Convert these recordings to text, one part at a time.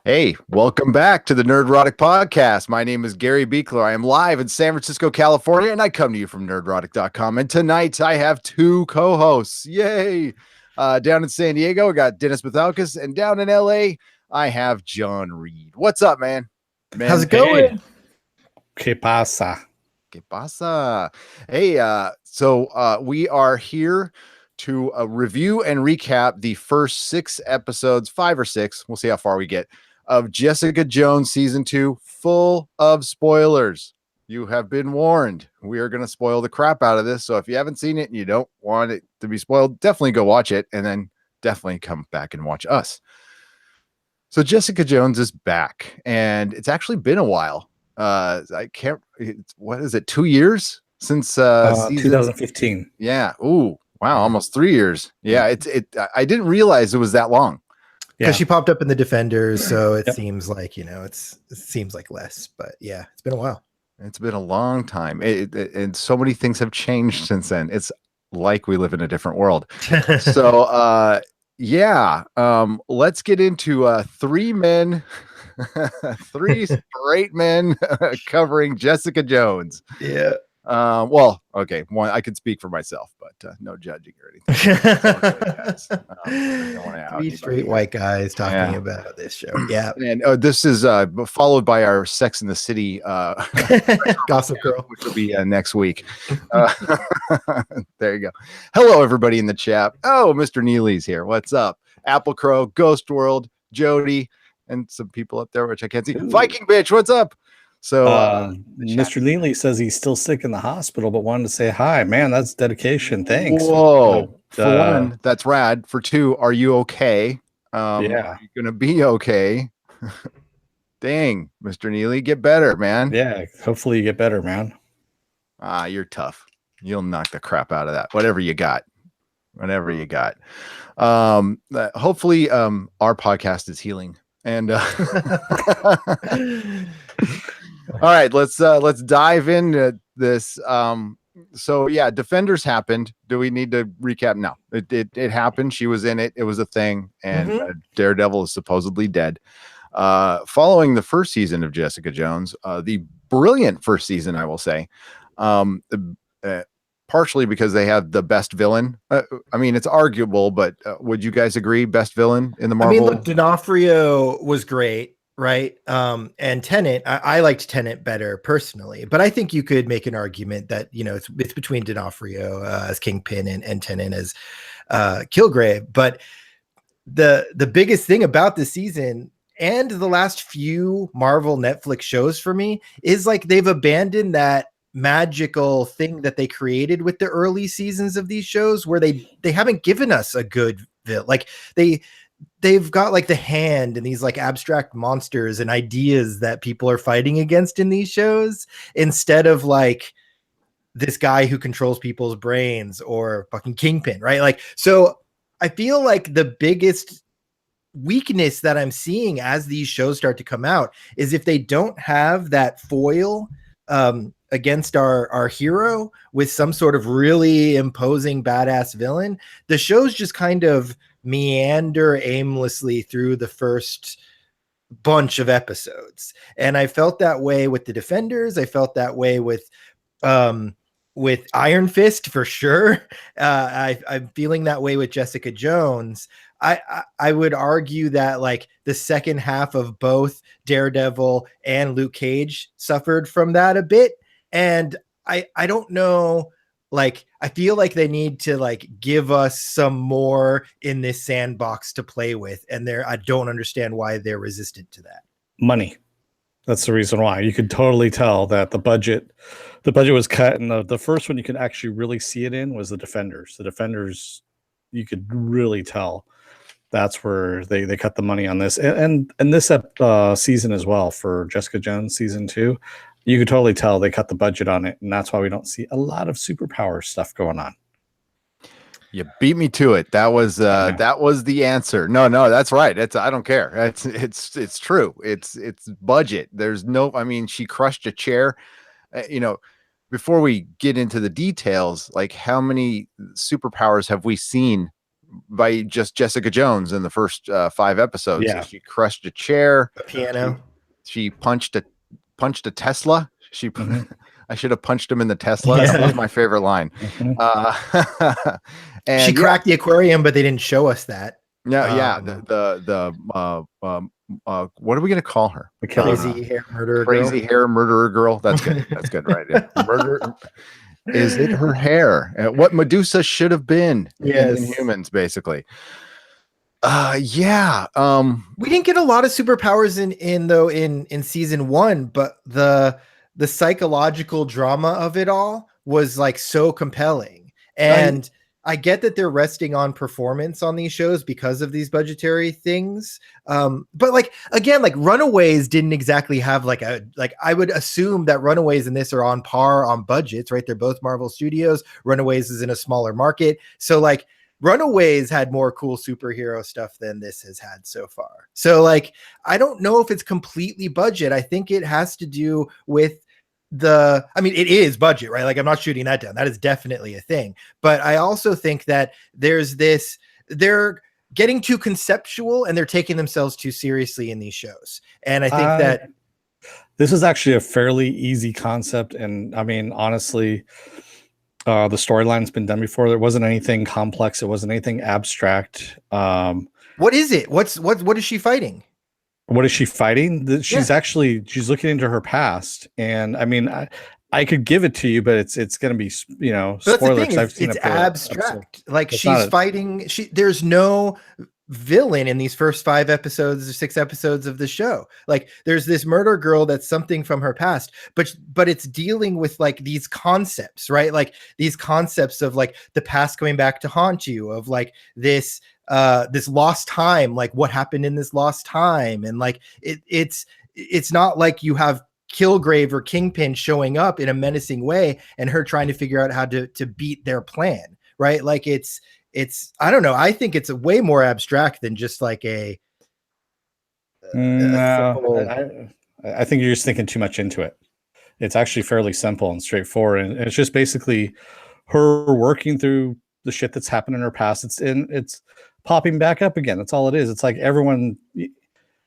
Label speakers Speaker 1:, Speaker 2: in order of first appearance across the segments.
Speaker 1: Hey, welcome back to the Nerdrotic Podcast. My name is Gary Buechler. I am live in San Francisco, California, and I come to you from nerdrotic.com. And tonight I have two co-hosts. Yay! Down in San Diego, I got Dennis Bithoulkas, and down in LA, I have Jon Reed. What's up, man?
Speaker 2: How's it going?
Speaker 3: ¿Qué pasa?
Speaker 1: ¿Qué pasa? Hey, so we are here to review and recap the first 6 episodes, 5 or 6, we'll see how far we get, of Jessica Jones season 2, full of spoilers. You have been warned. We are going to spoil the crap out of this. So if you haven't seen it and you don't want it to be spoiled, definitely go watch it and then definitely come back and watch us. So Jessica Jones is back, and it's actually been a while. What is it? 2 years since
Speaker 3: 2015.
Speaker 1: Yeah. Ooh, wow, almost 3 years. Yeah, I didn't realize it was that long.
Speaker 2: Because she popped up in the Defenders, so it seems like, it seems like less, but yeah, it's been a while.
Speaker 1: It's been a long time. And so many things have changed since then. It's like we live in a different world. So let's get into 3 men, 3 straight men covering Jessica Jones.
Speaker 2: Yeah.
Speaker 1: Well, okay, one, I could speak for myself, but no judging or anything.
Speaker 2: Three straight white guys talking about this show. Yeah.
Speaker 1: And this is followed by our Sex in the City
Speaker 2: Gossip Girl,
Speaker 1: which will be next week. There you go. Hello, everybody in the chat. Oh, Mr. Neely's here. What's up? Apple Crow, Ghost World, Jody, and some people up there, which I can't see. Ooh. Viking Bitch, what's up? So
Speaker 3: Mr. Neely says he's still sick in the hospital, but wanted to say hi. Man, that's dedication. Thanks.
Speaker 1: Whoa. For one, that's rad. For 2, are you okay? Are you gonna be okay? Dang, Mr. Neely, get better, man.
Speaker 3: Yeah, hopefully you get better, man.
Speaker 1: You're tough. You'll knock the crap out of that. Whatever you got. Hopefully our podcast is healing. And all right, let's dive into this. So yeah, Defenders happened. Do we need to recap? No, it happened. She was in it. It was a thing, and Daredevil is supposedly dead. Following the first season of Jessica Jones, the brilliant first season, I will say, partially because they had the best villain. I mean, it's arguable, but would you guys agree best villain in the Marvel?
Speaker 2: I mean, look, D'Onofrio was great. Right. And Tenet, I liked Tenet better personally, but I think you could make an argument that, it's between D'Onofrio as Kingpin and Tenet as Kilgrave. But the biggest thing about this season and the last few Marvel Netflix shows for me is like they've abandoned that magical thing that they created with the early seasons of these shows, where they haven't given us a good villain. Like they've got like the Hand and these like abstract monsters and ideas that people are fighting against in these shows, instead of like this guy who controls people's brains or fucking Kingpin, right? Like, so I feel like the biggest weakness that I'm seeing as these shows start to come out is if they don't have that foil against our hero with some sort of really imposing badass villain, the shows just kind of meander aimlessly through the first bunch of episodes. And I felt that way with the Defenders. I felt that way with Iron Fist for sure. I'm feeling that way with Jessica Jones. I would argue that like the second half of both Daredevil and Luke Cage suffered from that a bit. And I don't know, like, I feel like they need to like give us some more in this sandbox to play with. And I don't understand why they're resistant to that.
Speaker 3: Money. That's the reason why. You could totally tell that the budget was cut. And the first one you could actually really see it in was the Defenders. The Defenders, you could really tell that's where they cut the money on this. And this season as well for Jessica Jones season 2. You could totally tell they cut the budget on it, and that's why we don't see a lot of superpower stuff going on.
Speaker 1: You beat me to it. That was the answer. No, that's right. I don't care. It's true. It's budget. There's no. I mean, she crushed a chair. Before we get into the details, like how many superpowers have we seen by just Jessica Jones in the first 5 episodes.
Speaker 3: Yeah.
Speaker 1: She crushed a chair,
Speaker 2: A piano.
Speaker 1: she punched a Tesla.
Speaker 3: Mhm.
Speaker 1: I should have punched him in the Tesla.
Speaker 2: Yeah.
Speaker 1: That was my favorite line.
Speaker 3: Mhm.
Speaker 1: And
Speaker 2: She cracked the aquarium, but they didn't show us that.
Speaker 1: yeah,
Speaker 2: Um,
Speaker 1: what are we gonna call her?
Speaker 3: The killer.
Speaker 2: Crazy hair murderer
Speaker 1: Crazy
Speaker 2: girl.
Speaker 1: hair murderer girl. That's good. That's good, right? Yeah. Murder. Is it her hair? What Medusa should have been in
Speaker 2: Yes.
Speaker 1: humans, basically. Yeah.
Speaker 2: We didn't get a lot of superpowers in season 1, but the psychological drama of it all was like so compelling. And I get that they're resting on performance on these shows because of these budgetary things. But like again, like Runaways didn't exactly have like I would assume that Runaways and this are on par on budgets, right? They're both Marvel Studios. Runaways is in a smaller market. So like Runaways had more cool superhero stuff than this has had so far. So like I don't know if it's completely budget. I think it has to do with it is budget, right? Like I'm not shooting that down. That is definitely a thing. But I also think that they're getting too conceptual and they're taking themselves too seriously in these shows. And I think that
Speaker 3: this is actually a fairly easy concept. And I mean, honestly, the storyline's been done before. There wasn't anything complex. It wasn't anything abstract.
Speaker 2: what is it? What is she fighting?
Speaker 3: What is she fighting? She's looking into her past. And I mean, I could give it to you, but it's going to be, spoiler.
Speaker 2: It's abstract. Like she's fighting. There's no villain in these first 5 episodes or 6 episodes of the show. Like there's this murder girl that's something from her past, but it's dealing with like these concepts, right? Like these concepts of like the past coming back to haunt you, of like this lost time, like what happened in this lost time. And like it's not like you have Kilgrave or Kingpin showing up in a menacing way and her trying to figure out how to beat their plan, right? Like it's I don't know. I think it's a way more abstract than just like a
Speaker 3: no, I think you're just thinking too much into it. It's actually fairly simple and straightforward, and it's just basically her working through the shit that's happened in her past. It's popping back up again. That's all it is. It's like everyone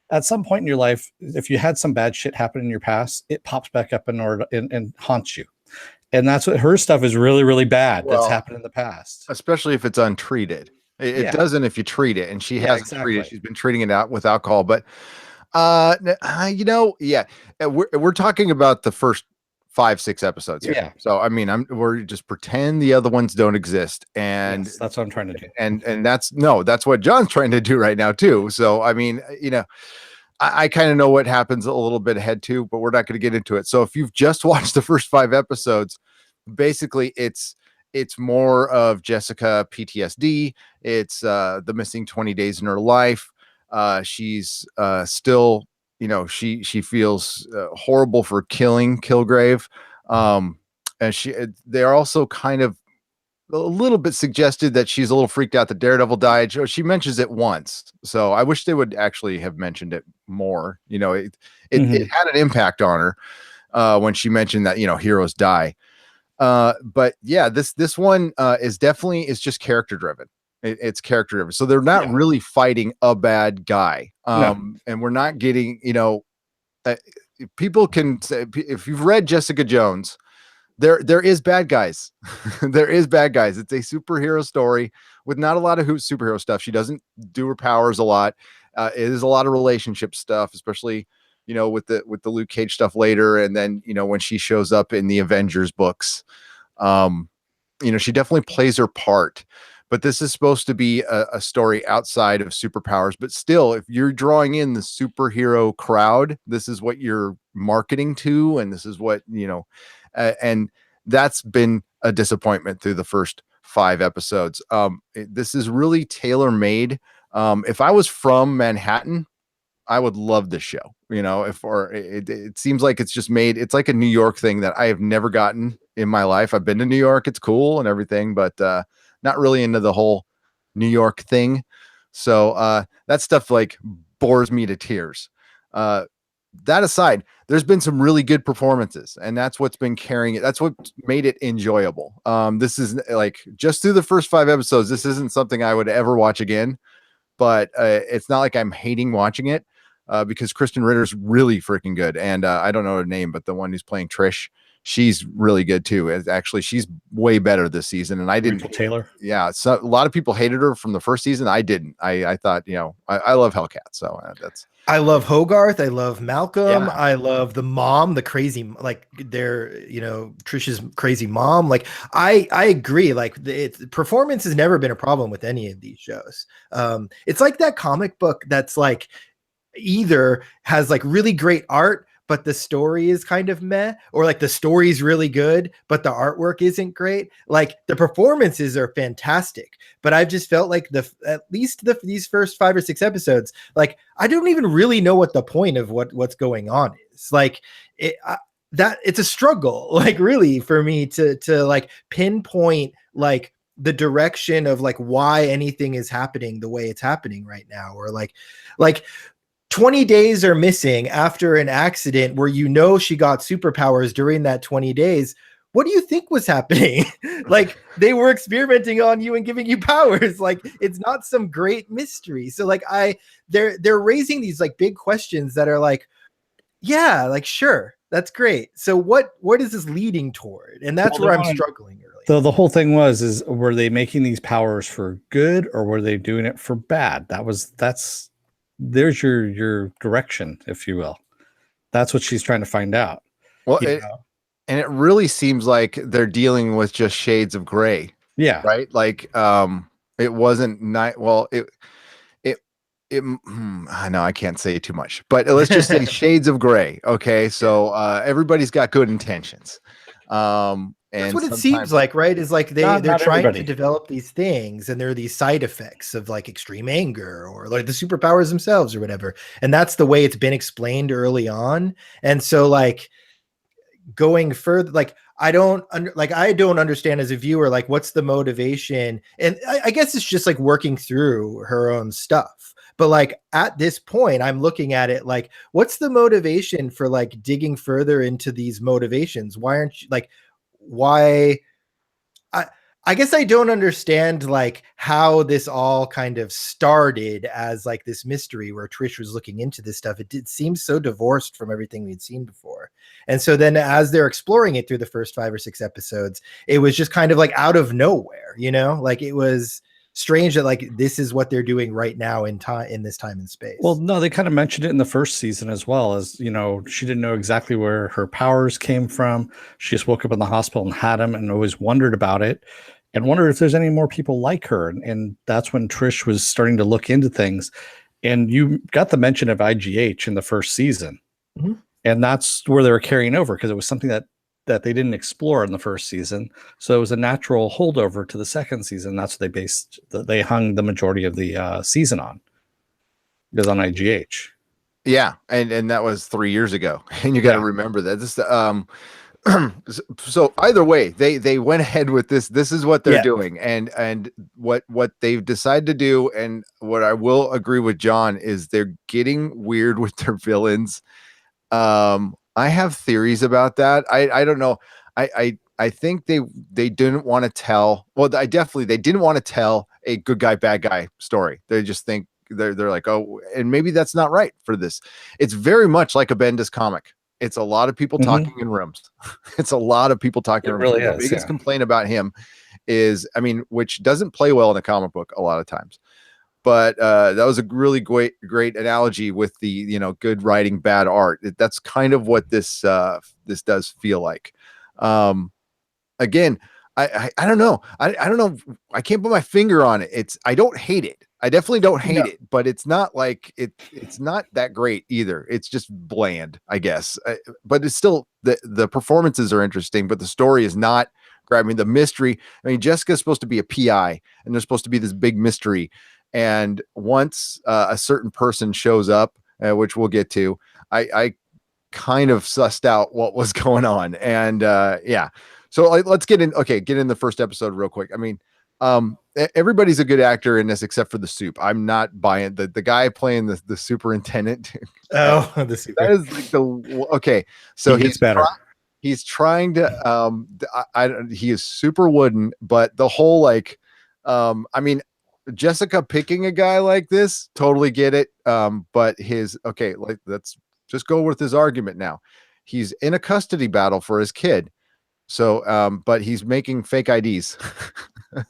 Speaker 3: at some point in your life, if you had some bad shit happen in your past, it pops back up and haunts you. And that's what her stuff is really, really bad. That's happened in the past,
Speaker 1: especially if it's untreated. It doesn't if you treat it, and she hasn't treated. She's been treating it out with alcohol, but we're talking about the first 5-6 episodes here. So I mean, we're just pretend the other ones don't exist, and
Speaker 3: that's what I'm trying to do.
Speaker 1: And that's what Jon's trying to do right now too. So I mean, I kind of know what happens a little bit ahead too, but we're not going to get into it. So if you've just watched the first 5 episodes, basically it's more of Jessica PTSD. It's the missing 20 days in her life. She's still, she feels horrible for killing Kilgrave. And they're also kind of a little bit suggested that she's a little freaked out that Daredevil died. She mentions it once, so I wish they would actually have mentioned it more. It had an impact on her when she mentioned that heroes die. But yeah, this one is just character driven. It's character driven, so they're not really fighting a bad guy. And we're not getting people can say, if you've read Jessica Jones, there is bad guys. There is bad guys. It's a superhero story with not a lot of superhero stuff. She doesn't do her powers a lot. It is a lot of relationship stuff, especially with the Luke Cage stuff later, and then when she shows up in the Avengers books. She definitely plays her part, but this is supposed to be a story outside of superpowers. But still, if you're drawing in the superhero crowd, this is what you're marketing to, and this is what and that's been a disappointment through the first 5 episodes. This is really tailor-made. If I was from Manhattan, I would love this show. It seems like it's just made. It's like a New York thing that I have never gotten in my life. I've been to New York. It's cool and everything, but not really into the whole New York thing. So that stuff like bores me to tears. that aside, there's been some really good performances, and that's what's been carrying it. That's what made it enjoyable. This is like just through the first 5 episodes. This isn't something I would ever watch again, but it's not like I'm hating watching it because Kristen Ritter's really freaking good, and I don't know her name, but the one who's playing Trish, she's really good too. Actually, she's way better this season, and I didn't.
Speaker 3: Rachel Taylor.
Speaker 1: Yeah, so a lot of people hated her from the first season. I didn't. I thought, I love Hellcat, so that's.
Speaker 2: I love Hogarth. I love Malcolm.
Speaker 1: Yeah.
Speaker 2: I love the mom, the crazy, like Trisha's crazy mom. Like I agree. Like performance has never been a problem with any of these shows. It's like that comic book that's like either has like really great art, but the story is kind of meh, or like the story is really good, but the artwork isn't great. Like the performances are fantastic, but I've just felt like these first 5 or 6 episodes, like I don't even really know what the point of what's going on is. Like it's a struggle, like really for me to like pinpoint like the direction of like why anything is happening the way it's happening right now, or like 20 days are missing after an accident where she got superpowers during that 20 days. What do you think was happening? Like they were experimenting on you and giving you powers. Like it's not some great mystery. So like they're raising these like big questions that are like, yeah, like sure, that's great. So what is this leading toward? And that's where I'm struggling early.
Speaker 3: The whole thing is were they making these powers for good or were they doing it for bad? There's your direction, if you will. That's what she's trying to find out.
Speaker 1: Well, and it really seems like they're dealing with just shades of gray.
Speaker 3: Yeah.
Speaker 1: Right. Like, it wasn't night. Well, I know I can't say too much, but let's just say shades of gray. Okay. So, everybody's got good intentions.
Speaker 2: That's what it seems like, right? Is like they're trying to develop these things, and there are these side effects of like extreme anger or like the superpowers themselves or whatever. And that's the way it's been explained early on. And so like going further, like I don't understand as a viewer, like what's the motivation? And I guess it's just like working through her own stuff. But like at this point, I'm looking at it like, what's the motivation for like digging further into these motivations? Why aren't you like, why I guess I don't understand like how this all kind of started as like this mystery where Trish was looking into this stuff. It did seem so divorced from everything we'd seen before. And so then as they're exploring it through the first 5 or 6 episodes, it was just kind of like out of nowhere, like it was strange that like this is what they're doing right now in this time and space.
Speaker 3: Well, no, they kind of mentioned it in the first season as well, as she didn't know exactly where her powers came from. She just woke up in the hospital and had them and always wondered about it and wondered if there's any more people like her. And that's when Trish was starting to look into things. And you got the mention of IGH in the first season.
Speaker 2: Mm-hmm.
Speaker 3: And that's where they were carrying over because it was something that they didn't explore in the first season. So it was a natural holdover to the second season. That's what they hung the majority of the season on. It was on IGH.
Speaker 1: Yeah. And that was 3 years ago. And you got to remember that this, so either way, they went ahead with this. This is what they're doing. And what they've decided to do. And what I will agree with John is they're getting weird with their villains. I have theories about that. I don't know. I think they didn't want to tell. Well, they didn't want to tell a good guy, bad guy story. They just think they're like, oh, and maybe that's not right for this. It's very much like a Bendis comic. It's a lot of people talking in rooms. It's a lot of people talking in rooms.
Speaker 3: Really
Speaker 1: the biggest complaint about him is, which doesn't play well in a comic book a lot of times. But that was a really great analogy with the good writing, bad art. That's kind of what this does feel like. Again, I don't know. I don't know. I can't put my finger on it. I don't hate it. I definitely don't hate it, but it's not like it's not that great either. It's just bland, I guess. But it's still the performances are interesting, but the story is not grabbing. The mystery. Jessica's supposed to be a PI, and there's supposed to be this big mystery. And once a certain person shows up, which we'll get to, I kind of sussed out what was going on. And so let's get in. Okay, get in the first episode real quick. everybody's a good actor in this except for the soup. I'm not buying the guy playing the superintendent.
Speaker 2: Oh, the
Speaker 1: That
Speaker 2: super.
Speaker 1: is like okay. So
Speaker 3: He gets better.
Speaker 1: He's trying to he is super wooden, but the whole like I mean, Jessica picking a guy like this, totally get it. But like let's just go with his argument now. He's in a custody battle for his kid. So but he's making fake IDs.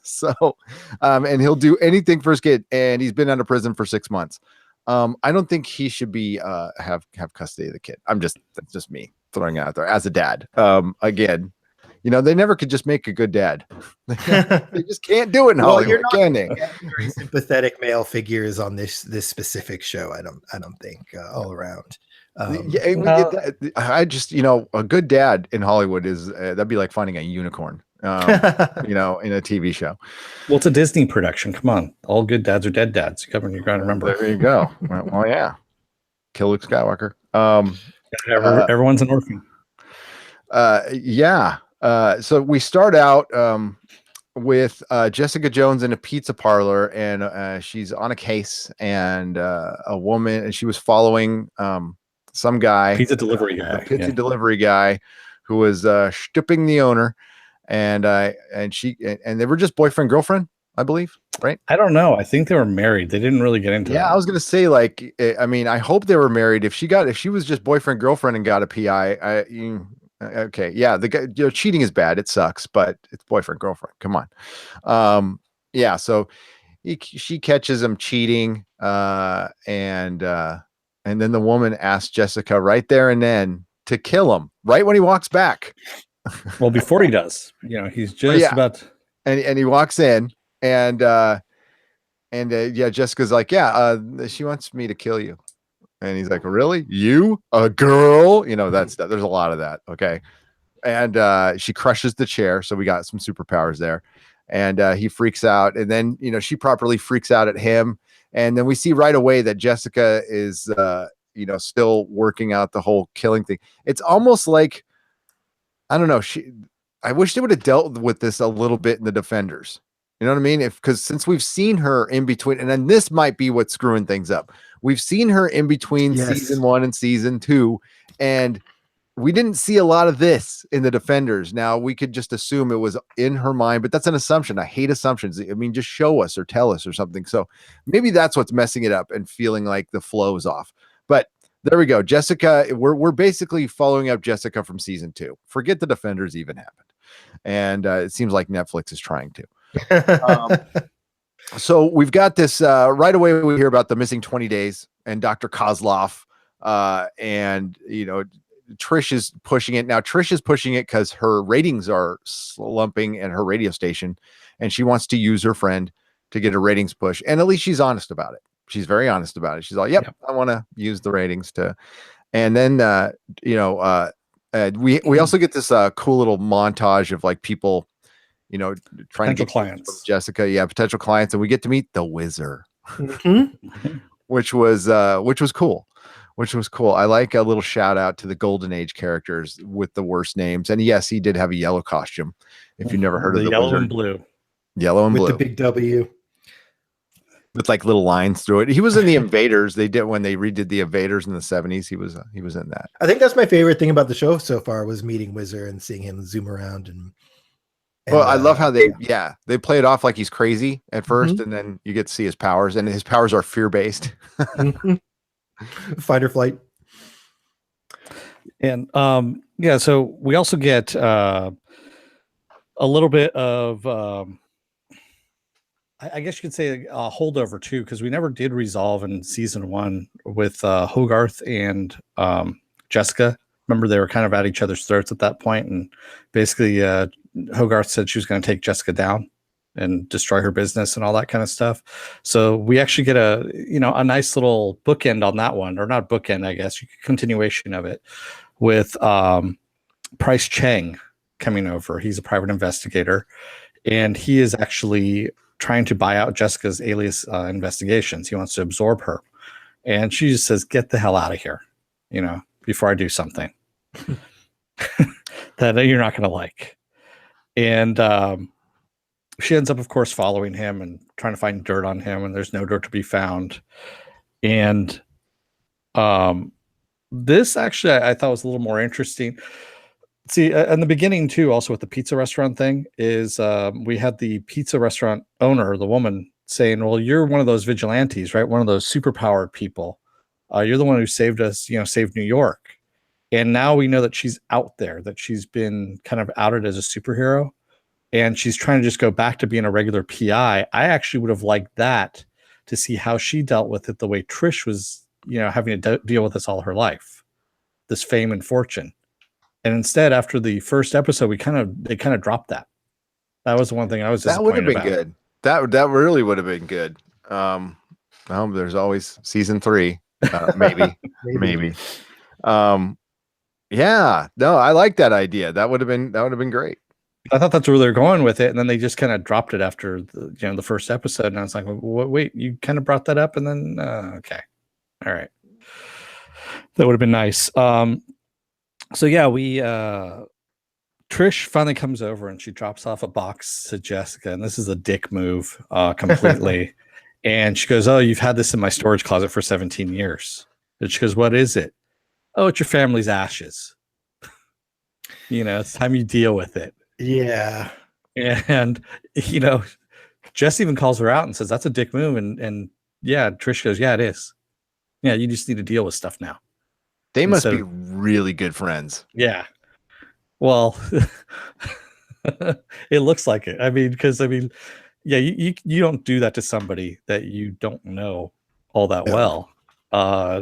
Speaker 1: So and he'll do anything for his kid, and he's been out of prison for 6 months. I don't think he should be have custody of the kid. That's just me throwing it out there as a dad. Again, they never could just make a good dad. They just can't do it in Hollywood,
Speaker 2: you're not
Speaker 1: can they?
Speaker 2: very sympathetic male figures on this specific show. I don't think all around.
Speaker 1: I just a good dad in Hollywood is that'd be like finding a unicorn. In a TV show.
Speaker 3: Well, it's a Disney production. Come on, all good dads are dead dads. You got to remember.
Speaker 1: There you go. Well, yeah. Kill Luke Skywalker.
Speaker 3: Everyone's an orphan.
Speaker 1: Yeah. So we start out with Jessica Jones in a pizza parlor, and she's on a case, and a woman, and she was following some guy,
Speaker 3: pizza delivery
Speaker 1: guy, who was stooping the owner, and they were just boyfriend girlfriend, I believe, right?
Speaker 3: I don't know. I think they were married. They didn't really get into that.
Speaker 1: I was gonna say, like, I mean, I hope they were married. If she was just boyfriend girlfriend and got a PI, okay, yeah, the guy, cheating is bad. It sucks, but it's boyfriend girlfriend. Come on, yeah. So she catches him cheating, and then the woman asks Jessica right there and then to kill him right when he walks back.
Speaker 3: Well, before he does, he's just about,
Speaker 1: and he walks in, and Jessica's like, she wants me to kill you. And he's like, really? You, a girl? There's a lot of that. Okay. And she crushes the chair. So we got some superpowers there. And he freaks out. And then, she properly freaks out at him. And then we see right away that Jessica is, still working out the whole killing thing. It's almost like, I don't know. I wish they would have dealt with this a little bit in the Defenders. You know what I mean? Because since we've seen her in between, and then this might be what's screwing things up. We've seen her in between season 1 and season 2, and we didn't see a lot of this in the Defenders. Now we could just assume it was in her mind, but that's an assumption. I hate assumptions. I mean, just show us or tell us or something. So maybe that's what's messing it up and feeling like the flow is off. But there we go. Jessica, we're basically following up Jessica from season 2. Forget the Defenders even happened. And it seems like Netflix is trying to. So we've got this right away. We hear about the missing 20 days and Dr. Kozlov. And, Trish is pushing it. Now, Trish is pushing it because her ratings are slumping at her radio station. And she wants to use her friend to get a ratings push. And at least she's honest about it. She's very honest about it. She's like, yep. I want to use the ratings to. And then, we also get this cool little montage of like people, trying to get clients. Jessica, potential clients, and we get to meet the Wizard, which was cool. I like a little shout out to the Golden Age characters with the worst names. And yes, he did have a yellow costume. If you've never heard of the
Speaker 3: yellow
Speaker 1: Wizard.
Speaker 3: And blue,
Speaker 2: with the big W.
Speaker 1: With like little lines through it. He was in the Invaders. They did when they redid the Invaders in the 70s. He was in that.
Speaker 2: I think that's my favorite thing about the show so far was meeting Wizard and seeing him zoom around and
Speaker 1: well, I love how they play it off like he's crazy at first, and then you get to see his powers, and his powers are fear-based.
Speaker 2: Fight or flight.
Speaker 3: And so we also get a little bit of I guess you could say a holdover too, because we never did resolve in season 1 with Hogarth and Jessica. Remember, they were kind of at each other's throats at that point, and basically Hogarth said she was going to take Jessica down and destroy her business and all that kind of stuff. So we actually get a nice little bookend on that one, or not bookend, I guess, continuation of it with Price Chang coming over. He's a private investigator, and he is actually trying to buy out Jessica's alias investigations. He wants to absorb her. And she just says, get the hell out of here, before I do something that you're not going to like. And she ends up, of course, following him and trying to find dirt on him, and there's no dirt to be found. And this actually I thought was a little more interesting. See, in the beginning too, also with the pizza restaurant thing, is we had the pizza restaurant owner, the woman, saying, "Well, you're one of those vigilantes, right? One of those superpowered people. You're the one who saved us, saved New York." And now we know that she's out there, that she's been kind of outed as a superhero, and she's trying to just go back to being a regular PI. I actually would have liked that to see how she dealt with it the way Trish was, having to deal with this all her life, this fame and fortune. And instead, after the first episode, they kind of dropped that. That was the one thing I was
Speaker 1: That would have
Speaker 3: disappointed
Speaker 1: been
Speaker 3: about.
Speaker 1: good. That really would have been good. Well, there's always season 3, maybe, maybe. Yeah, no, I like that idea. That would have been great.
Speaker 3: I thought that's where they're going with it, and then they just kind of dropped it after the first episode. And I was like, well, wait, you kind of brought that up, and then okay, all right, that would have been nice. So yeah, Trish finally comes over and she drops off a box to Jessica, and this is a dick move completely. And she goes, "Oh, you've had this in my storage closet for 17 years." And she goes, "What is it?" "Oh, it's your family's ashes. It's time you deal with it."
Speaker 2: Yeah.
Speaker 3: And Jess even calls her out and says, "That's a dick move." And yeah, Trish goes, "Yeah, it is. Yeah, you just need to deal with stuff now."
Speaker 1: They must be really good friends.
Speaker 3: Yeah. Well, it looks like it. Because yeah, you don't do that to somebody that you don't know all that well.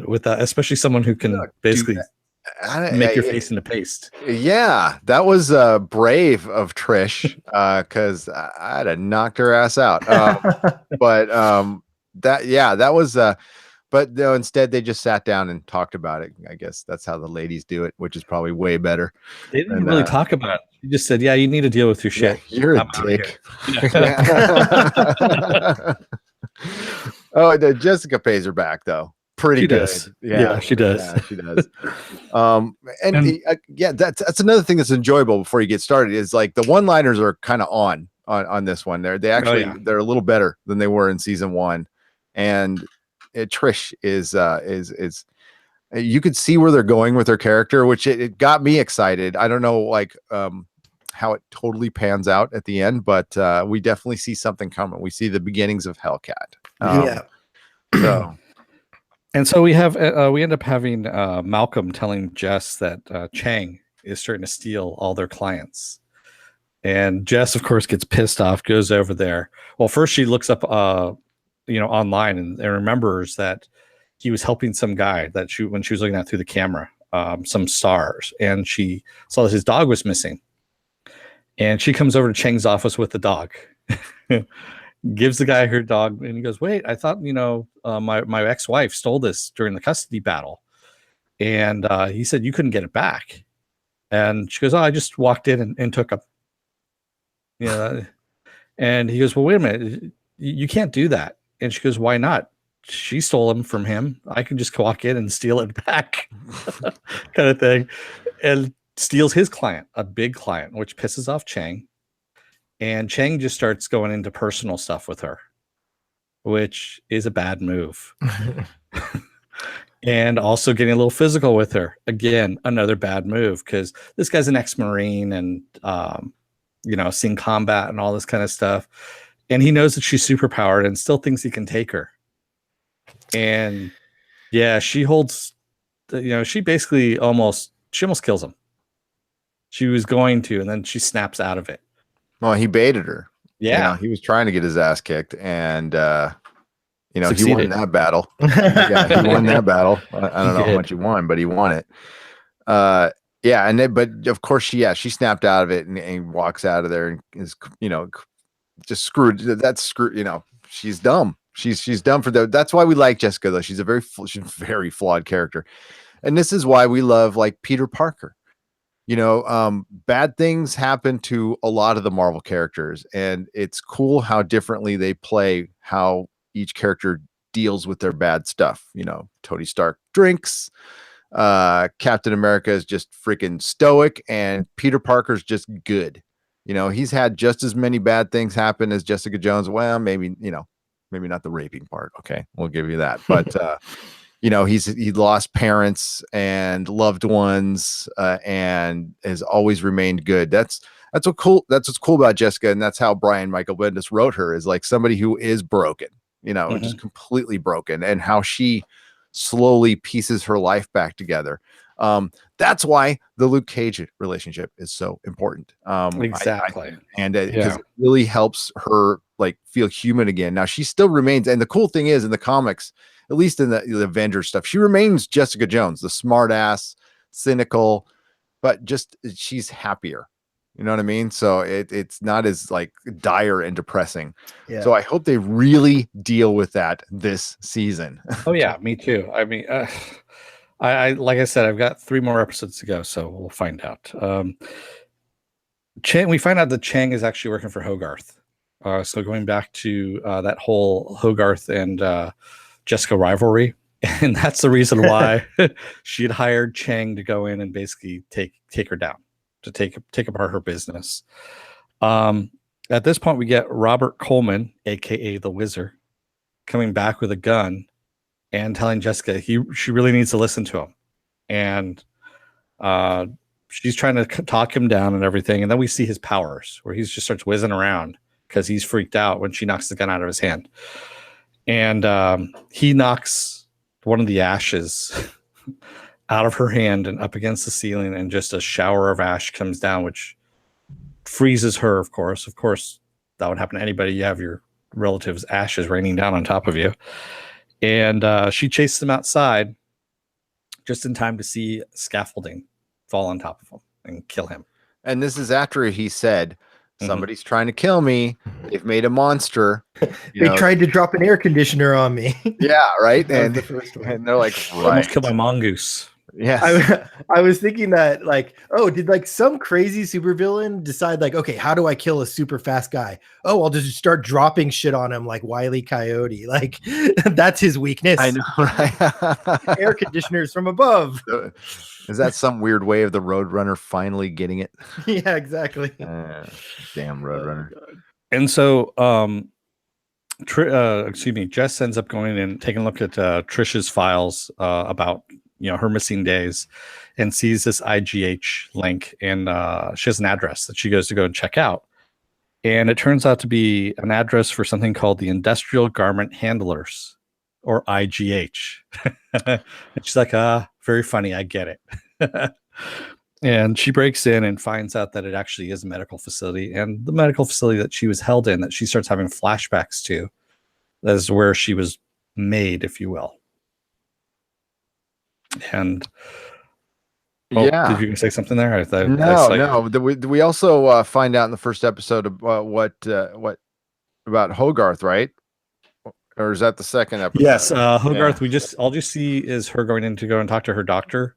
Speaker 3: With that, especially someone who can basically make your face into paste.
Speaker 1: Yeah, that was brave of Trish, because I'd have knocked her ass out. But that was. But no, instead they just sat down and talked about it. I guess that's how the ladies do it, which is probly way better.
Speaker 3: They didn't really talk about it. She just said, "Yeah, you need to deal with your shit.
Speaker 1: Yeah, you're a dick." Oh, Jessica pays her back though. Pretty good.
Speaker 3: Does. Yeah, she does.
Speaker 1: Yeah, she does. Yeah, that's another thing that's enjoyable before you get started is like the one-liners are kind of on this one. They're a little better than they were in season 1, and Trish is you could see where they're going with her character, which it got me excited. I don't know how it totally pans out at the end, but we definitely see something coming. We see the beginnings of Hellcat.
Speaker 3: So we end up having Malcolm telling Jess that Chang is starting to steal all their clients. And Jess, of course, gets pissed off, goes over there. Well, first she looks up online and remembers that he was helping some guy when she was looking at through the camera, some stars, and she saw that his dog was missing. And she comes over to Chang's office with the dog, gives the guy her dog, and he goes, "Wait, I thought my ex-wife stole this during the custody battle," and he said you couldn't get it back. And she goes, "Oh, I just walked in and took him." And he goes, "Well, wait a minute, you can't do that." And she goes, "Why not? She stole him from him. I can just walk in and steal it back," kind of thing. And steals his client, a big client, which pisses off Chang. And Chang just starts going into personal stuff with her, which is a bad move. And also getting a little physical with her. Again, another bad move, because this guy's an ex-Marine and, seen combat and all this kind of stuff. And he knows that she's superpowered and still thinks he can take her. And yeah, she holds, she basically almost kills him. She was going to, and then she snaps out of it.
Speaker 1: Well, he baited her.
Speaker 3: Yeah.
Speaker 1: He was trying to get his ass kicked, and
Speaker 3: Succeeded.
Speaker 1: He won that battle. Yeah, he won that battle. I don't know how much he won, but he won it. But of course she snapped out of it and walks out of there and is just screwed. That's screwed. She's dumb. She's dumb for that. That's why we like Jessica though. She's a very flawed character, and this is why we love like Peter Parker. Bad things happen to a lot of the Marvel characters, and it's cool how differently they play how each character deals with their bad stuff. Tony Stark drinks, Captain America is just freaking stoic, and Peter Parker's just good. He's had just as many bad things happen as Jessica Jones. Well, maybe, maybe not the raping part. Okay, we'll give you that. But he lost parents and loved ones, and has always remained good. That's what's cool about Jessica, and that's how Brian Michael Bendis wrote her, is like somebody who is broken, just completely broken, and how she slowly pieces her life back together. That's why the Luke Cage relationship is so important.
Speaker 3: Exactly.
Speaker 1: Because it really helps her like feel human again. Now she still remains, and the cool thing is in the comics, at least in the Avengers stuff, she remains Jessica Jones, the smart ass, cynical, but just she's happier. You know what I mean? So it's not as like dire and depressing.
Speaker 2: Yeah.
Speaker 1: So I hope they really deal with that this season.
Speaker 3: Oh yeah, me too. I mean, I like I said, I've got 3 more episodes to go, so we'll find out. We find out that Chang is actually working for Hogarth. So going back to that whole Hogarth and Jessica rivalry, and that's the reason why she had hired Chang to go in and basically take her down, to take apart her business. At this point, we get Robert Coleman, aka the Wizard, coming back with a gun and telling Jessica she really needs to listen to him, and she's trying to talk him down and everything. And then we see his powers, where he just starts whizzing around because he's freaked out when she knocks the gun out of his hand. And he knocks one of the ashes out of her hand and up against the ceiling, and just a shower of ash comes down, which freezes her, of course. Of course, that would happen to anybody. You have your relatives' ashes raining down on top of you. And she chases him outside just in time to see scaffolding fall on top of him and kill him.
Speaker 1: And this is after he said, somebody's trying to kill me. They've made a monster.
Speaker 2: They tried to drop an air conditioner on me.
Speaker 1: Yeah, right.
Speaker 2: And the first one.
Speaker 1: And they're like, right.
Speaker 3: Almost killed my mongoose.
Speaker 1: Yes.
Speaker 2: I was thinking that, like, oh, did like some crazy supervillain decide, like, okay, how do I kill a super fast guy? Oh, I'll just start dropping shit on him like Wile E. Coyote. Like, that's his weakness.
Speaker 1: I know, right?
Speaker 2: Air conditioners from above.
Speaker 1: Is that some weird way of the Roadrunner finally getting it?
Speaker 2: Yeah, exactly.
Speaker 1: Damn Roadrunner.
Speaker 3: And so, Jess ends up going and taking a look at Trish's files about her missing days, and sees this IGH link, and she has an address that she goes to go and check out, and it turns out to be an address for something called the Industrial Garment Handlers, or IGH. And she's like, very funny, I get it. And she breaks in and finds out that it actually is a medical facility, and the medical facility that she was held in, that she starts having flashbacks to, that is where she was made, if you will. And did you say something there?
Speaker 1: No. We also find out in the first episode about what about Hogarth, right? Or is that the second episode?
Speaker 3: Yes, Hogarth. Yeah. All you see is her going in to go and talk to her doctor,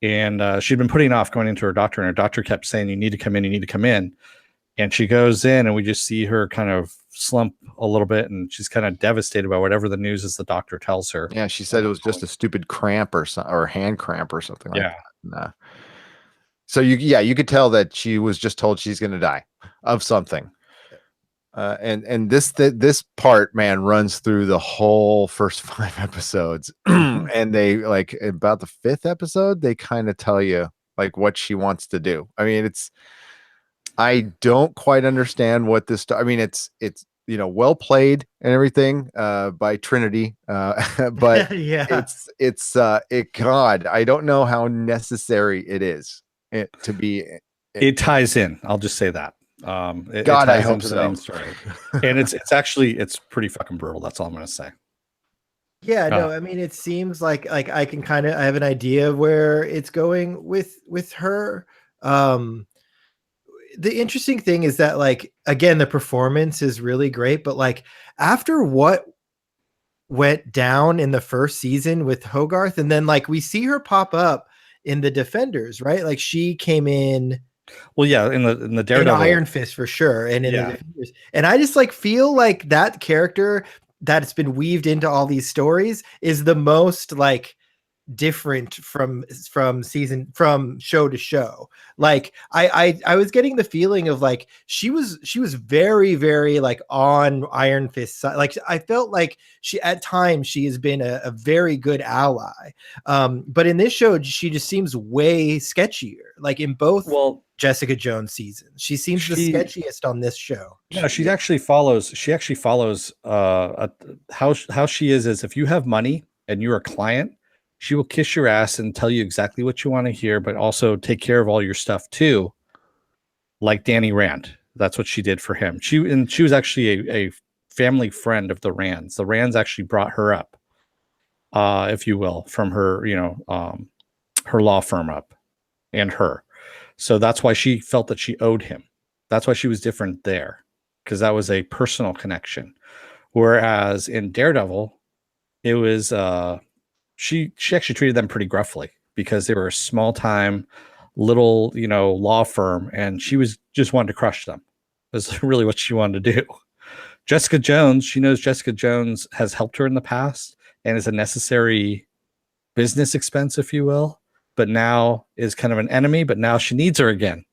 Speaker 3: and she'd been putting off going into her doctor, and her doctor kept saying, "You need to come in. You need to come in." And she goes in, and we just see her kind of slump a little bit, and she's kind of devastated by whatever the news is the doctor tells her.
Speaker 1: Yeah, she said it was just a stupid cramp or hand cramp or something like that. Nah. So you could tell that she was just told she's going to die of something. And this part, man, runs through the whole first 5 episodes. And they, like, about the 5th episode, they kind of tell you like what she wants to do. I mean, I don't quite understand what this. I mean, it's well played and everything by Trinity, but
Speaker 2: yeah,
Speaker 1: God, I don't know how necessary it is to be.
Speaker 3: It ties in. I'll just say that.
Speaker 1: God, I hope so.
Speaker 3: And it's pretty fucking brutal. That's all I'm gonna say.
Speaker 2: Yeah, no, I mean, it seems like I have an idea of where it's going with her. The interesting thing is that, like, again, the performance is really great, but like after what went down in the first season with Hogarth, and then like we see her pop up in the Defenders, right? Like she came in.
Speaker 3: Well, yeah, in the Daredevil,
Speaker 2: in Iron Fist for sure, and in the Defenders. And I just like feel like that character that's been weaved into all these stories is the most like different from show to show. Like I was getting the feeling of like she was very, very like on Iron Fist side. Like I felt like she at times she has been a very good ally. But in this show, she just seems way sketchier. Like in both Jessica Jones seasons, she seems the sketchiest on this show.
Speaker 3: No, she actually follows how she is if you have money and you're a client, she will kiss your ass and tell you exactly what you want to hear, but also take care of all your stuff too. Like Danny Rand. That's what she did for him. She was actually a family friend of the Rands. The Rands actually brought her up, if you will, from her, her law firm up and her. So that's why she felt that she owed him. That's why she was different there, because that was a personal connection. Whereas in Daredevil, it was she actually treated them pretty gruffly because they were a small time little law firm, and she was just wanted to crush them. That's really what she wanted to do. Jessica Jones, she knows Jessica Jones has helped her in the past and is a necessary business expense, if you will, but now is kind of an enemy, but now she needs her again.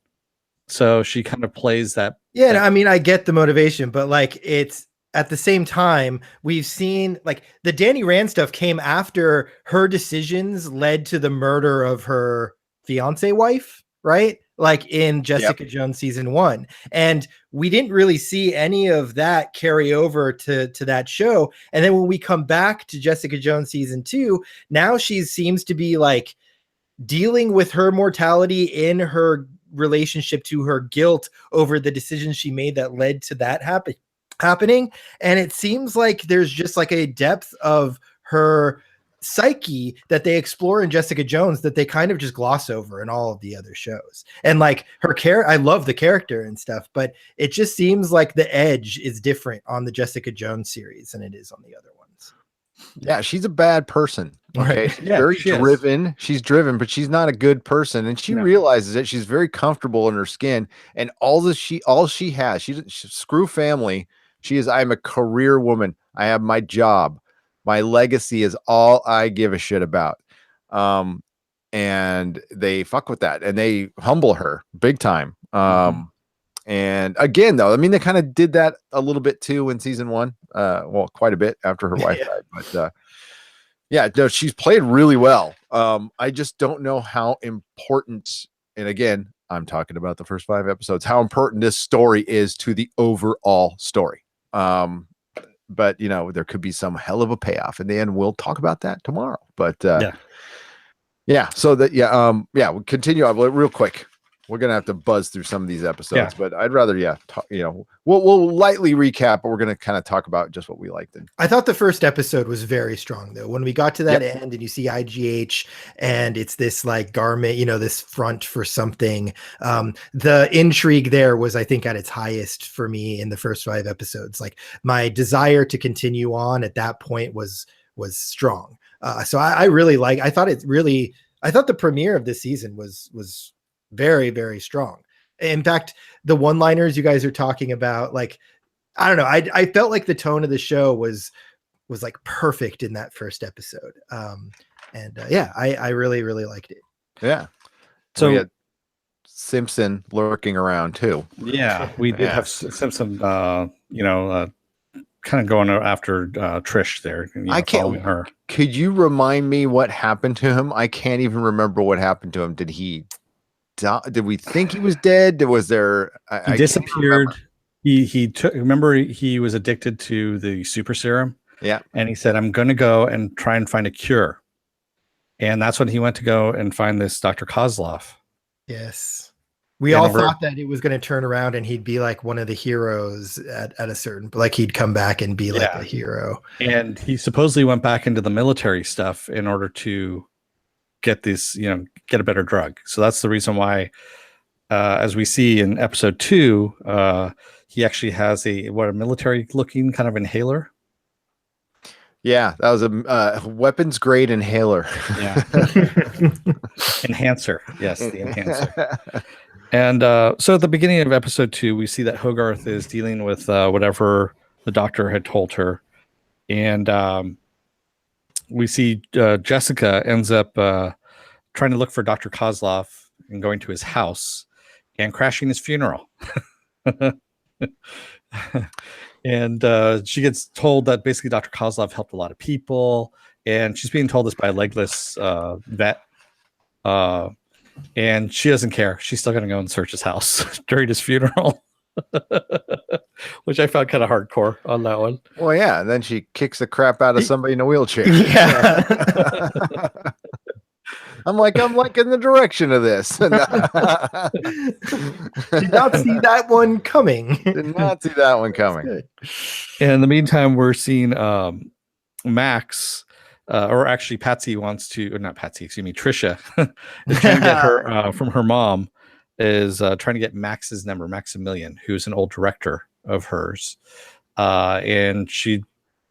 Speaker 3: So she kind of plays that.
Speaker 2: Yeah, I mean, I get the motivation, but like it's at the same time, we've seen like the Danny Rand stuff came after her decisions led to the murder of her fiance wife, right? Like in Jessica Jones season 1. And we didn't really see any of that carry over to that show. And then when we come back to Jessica Jones season 2, now she seems to be like dealing with her mortality in her relationship to her guilt over the decisions she made that led to that happening. And it seems like there's just like a depth of her psyche that they explore in Jessica Jones that they kind of just gloss over in all of the other shows. And like her I love the character and stuff, but it just seems like the edge is different on the Jessica Jones series than it is on the other ones.
Speaker 1: Yeah, she's a bad person. Okay.
Speaker 2: Right.
Speaker 1: She's very driven. She's driven, but she's not a good person. And she realizes that she's very comfortable in her skin. And all she has, she screw family. I'm a career woman. I have my job. My legacy is all I give a shit about. And they fuck with that and they humble her big time. And again, though, I mean, they kind of did that a little bit too in season 1. Well, quite a bit after her wife died, but yeah, no, she's played really well. I just don't know how important, and again, I'm talking about the first 5 episodes, how important this story is to the overall story. But there could be some hell of a payoff in the end. We'll talk about that tomorrow. But yeah. So that we'll continue on real quick. We're gonna have to buzz through some of these episodes, but I'd rather, we'll lightly recap, but we're gonna kind of talk about just what we liked.
Speaker 2: I thought the first episode was very strong, though. When we got to that end, and you see IGH, and it's this like garment, this front for something. The intrigue there was, I think, at its highest for me in the first 5 episodes. Like my desire to continue on at that point was strong. So I really I thought the premiere of this season was very, very strong. In fact, the one-liners you guys are talking about, like, I don't know, I felt like the tone of the show was like perfect in that first episode. I really, really liked it.
Speaker 1: Yeah. So we had Simpson lurking around too.
Speaker 3: Yeah, we did have Simpson, kind of going after Trish there.
Speaker 1: I can't.
Speaker 3: Her.
Speaker 1: Could you remind me what happened to him? I can't even remember what happened to him. Did he? Did we think he was dead? Was there?
Speaker 3: He disappeared. He took. Remember, he was addicted to the super serum.
Speaker 1: Yeah,
Speaker 3: and he said, "I'm going to go and try and find a cure." And that's when he went to go and find this Dr. Kozlov.
Speaker 2: Yes. We all thought that it was going to turn around and he'd be like one of the heroes at a certain, like he'd come back and be like a hero.
Speaker 3: And he supposedly went back into the military stuff in order to get this, get a better drug. So that's the reason why, as we see in episode 2, he actually has a military looking kind of inhaler.
Speaker 1: Yeah, that was a weapons grade inhaler.
Speaker 3: Yeah. Enhancer. Yes, the enhancer. And so at the beginning of episode 2, we see that Hogarth is dealing with whatever the doctor had told her. And we see Jessica ends up trying to look for Dr. Kozlov and going to his house and crashing his funeral. And she gets told that basically Dr. Kozlov helped a lot of people, and she's being told this by a legless vet. And she doesn't care. She's still going to go and search his house during his funeral, which I found kind of hardcore on that one.
Speaker 1: Well, yeah. And then she kicks the crap out of somebody in a wheelchair.
Speaker 2: Yeah.
Speaker 1: I'm liking the direction of this.
Speaker 2: Did not see that one coming.
Speaker 1: Did not see that one coming.
Speaker 2: Good.
Speaker 3: And in the meantime, we're seeing Max, or actually Patsy wants to, or not Patsy, excuse me, Trisha, is trying to get her from her mom, is trying to get Max's number, Maximilian, who's an old director of hers. And she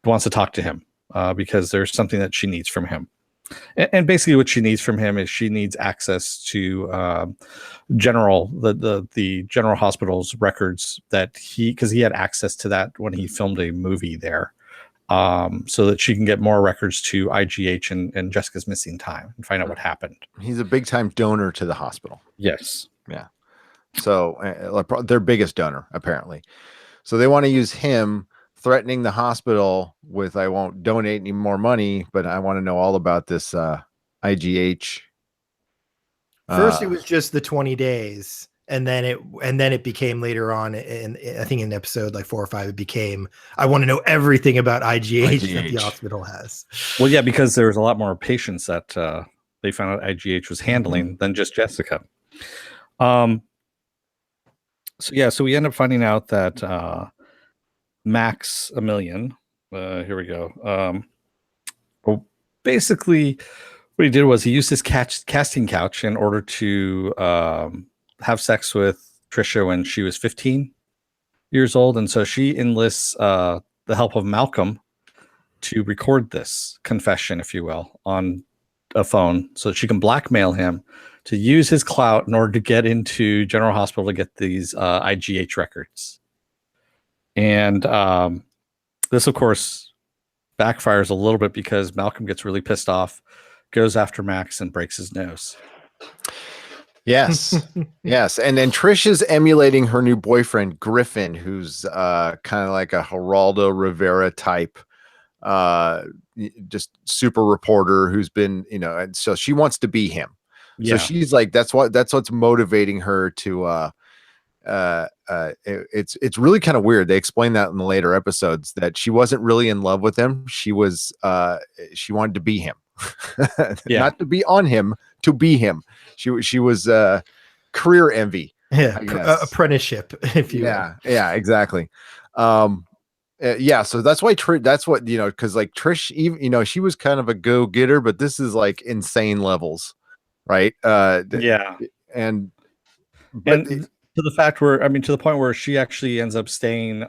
Speaker 3: wants to talk to him because there's something that she needs from him. And basically what she needs from him is she needs access to the general hospital's records that because he had access to that when he filmed a movie there, so that she can get more records to IGH and Jessica's missing time and find out what happened.
Speaker 1: He's a big time donor to the hospital.
Speaker 3: Yes.
Speaker 1: Yeah. So their biggest donor, apparently. So they want to use him, threatening the hospital with, I won't donate any more money, but I want to know all about this IGH.
Speaker 2: First, it was just the 20 days, and then it became later on, and I think in episode like 4 or 5, it became, I want to know everything about IGH that the hospital has.
Speaker 3: Well, yeah, because there was a lot more patients that they found out IGH was handling than just Jessica. So we end up finding out that Maximilian, here we go. Well, basically, what he did was he used his casting couch in order to have sex with Trisha when she was 15 years old, and so she enlists the help of Malcolm to record this confession, if you will, on a phone, so that she can blackmail him to use his clout in order to get into General Hospital to get these IGH records. And this, of course, backfires a little bit because Malcolm gets really pissed off, goes after Max, and breaks his nose.
Speaker 1: Yes. Yes. And then Trish is emulating her new boyfriend, Griffin, who's kind of like a Geraldo Rivera type, just super reporter who's been, and so she wants to be him. Yeah. So she's like, that's what's motivating her to it's really kind of weird. They explain that in the later episodes that she wasn't really in love with him. She was she wanted to be him. Not to be on him, to be him. She was career envy.
Speaker 2: Yeah, apprenticeship, if you will.
Speaker 1: Yeah, exactly. So that's why that's what, because like Trish, even she was kind of a go-getter, but this is like insane levels, right? And
Speaker 3: to the fact where, to the point where she actually ends up staying,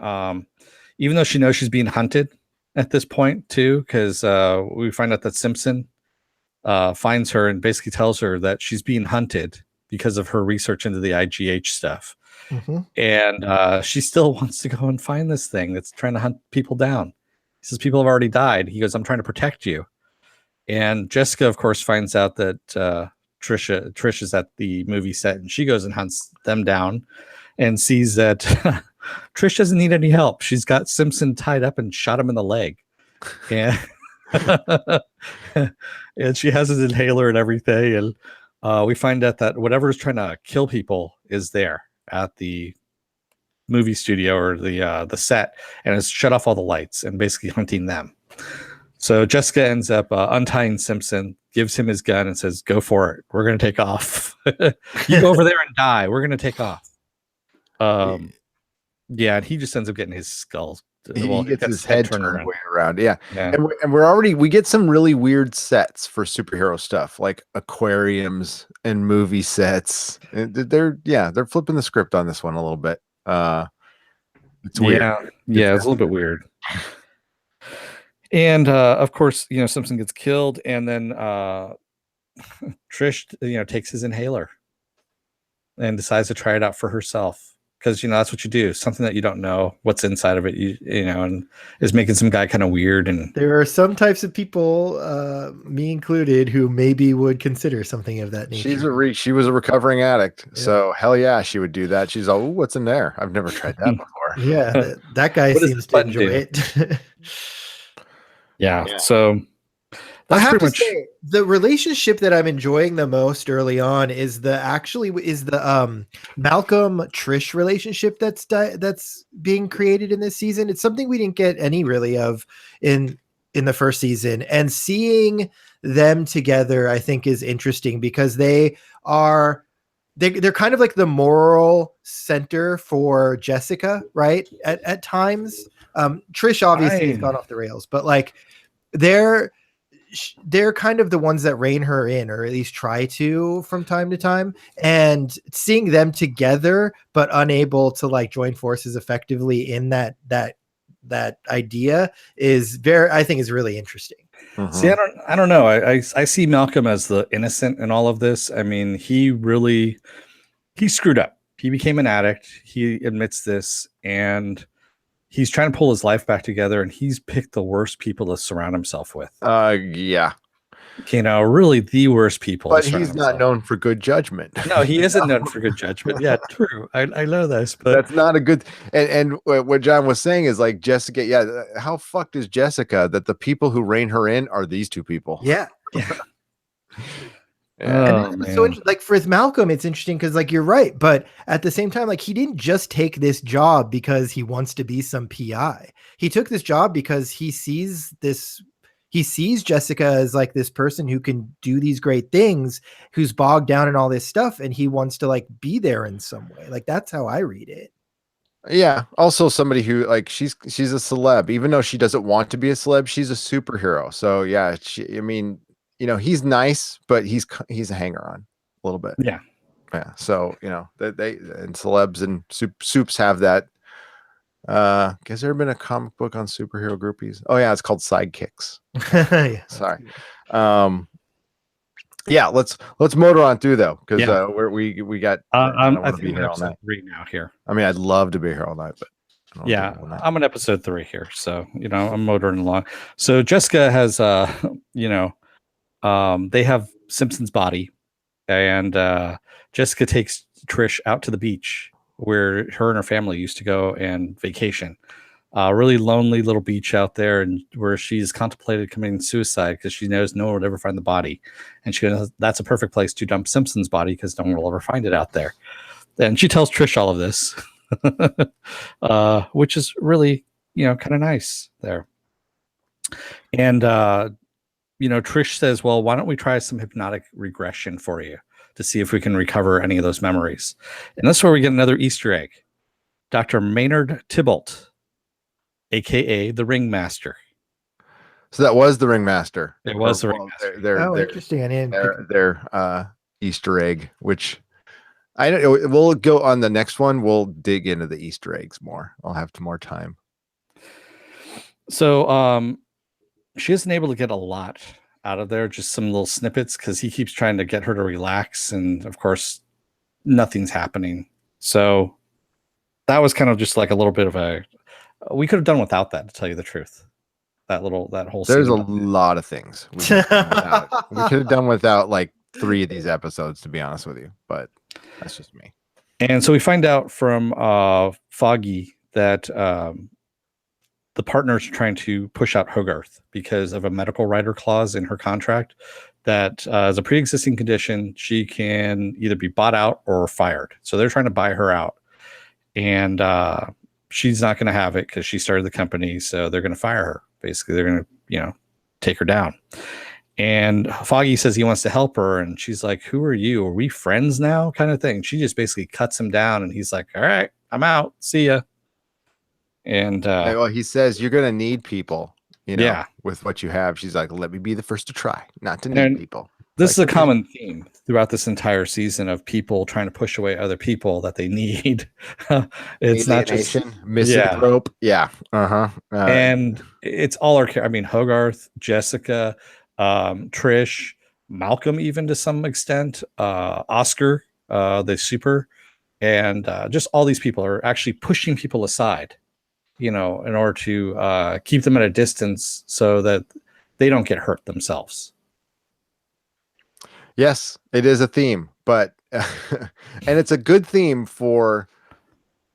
Speaker 3: even though she knows she's being hunted at this point too, because we find out that Simpson finds her and basically tells her that she's being hunted because of her research into the IGH stuff. Mm-hmm. And she still wants to go and find this thing that's trying to hunt people down. He says, people have already died. He goes, I'm trying to protect you. And Jessica, of course, finds out that Trish is at the movie set, and she goes and hunts them down and sees that Trish doesn't need any help. She's got Simpson tied up and shot him in the leg. And and she has his inhaler and everything. And we find out that whatever's trying to kill people is there at the movie studio or the set, and it's shut off all the lights and basically hunting them. So Jessica ends up untying Simpson, gives him his gun, and says, "Go for it. We're going to take off. You go over there and die. We're going to take off." Yeah, and he just ends up getting his skull.
Speaker 1: He gets his head turned way around. Yeah. And we get some really weird sets for superhero stuff, like aquariums and movie sets. They're flipping the script on this one a little bit. It's weird.
Speaker 3: Yeah, it's a little bit weird. And of course, Simpson gets killed, and then Trish, takes his inhaler and decides to try it out for herself because that's what you do. Something that you don't know what's inside of it, and is making some guy kind of weird. And
Speaker 2: there are some types of people, me included, who maybe would consider something of that nature.
Speaker 1: She was a recovering addict, so hell yeah, she would do that. She's all, "Ooh, what's in there? I've never tried that before."
Speaker 2: Yeah, that guy
Speaker 3: What does
Speaker 2: seems
Speaker 3: this
Speaker 2: to
Speaker 3: button
Speaker 2: enjoy
Speaker 3: do?
Speaker 2: it.
Speaker 3: Yeah. So
Speaker 2: I
Speaker 3: that's
Speaker 2: have
Speaker 3: pretty
Speaker 2: to
Speaker 3: much.
Speaker 2: say, the relationship that I'm enjoying the most early on is the Malcolm Trish relationship that's being created in this season. It's something we didn't get any really of in the first season, and seeing them together, I think, is interesting because they're kind of like the moral center for Jessica, right? At times, Trish obviously has gone off the rails, but like they're they're kind of the ones that rein her in, or at least try to from time to time. And seeing them together, but unable to like join forces effectively in that idea I think is really interesting.
Speaker 3: See, I don't know. I see Malcolm as the innocent in all of this. I mean, he screwed up. He became an addict. He admits this, and he's trying to pull his life back together, and he's picked the worst people to surround himself with.
Speaker 1: Yeah.
Speaker 3: Really the worst people.
Speaker 1: But he's not known for good judgment.
Speaker 3: No, he isn't known for good judgment. Yeah, true. I know this, but
Speaker 1: that's not a good. And what John was saying is like Jessica. Yeah, how fucked is Jessica that the people who rein her in are these two people?
Speaker 2: Yeah.
Speaker 3: Oh,
Speaker 2: and so like for Malcolm, it's interesting because like you're right, but at the same time, like he didn't just take this job because he wants to be some PI. He took this job because he sees Jessica as like this person who can do these great things, who's bogged down in all this stuff, and he wants to like be there in some way. Like that's how I read it.
Speaker 1: Yeah. Also somebody who like she's a celeb, even though she doesn't want to be a celeb, she's a superhero. So yeah, I mean, he's nice, but he's a hanger on a little bit.
Speaker 3: Yeah.
Speaker 1: Yeah. So, they and celebs and soups have that. Has there been a comic book on superhero groupies? Oh yeah, it's called Sidekicks.
Speaker 2: Yeah,
Speaker 1: sorry. Yeah, let's motor on through though, because we got.
Speaker 3: I think I'm episode 3 now here.
Speaker 1: I mean, I'd love to be here all night, but
Speaker 3: yeah, I'm on episode 3 here, so I'm motoring along. So Jessica has, they have Simpson's body, and Jessica takes Trish out to the beach where her and her family used to go and vacation. Really lonely little beach out there, and where she's contemplated committing suicide because she knows no one would ever find the body, and she goes, "That's a perfect place to dump Simpson's body because no one will ever find it out there." And she tells Trish all of this, which is really kind of nice there. And Trish says, "Well, why don't we try some hypnotic regression for you to see if we can recover any of those memories?" And that's where we get another Easter egg. Dr. Maynard Tybalt, aka the Ringmaster.
Speaker 1: So that was the Ringmaster.
Speaker 3: It was the Ringmaster.
Speaker 1: They're
Speaker 2: interesting. I didn't
Speaker 1: their Easter egg, which I don't know. We'll go on the next one. We'll dig into the Easter eggs more. I'll have more time.
Speaker 3: So she isn't able to get a lot out of there, just some little snippets, because he keeps trying to get her to relax, and of course nothing's happening. So that was kind of just like a little bit of we could have done without that, to tell you the truth. That whole
Speaker 1: there's a lot of things we could have done without like 3 of these episodes, to be honest with you, but that's just me.
Speaker 3: And so we find out from Foggy that the partners are trying to push out Hogarth because of a medical rider clause in her contract that as a pre-existing condition, she can either be bought out or fired. So they're trying to buy her out, and she's not going to have it because she started the company. So they're going to fire her. Basically, they're going to, take her down. And Foggy says he wants to help her, and she's like, "Who are you? Are we friends now?" kind of thing. She just basically cuts him down, and he's like, "All right, I'm out. See ya." And
Speaker 1: well, he says you're going to need people, with what you have. She's like, "Let me be the first to try, not to need people."
Speaker 3: This is a common theme throughout this entire season of people trying to push away other people that they need. It's not just
Speaker 1: misanthrope. Yeah.
Speaker 3: And it's all our, Hogarth, Jessica, Trish, Malcolm, even to some extent, Oscar, the super, and just all these people are actually pushing people aside, in order to keep them at a distance so that they don't get hurt themselves.
Speaker 1: Yes, it is a theme, but and it's a good theme for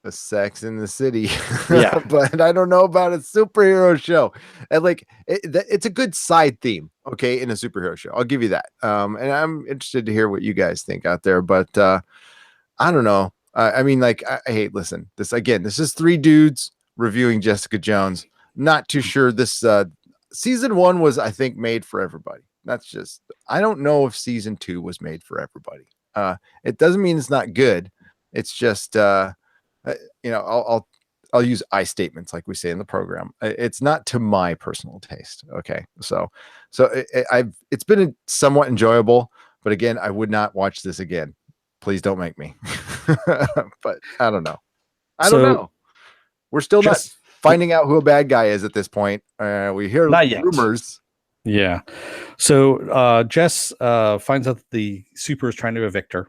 Speaker 1: the Sex in the City.
Speaker 3: Yeah.
Speaker 1: But I don't know about a superhero show. And it's a good side theme, okay, in a superhero show. I'll give you that. And I'm interested to hear what you guys think out there, but I don't know. I mean, hey, listen, this is three dudes reviewing Jessica Jones. Not too sure this season 1 was, I think, made for everybody. I don't know if season 2 was made for everybody. It doesn't mean it's not good. It's just, I'll use I statements like we say in the program. It's not to my personal taste. Okay. So it's been somewhat enjoyable, but again, I would not watch this again. Please don't make me. But I don't know. I don't know. We're still not finding out who a bad guy is at this point. We hear rumors.
Speaker 3: Yeah. So Jess finds out that the super is trying to evict her.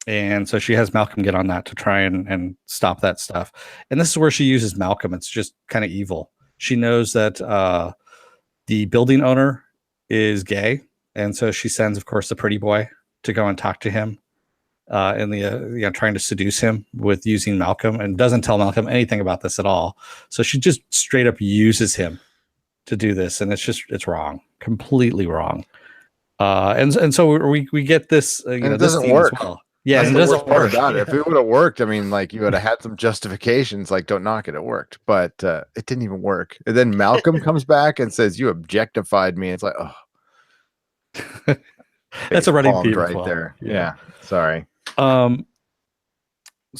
Speaker 3: And so she has Malcolm get on that to try and stop that stuff. And this is where she uses Malcolm. It's just kind of evil. She knows that the building owner is gay. And so she sends, of course, the pretty boy to go and talk to him trying to seduce him with using Malcolm, and doesn't tell Malcolm anything about this at all. So she just straight up uses him to do this. And it's wrong, completely wrong. And so we get this,
Speaker 1: it doesn't work.
Speaker 3: As well. Yeah,
Speaker 1: that's
Speaker 3: it
Speaker 1: the
Speaker 3: doesn't
Speaker 1: worst part
Speaker 3: work.
Speaker 1: about it. If it would have worked, I mean, you would have had some justifications. Don't knock it. It worked, but it didn't even work. And then Malcolm comes back and says, "You objectified me." It's like, oh,
Speaker 3: that's a running theme
Speaker 1: right there. Yeah. Sorry.
Speaker 3: So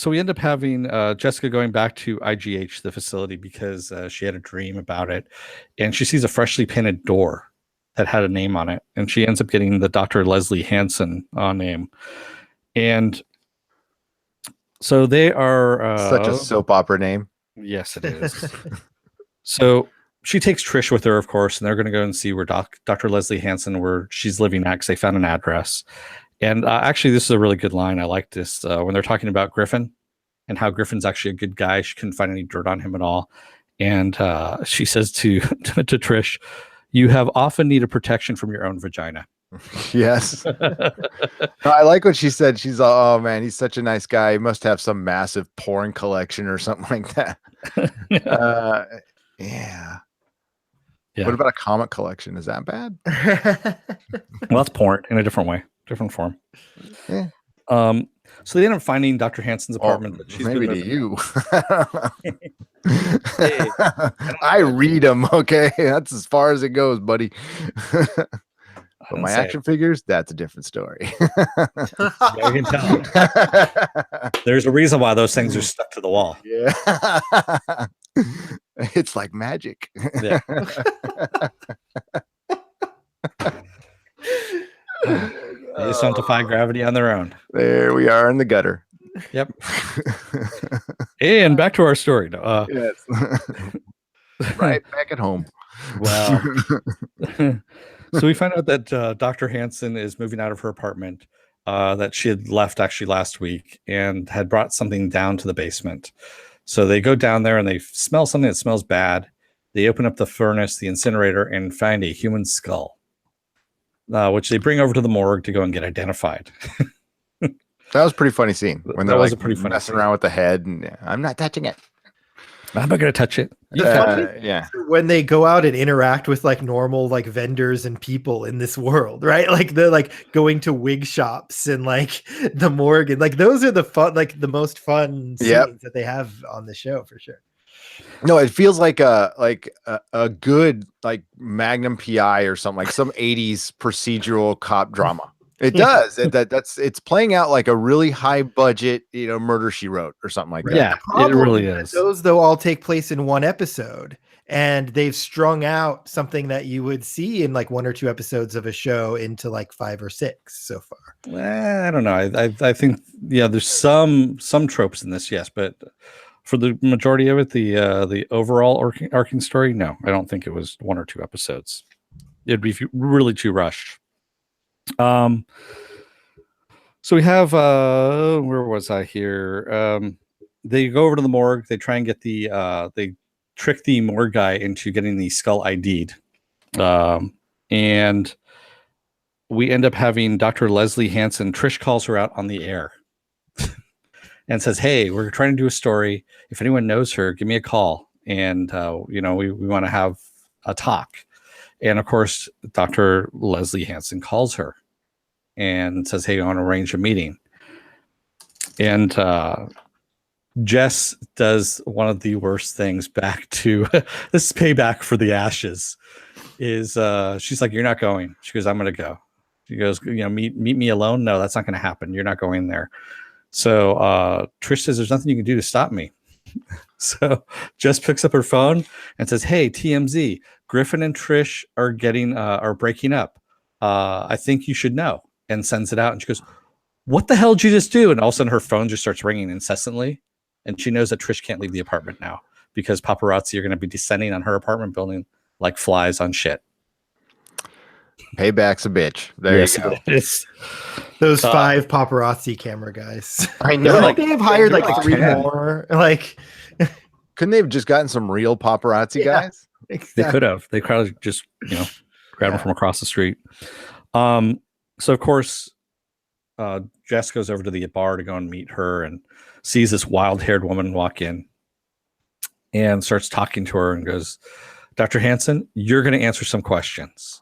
Speaker 3: we end up having Jessica going back to IGH, the facility, because she had a dream about it, and she sees a freshly painted door that had a name on it, and she ends up getting the Dr. Leslie Hansen name. And so they are
Speaker 1: such a soap opera name.
Speaker 3: Yes, it is. So she takes Trish with her, of course, and they're going to go and see where Dr. Leslie Hansen, where she's living at, because they found an address. And actually, this is a really good line. I like this when they're talking about Griffin and how Griffin's actually a good guy. She couldn't find any dirt on him at all. And she says to Trish, "You have often needed protection from your own vagina."
Speaker 1: Yes. I like what she said. She's oh man, he's such a nice guy. He must have some massive porn collection or something like that. Yeah. What about a comic collection? Is that bad?
Speaker 3: Well, that's porn in a different way, different form.
Speaker 1: Yeah.
Speaker 3: So they end up finding Dr. Hansen's apartment.
Speaker 1: Maybe to you. Hey, I read them. Okay, that's as far as it goes, buddy. But my action figures, that's a different story.
Speaker 3: Yeah, you can tell. There's a reason why those things are stuck to the wall.
Speaker 1: Yeah. It's like magic.
Speaker 3: Yeah. They just don't defy gravity on their own.
Speaker 1: There we are in the gutter.
Speaker 3: Yep. And back to our story.
Speaker 1: Yes. Right back at home.
Speaker 3: Wow. So we find out that Dr. Hansen is moving out of her apartment that she had left actually last week, and had brought something down to the basement. So they go down there and they smell something that smells bad. They open up the furnace, the incinerator, and find a human skull, which they bring over to the morgue to go and get identified.
Speaker 1: That was a pretty funny scene when they're messing around with the head, and I'm not touching it.
Speaker 3: I'm not going to touch it.
Speaker 1: Yeah.
Speaker 2: When they go out and interact with normal vendors and people in this world, right? They're going to wig shops and the morgue, and those are the fun, the most fun scenes that they have on the show for sure.
Speaker 1: No, it feels like a good Magnum PI or something, like some 80s procedural cop drama. It does. It's playing out like a really high budget, Murder She Wrote or something like that.
Speaker 3: Yeah, it really is.
Speaker 2: Those though all take place in one episode, and they've strung out something that you would see in one or two episodes of a show into 5 or 6 so far.
Speaker 3: I don't know. I think there's some tropes in this, yes, but for the majority of it, the overall arcing story, no, I don't think it was 1 or 2 episodes. It'd be really too rushed. So we have where was I here? They go over to the morgue. They try and get they trick the morgue guy into getting the skull ID'd. And we end up having Dr. Leslie Hansen. Trish calls her out on the air and says, "Hey, we're trying to do a story. If anyone knows her, give me a call. And we want to have a talk." And of course, Dr. Leslie Hansen calls her and says, "Hey, I want to arrange a meeting." And Jess does one of the worst things back to this is payback for the ashes. Is she's like, "You're not going." She goes, "I'm going to go." She goes, meet me alone. No, that's not going to happen. You're not going there. So Trish says, "There's nothing you can do to stop me." So Jess picks up her phone and says, "Hey, TMZ, Griffin and Trish are breaking up. I think you should know," and sends it out. And she goes, "What the hell did you just do?" And all of a sudden her phone just starts ringing incessantly. And she knows that Trish can't leave the apartment now because paparazzi are going to be descending on her apartment building like flies on shit.
Speaker 1: Payback's a bitch. There you go.
Speaker 2: It's those 5 paparazzi camera guys.
Speaker 1: I know.
Speaker 2: Like, they have hired like 3
Speaker 3: 10.
Speaker 2: more. Like,
Speaker 1: couldn't they have just gotten some real paparazzi guys?
Speaker 2: Exactly.
Speaker 3: They could have. They probably just grabbed them from across the street. So of course, Jess goes over to the bar to go and meet her and sees this wild-haired woman walk in and starts talking to her and goes, "Dr. Hansen, you're going to answer some questions.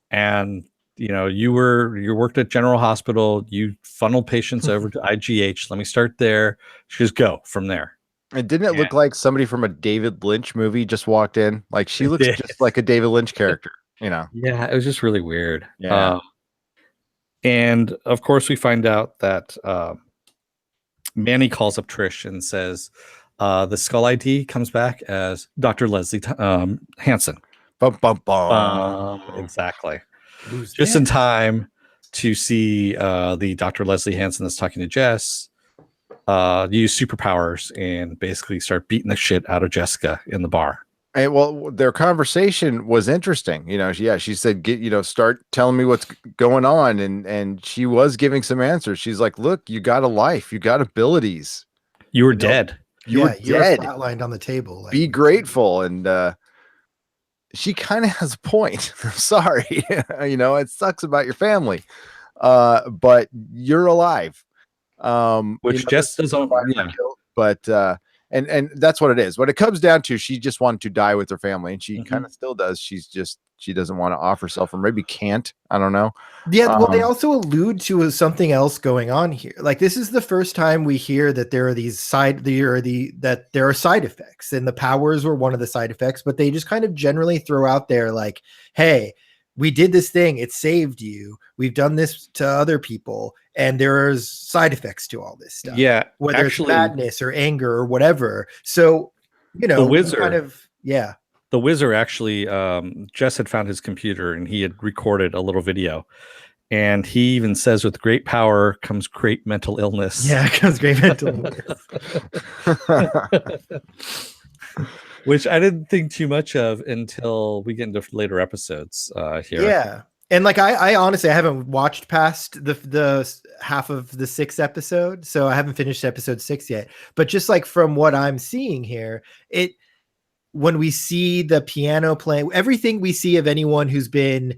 Speaker 3: And you worked at General Hospital. You funneled patients over to IGH. Let me start there." She goes, "Go from there."
Speaker 1: And didn't it look like somebody from a David Lynch movie just walked in? Like she looks just like a David Lynch character,
Speaker 3: Yeah, it was just really weird.
Speaker 1: Yeah.
Speaker 3: And of course, we find out that Manny calls up Trish and says the skull ID comes back as Dr. Leslie Hansen.
Speaker 1: Bum, bum, bum.
Speaker 3: Exactly. Just in time to see the Dr. Leslie Hansen that's talking to Jess use superpowers and basically start beating the shit out of Jessica in the bar.
Speaker 1: And well, their conversation was interesting. She said, start telling me what's going on. And she was giving some answers. She's like, "Look, you got a life, you got abilities.
Speaker 3: You were dead.
Speaker 1: You were dead.
Speaker 2: Flatlined on the table.
Speaker 1: Be grateful." And she kind of has a point. I'm sorry. It sucks about your family. But you're alive.
Speaker 3: Which Jess doesn't.
Speaker 1: But and that's what it is. What it comes down to, she just wanted to die with her family, and she kind of still does. She doesn't want to off herself, or maybe can't. I don't know.
Speaker 2: Yeah, well, they also allude to something else going on here. Like, this is the first time we hear that there are that there are side effects, and the powers were one of the side effects. But they just kind of generally throw out there, like, "Hey, we did this thing. It saved you. We've done this to other people, and there's side effects to all this stuff."
Speaker 3: Yeah,
Speaker 2: whether it's madness or anger or whatever. So,
Speaker 3: the wizard
Speaker 2: kind of, yeah.
Speaker 3: The wizard actually, Jess had found his computer and he had recorded a little video. And he even says, "With great power comes great mental illness."
Speaker 2: Yeah, comes great mental illness.
Speaker 3: Which I didn't think too much of until we get into later episodes here.
Speaker 2: Yeah. And like, I honestly, I haven't watched past the half of the 6th episode. So I haven't finished episode 6 yet. But just like from what I'm seeing here, when we see the piano playing, everything we see of anyone who's been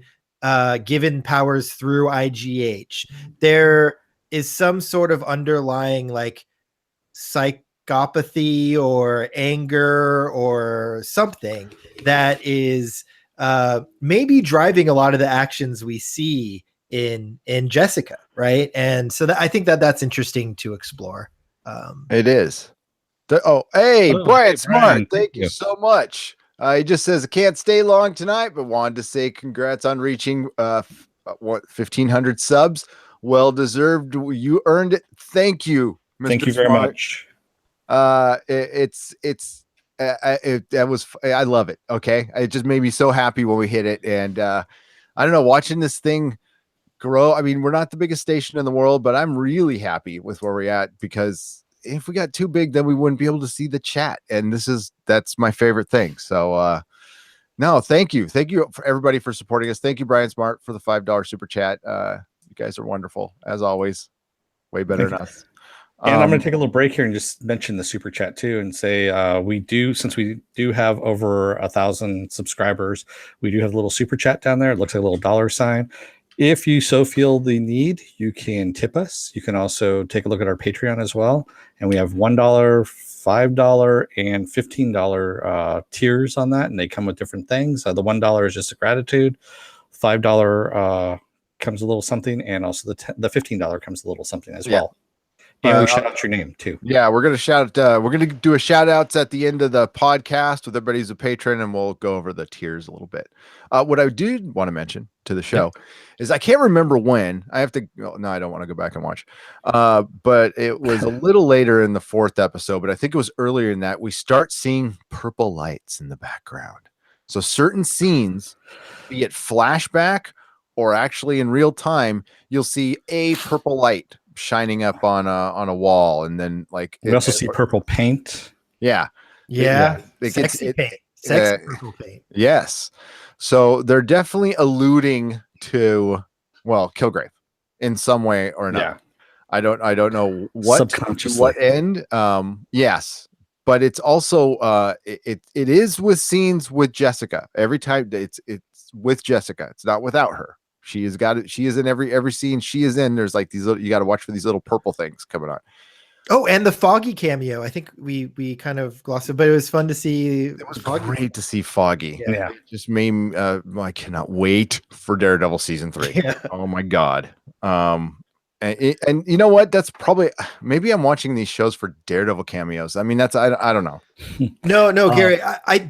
Speaker 2: given powers through IGH, there is some sort of underlying like psychopathy or anger or something that is maybe driving a lot of the actions we see in Jessica, right? And so I think that's interesting to explore.
Speaker 1: It is. Brian Smart, thank you so much. He just says, "I can't stay long tonight, but wanted to say congrats on reaching 1,500 subs. Well deserved. You earned it. Thank you, Mr.
Speaker 3: Thank you very much."
Speaker 1: I love it. Okay, it just made me so happy when we hit it, and I don't know, watching this thing grow. I mean, we're not the biggest station in the world, but I'm really happy with where we're at, because if we got too big, then we wouldn't be able to see the chat. And that's my favorite thing. So, no, thank you. Thank you for everybody for supporting us. Thank you, Brian Smart, for the $5 super chat. You guys are wonderful as always. Way better
Speaker 3: Thank
Speaker 1: than
Speaker 3: you.
Speaker 1: us.
Speaker 3: And I'm going to take a little break here and just mention the super chat too, and say since we do have over 1,000 subscribers, we do have a little super chat down there. It looks like a little dollar sign. If you so feel the need, you can tip us. You can also take a look at our Patreon as well, and we have $1, $5, and $15 tiers on that, and they come with different things. The $1 is just a gratitude. $5 comes a little something, and also the $15 comes a little something as well. And we shout out your name too.
Speaker 1: Yeah, we're gonna we're gonna do a shout outs at the end of the podcast with everybody who's a patron, and we'll go over the tiers a little bit. What I do want to mention to the show is I can't remember when I have to. No, I don't want to go back and watch. But it was a little later in the 4th episode, but I think it was earlier in that we start seeing purple lights in the background. So certain scenes, be it flashback or actually in real time, you'll see a purple light shining up on a wall, and then like
Speaker 3: we also see purple paint.
Speaker 1: Yeah,
Speaker 2: Sexy paint. Sexy purple paint.
Speaker 1: Yes, so they're definitely alluding to Kilgrave in some way or another. I don't know what end. Yes, but it's also it is with scenes with Jessica. Every time it's with Jessica. It's not without her. She has got it. She is in every scene she is in. There's like these little, you got to watch for these little purple things coming on.
Speaker 2: Oh, and the Foggy cameo. I think we kind of glossed it, but it was fun to see.
Speaker 1: It was great to see Foggy.
Speaker 2: Yeah.
Speaker 1: It just made me, I cannot wait for Daredevil season 3.
Speaker 2: Yeah. Oh
Speaker 1: my God. And you know what? That's probably, maybe I'm watching these shows for Daredevil cameos. I mean, I don't know.
Speaker 2: No, Gary,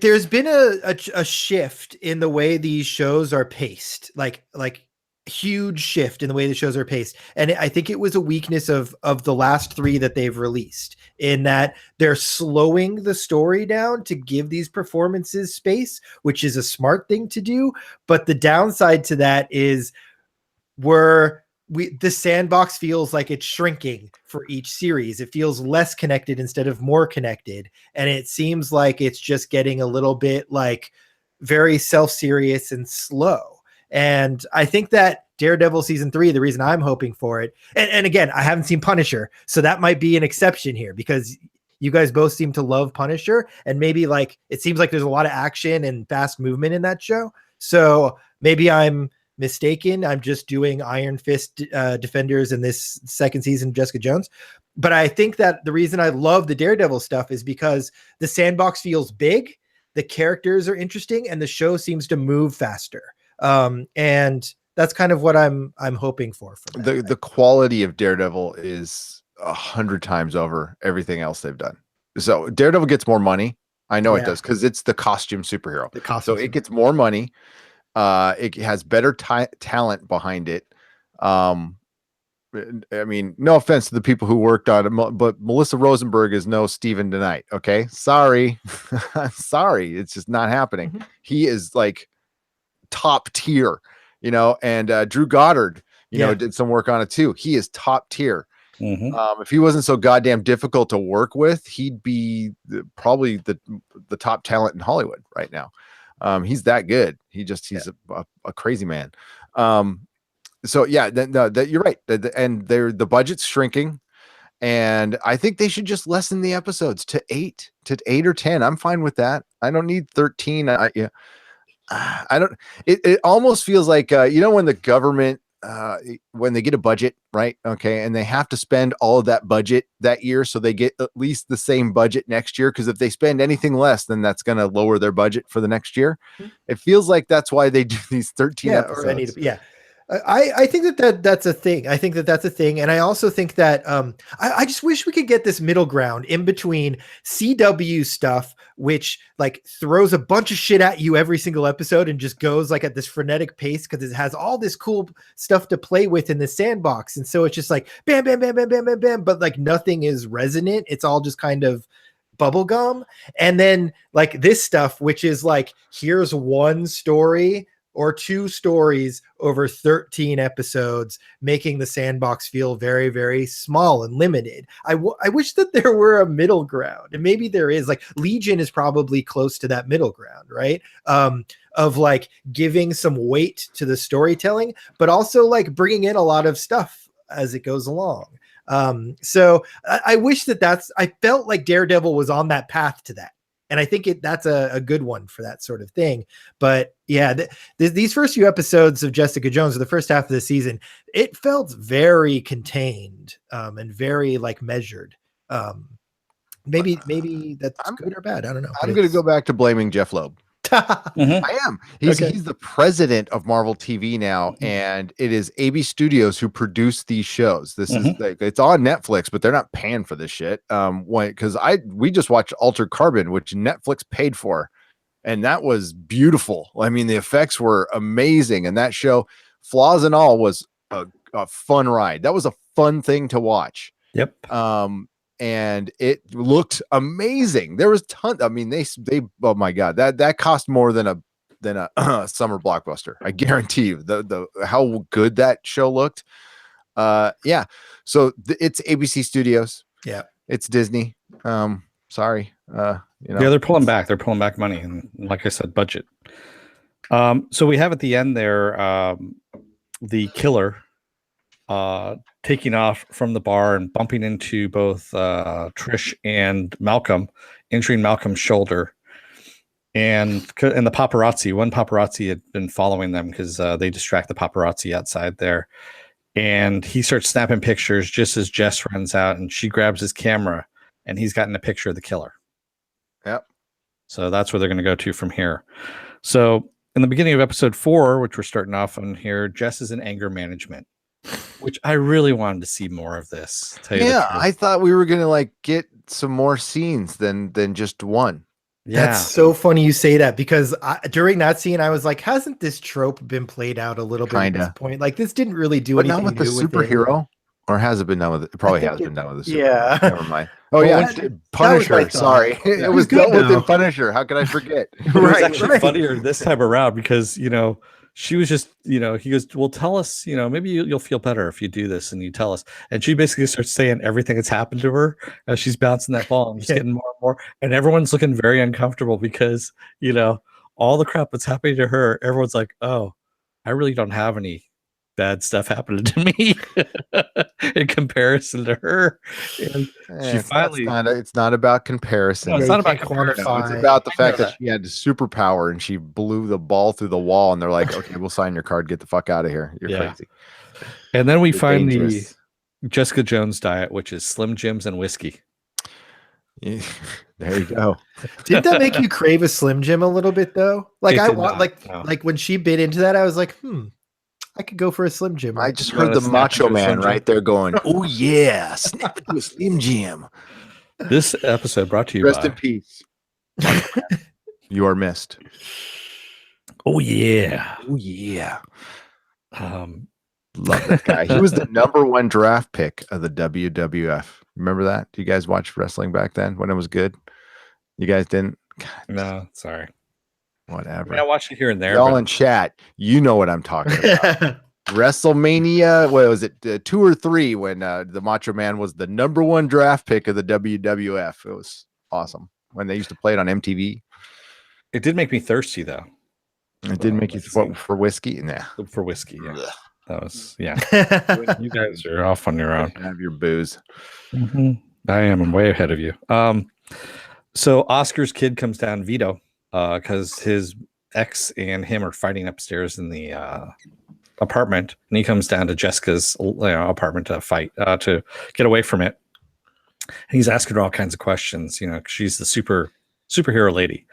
Speaker 2: there's been a shift in the way these shows are paced, like huge shift in the way the shows are paced. And I think it was a weakness of the last 3 that they've released, in that they're slowing the story down to give these performances space, which is a smart thing to do. But the downside to that is the sandbox feels like it's shrinking for each series. It feels less connected instead of more connected. And it seems like it's just getting a little bit like very self-serious and slow. And I think that Daredevil season 3, the reason I'm hoping for it, and again, I haven't seen Punisher, so that might be an exception here, because you guys both seem to love Punisher, and maybe like it seems like there's a lot of action and fast movement in that show. So maybe I'm mistaken. I'm just doing Iron Fist Defenders in this 2nd season of Jessica Jones. But I think that the reason I love the Daredevil stuff is because the sandbox feels big, the characters are interesting, and the show seems to move faster. And that's kind of what I'm hoping for that.
Speaker 1: The quality of Daredevil is 100 times over everything else they've done. So Daredevil gets more money. I know it does, because it's the costume superhero. So it gets more money. It has better talent behind it. I mean, no offense to the people who worked on it, but Melissa Rosenberg is no Steven DeKnight. Okay, sorry, sorry, it's just not happening. Mm-hmm. He is like top tier, and Drew Goddard, did some work on it too. He is top tier. Mm-hmm. If he wasn't so goddamn difficult to work with, he'd be probably the top talent in Hollywood right now. He's that good. He's a crazy man. So yeah, that you're right. And the budget's shrinking, and I think they should just lessen the episodes to 8 or 10. I'm fine with that. I don't need 13. I don't. It almost feels like when the government when they get a budget, right? Okay, and they have to spend all of that budget that year, so they get at least the same budget next year. Because if they spend anything less, then that's going to lower their budget for the next year. Mm-hmm. It feels like that's why they do these 13 episodes.
Speaker 2: I think that's a thing. I think that's a thing. And I also think that I just wish we could get this middle ground in between CW stuff, which like throws a bunch of shit at you every single episode and just goes like at this frenetic pace because it has all this cool stuff to play with in the sandbox. And so it's just like bam, bam, bam, bam, bam, bam, bam. But like nothing is resonant. It's all just kind of bubblegum. And then like this stuff, which is like, here's one story or 2 stories over 13 episodes, making the sandbox feel very, very small and limited. I wish that there were a middle ground, and maybe there is. Like Legion is probably close to that middle ground, right? Of like giving some weight to the storytelling, but also like bringing in a lot of stuff as it goes along. So I wish I felt like Daredevil was on that path to that. And I think that's a good one for that sort of thing. But yeah, these first few episodes of Jessica Jones, or the first half of the season, it felt very contained and very like measured. Maybe that's good or bad. I don't know.
Speaker 1: I'm going to go back to blaming Jeff Loeb. I am. He's the president of Marvel TV now, and it is AB Studios who produce these shows. This is like, it's on Netflix, but they're not paying for this shit. Because we just watched Altered Carbon, which Netflix paid for, and that was beautiful. I mean, the effects were amazing, and that show, flaws and all, was a fun ride. That was a fun thing to watch.
Speaker 3: Yep.
Speaker 1: And it looked amazing. There was tons. I mean, they oh my god, that cost more than a summer blockbuster. I guarantee you the how good that show looked. Yeah. So it's ABC Studios.
Speaker 2: Yeah.
Speaker 1: It's Disney. Sorry.
Speaker 3: Yeah, they're pulling back. They're pulling back money, and like I said, budget. So we have at the end there the killer taking off from the bar and bumping into both Trish and Malcolm, injuring Malcolm's shoulder. And the paparazzi, one paparazzi had been following them because they distract the paparazzi outside there. And he starts snapping pictures just as Jess runs out, and she grabs his camera, and he's gotten a picture of the killer.
Speaker 1: Yep.
Speaker 3: So that's where they're going to go to from here. So in the beginning of episode 4, which we're starting off on here, Jess is in anger management, which I really wanted to see more of this.
Speaker 1: Yeah, I thought we were gonna like get some more scenes than just one.
Speaker 2: Yeah, that's so funny you say that, because during that scene I was like, hasn't this trope been played out a little bit at this point? Like, this didn't really do anything.
Speaker 1: Not with the superhero, or has it been done with it? It probably has been done with the superhero.
Speaker 2: Yeah,
Speaker 1: never mind. Oh yeah, Punisher. Sorry, it was dealt with in Punisher. How could I forget?
Speaker 3: It was actually funnier this time around because she was just, he goes, well, tell us, maybe you'll feel better if you do this and you tell us. And she basically starts saying everything that's happened to her as she's bouncing that ball and just getting more and more. And everyone's looking very uncomfortable because, all the crap that's happening to her, everyone's like, oh, I really don't have any bad stuff happening to me in comparison to her. And she finally,
Speaker 1: it's not about comparison.
Speaker 3: No, it's not about comparison.
Speaker 1: It's about the fact that she had the superpower and she blew the ball through the wall, and they're like, okay, we'll sign your card, get the fuck out of here, you're crazy.
Speaker 3: And then we find dangerous. The Jessica Jones diet, which is Slim Jims and whiskey.
Speaker 1: Yeah, there you go.
Speaker 2: Did that make you crave a Slim Jim a little bit though? Like, like when she bit into that, I was like, I could go for a Slim Jim.
Speaker 1: I just heard the Macho Man right there going, oh yeah, snap it to a Slim Jim.
Speaker 3: This episode brought to you
Speaker 1: Rest
Speaker 3: by...
Speaker 1: in peace. You are missed.
Speaker 3: Oh yeah.
Speaker 1: Oh yeah. Love that guy. He was the #1 draft pick of the WWF. Remember that? Do you guys watch wrestling back then when it was good? You guys didn't?
Speaker 3: God. No, sorry.
Speaker 1: Whatever.
Speaker 3: I watch it here and there.
Speaker 1: Y'all in chat, you know what I'm talking about. WrestleMania, what was it, 2 or 3, when the Macho Man was the #1 draft pick of the WWF. It was awesome when they used to play it on MTV.
Speaker 3: It did make me thirsty, though.
Speaker 1: It did make you for whiskey? Nah.
Speaker 3: For whiskey, yeah. That was, yeah. You guys are off on your own.
Speaker 1: Have your booze.
Speaker 3: I am. I'm way ahead of you. So Oscar's kid comes down, Vito, because his ex and him are fighting upstairs in the apartment, and he comes down to Jessica's apartment to fight, to get away from it. And he's asking her all kinds of questions. She's the superhero lady.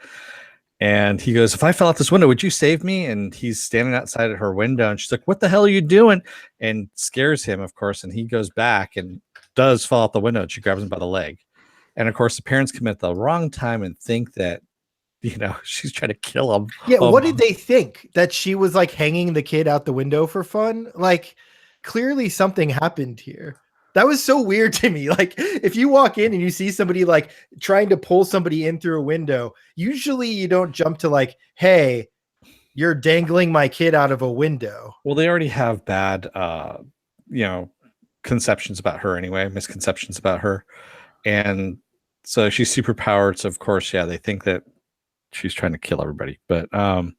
Speaker 3: And he goes, if I fell out this window, would you save me? And he's standing outside of her window, and she's like, what the hell are you doing? And scares him, of course. And he goes back and does fall out the window. And she grabs him by the leg. And of course, the parents come at the wrong time and think that, she's trying to kill him.
Speaker 2: Yeah. What did they think? That she was like hanging the kid out the window for fun? Like, clearly something happened here. That was so weird to me. Like, if you walk in and you see somebody like trying to pull somebody in through a window, usually you don't jump to like, hey, you're dangling my kid out of a window.
Speaker 3: Well, they already have bad, conceptions about her anyway, misconceptions about her. And so she's super powered. So of course, yeah, they think that she's trying to kill everybody. But and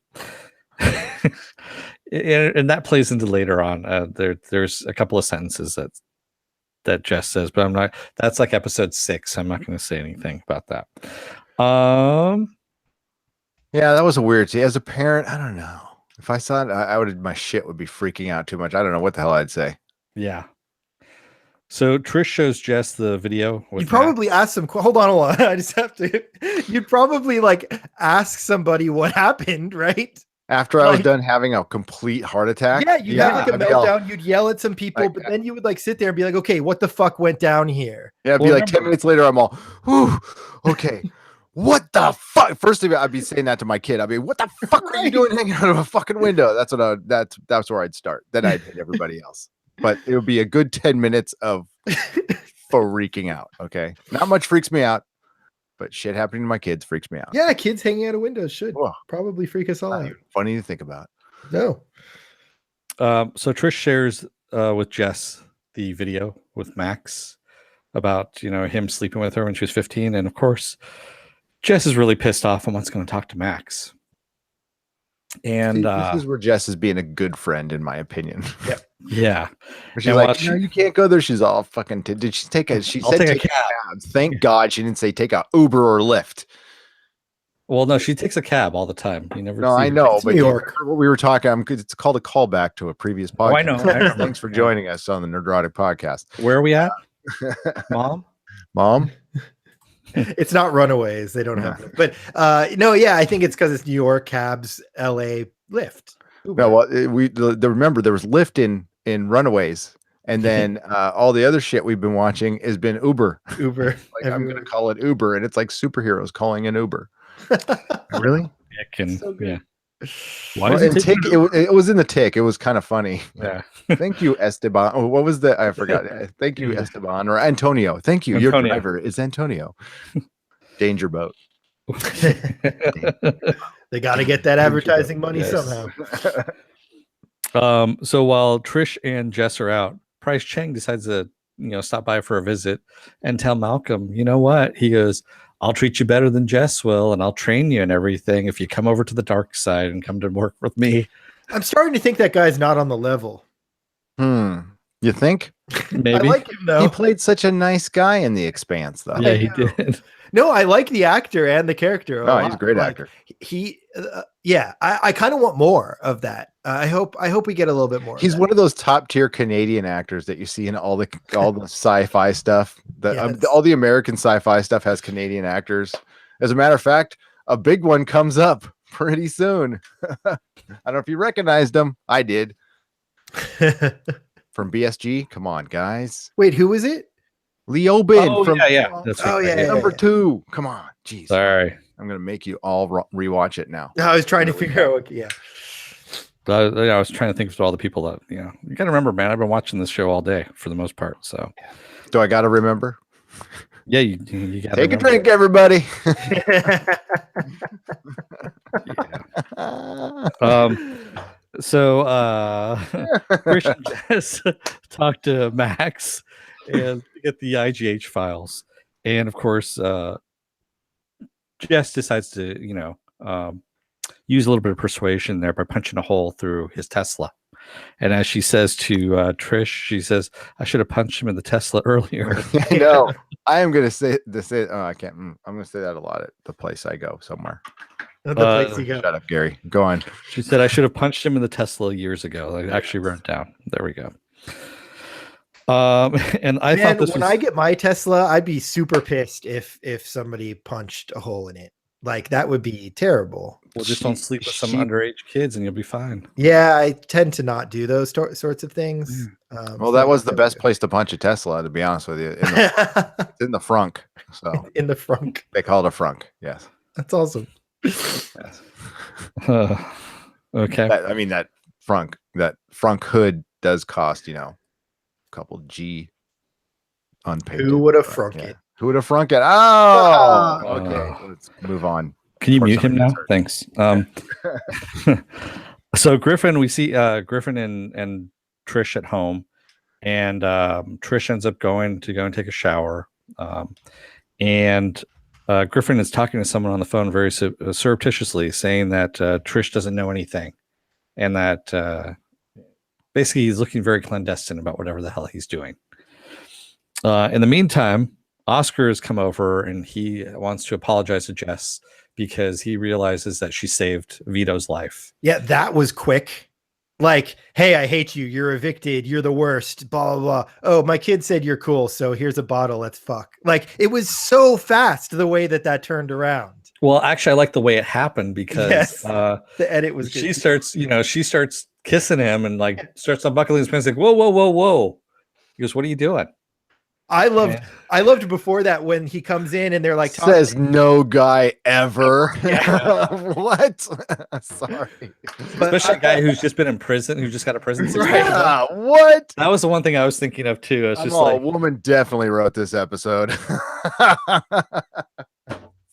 Speaker 3: that plays into later on. There's a couple of sentences that that Jess says, but I'm not. That's like episode 6. I'm not going to say anything about that.
Speaker 1: Yeah, that was a weird. See, as a parent, I don't know. If I saw it, I would. My shit would be freaking out too much. I don't know what the hell I'd say.
Speaker 3: Yeah. So Trish shows Jess the video.
Speaker 2: You'd probably ask some. Hold on. I just have to. You'd probably like ask somebody what happened, right?
Speaker 1: After I was done having a complete heart attack.
Speaker 2: Yeah, you'd have like a
Speaker 1: I'd
Speaker 2: meltdown. You'd yell at some people,
Speaker 1: like,
Speaker 2: but then you would like sit there and be like, okay, what the fuck went down here?
Speaker 1: Yeah, it'd be like 10 minutes later, I'm all, whew, okay. What the fuck? First of all, I'd be saying that to my kid. I'd be, what the fuck are you doing hanging out of a fucking window? That's where I'd start. Then I'd hit everybody else. But it would be a good 10 minutes of freaking out. Okay. Not much freaks me out, but shit happening to my kids freaks me out.
Speaker 2: Yeah, kids hanging out of windows should probably freak us all out.
Speaker 1: Funny to think about.
Speaker 2: No.
Speaker 3: So Trish shares with Jess the video with Max about, him sleeping with her when she was 15. And of course, Jess is really pissed off and wants to go and talk to Max. And
Speaker 1: this is where Jess is being a good friend, in my opinion.
Speaker 2: Yep.
Speaker 3: Yeah.
Speaker 1: She's like, you can't go there. She's all fucking. Did she take a? She said take a cab. Thank God she didn't say take a Uber or Lyft.
Speaker 3: Well, no, she takes a cab all the time. You never.
Speaker 1: No, I know, but
Speaker 2: New York.
Speaker 1: What we were talking, it's called a callback to a previous podcast.
Speaker 3: Oh, I know.
Speaker 1: Thanks for joining us on the Nerdrotic podcast.
Speaker 3: Where are we at, Mom?
Speaker 2: It's not Runaways. They don't have it. But no, yeah, I think it's because it's New York, cabs, LA, Lyft. Uber.
Speaker 1: No, well, remember there was Lyft in Runaways, and then all the other shit we've been watching has been Uber.
Speaker 2: Like
Speaker 1: I'm gonna call it Uber, and it's like superheroes calling an Uber. Really?
Speaker 2: So good.
Speaker 3: Yeah. Why is
Speaker 1: it was in the Tick. It was kind of funny.
Speaker 3: Yeah.
Speaker 1: Thank you, Esteban. Oh, what was the? I forgot. Thank you, Esteban or Antonio. Thank you.
Speaker 3: Antonio.
Speaker 1: Your driver is Antonio. Danger boat.
Speaker 2: They got to get that advertising money somehow.
Speaker 3: So while Trish and Jess are out, Price Chang decides to stop by for a visit and tell Malcolm, you know what? He goes, I'll treat you better than Jess will, and I'll train you and everything if you come over to the dark side and come to work with me.
Speaker 2: I'm starting to think that guy's not on the level.
Speaker 1: You think?
Speaker 3: Maybe.
Speaker 2: I like him though.
Speaker 1: He played such a nice guy in The Expanse, though.
Speaker 3: Yeah, he did.
Speaker 2: No, I like the actor and the character.
Speaker 1: Oh, he's a great actor.
Speaker 2: I kind of want more of that. I hope we get a little bit more.
Speaker 1: He's one of those top tier Canadian actors that you see in all the sci-fi stuff. All the American sci-fi stuff has Canadian actors. As a matter of fact, a big one comes up pretty soon. I don't know if you recognized him. I did. From BSG. Come on, guys.
Speaker 2: Wait, who is it?
Speaker 1: Leo Bin from
Speaker 3: That's right.
Speaker 1: number 2. Come on. Jeez.
Speaker 3: Sorry.
Speaker 1: I'm going to make you all rewatch it now.
Speaker 2: I was trying to figure out.
Speaker 3: I was trying to think of all the people that, you got to remember, man, I've been watching this show all day for the most part. So,
Speaker 1: do I got to remember?
Speaker 3: Yeah, you got to
Speaker 1: take a drink, everybody.
Speaker 3: So Christian Jess talked to Max and get the IGH files, and of course Jess decides to use a little bit of persuasion there by punching a hole through his Tesla. And as she says to Trish, she says, I should have punched him in the Tesla earlier.
Speaker 1: I know. I am going to say this. I can't. I'm going to say that a lot at the place I go somewhere.
Speaker 2: The place you go.
Speaker 1: Shut up, Gary. Go on.
Speaker 3: She said, I should have punched him in the Tesla years ago. I actually wrote it down. There we go. And I thought this
Speaker 2: when I get my Tesla, I'd be super pissed if somebody punched a hole in it. Like that would be terrible.
Speaker 3: Well, just don't sleep with some underage kids and you'll be fine.
Speaker 2: Yeah, I tend to not do those sorts of things.
Speaker 1: Well, that was the best place to punch a Tesla, to be honest with you. It's in the frunk. So
Speaker 2: in the frunk.
Speaker 1: They call it a frunk. Yes.
Speaker 2: That's awesome.
Speaker 1: Yes.
Speaker 3: Okay.
Speaker 1: That frunk hood does cost, a couple G unpainted.
Speaker 2: Who would have frunk it?
Speaker 1: Who would have frunk it? Oh, okay. Let's move on.
Speaker 3: Can you mute him now? Thanks. So Griffin, we see Griffin and Trish at home, and Trish ends up going and take a shower. And Griffin is talking to someone on the phone very surreptitiously, saying that Trish doesn't know anything, and that basically he's looking very clandestine about whatever the hell he's doing. In the meantime, Oscar has come over and he wants to apologize to Jess because he realizes that she saved Vito's life.
Speaker 2: Yeah, that was quick. Like, hey, I hate you. You're evicted. You're the worst. Blah, blah, blah. Oh, my kid said you're cool. So here's a bottle. Let's fuck. Like, it was so fast the way that turned around.
Speaker 3: Well, actually, I like the way it happened because
Speaker 2: the edit was good.
Speaker 3: She starts kissing him and like starts unbuckling his pants. Like, whoa, whoa, whoa, whoa. He goes, what are you doing?
Speaker 2: I loved before that when he comes in and they're like,
Speaker 1: says no guy ever.
Speaker 2: Yeah.
Speaker 1: What? Sorry.
Speaker 3: Especially a guy who's just been in prison, who just got a prison sentence.
Speaker 1: Yeah, what?
Speaker 3: That was the one thing I was thinking of too. I was just like,
Speaker 1: a woman definitely wrote this episode.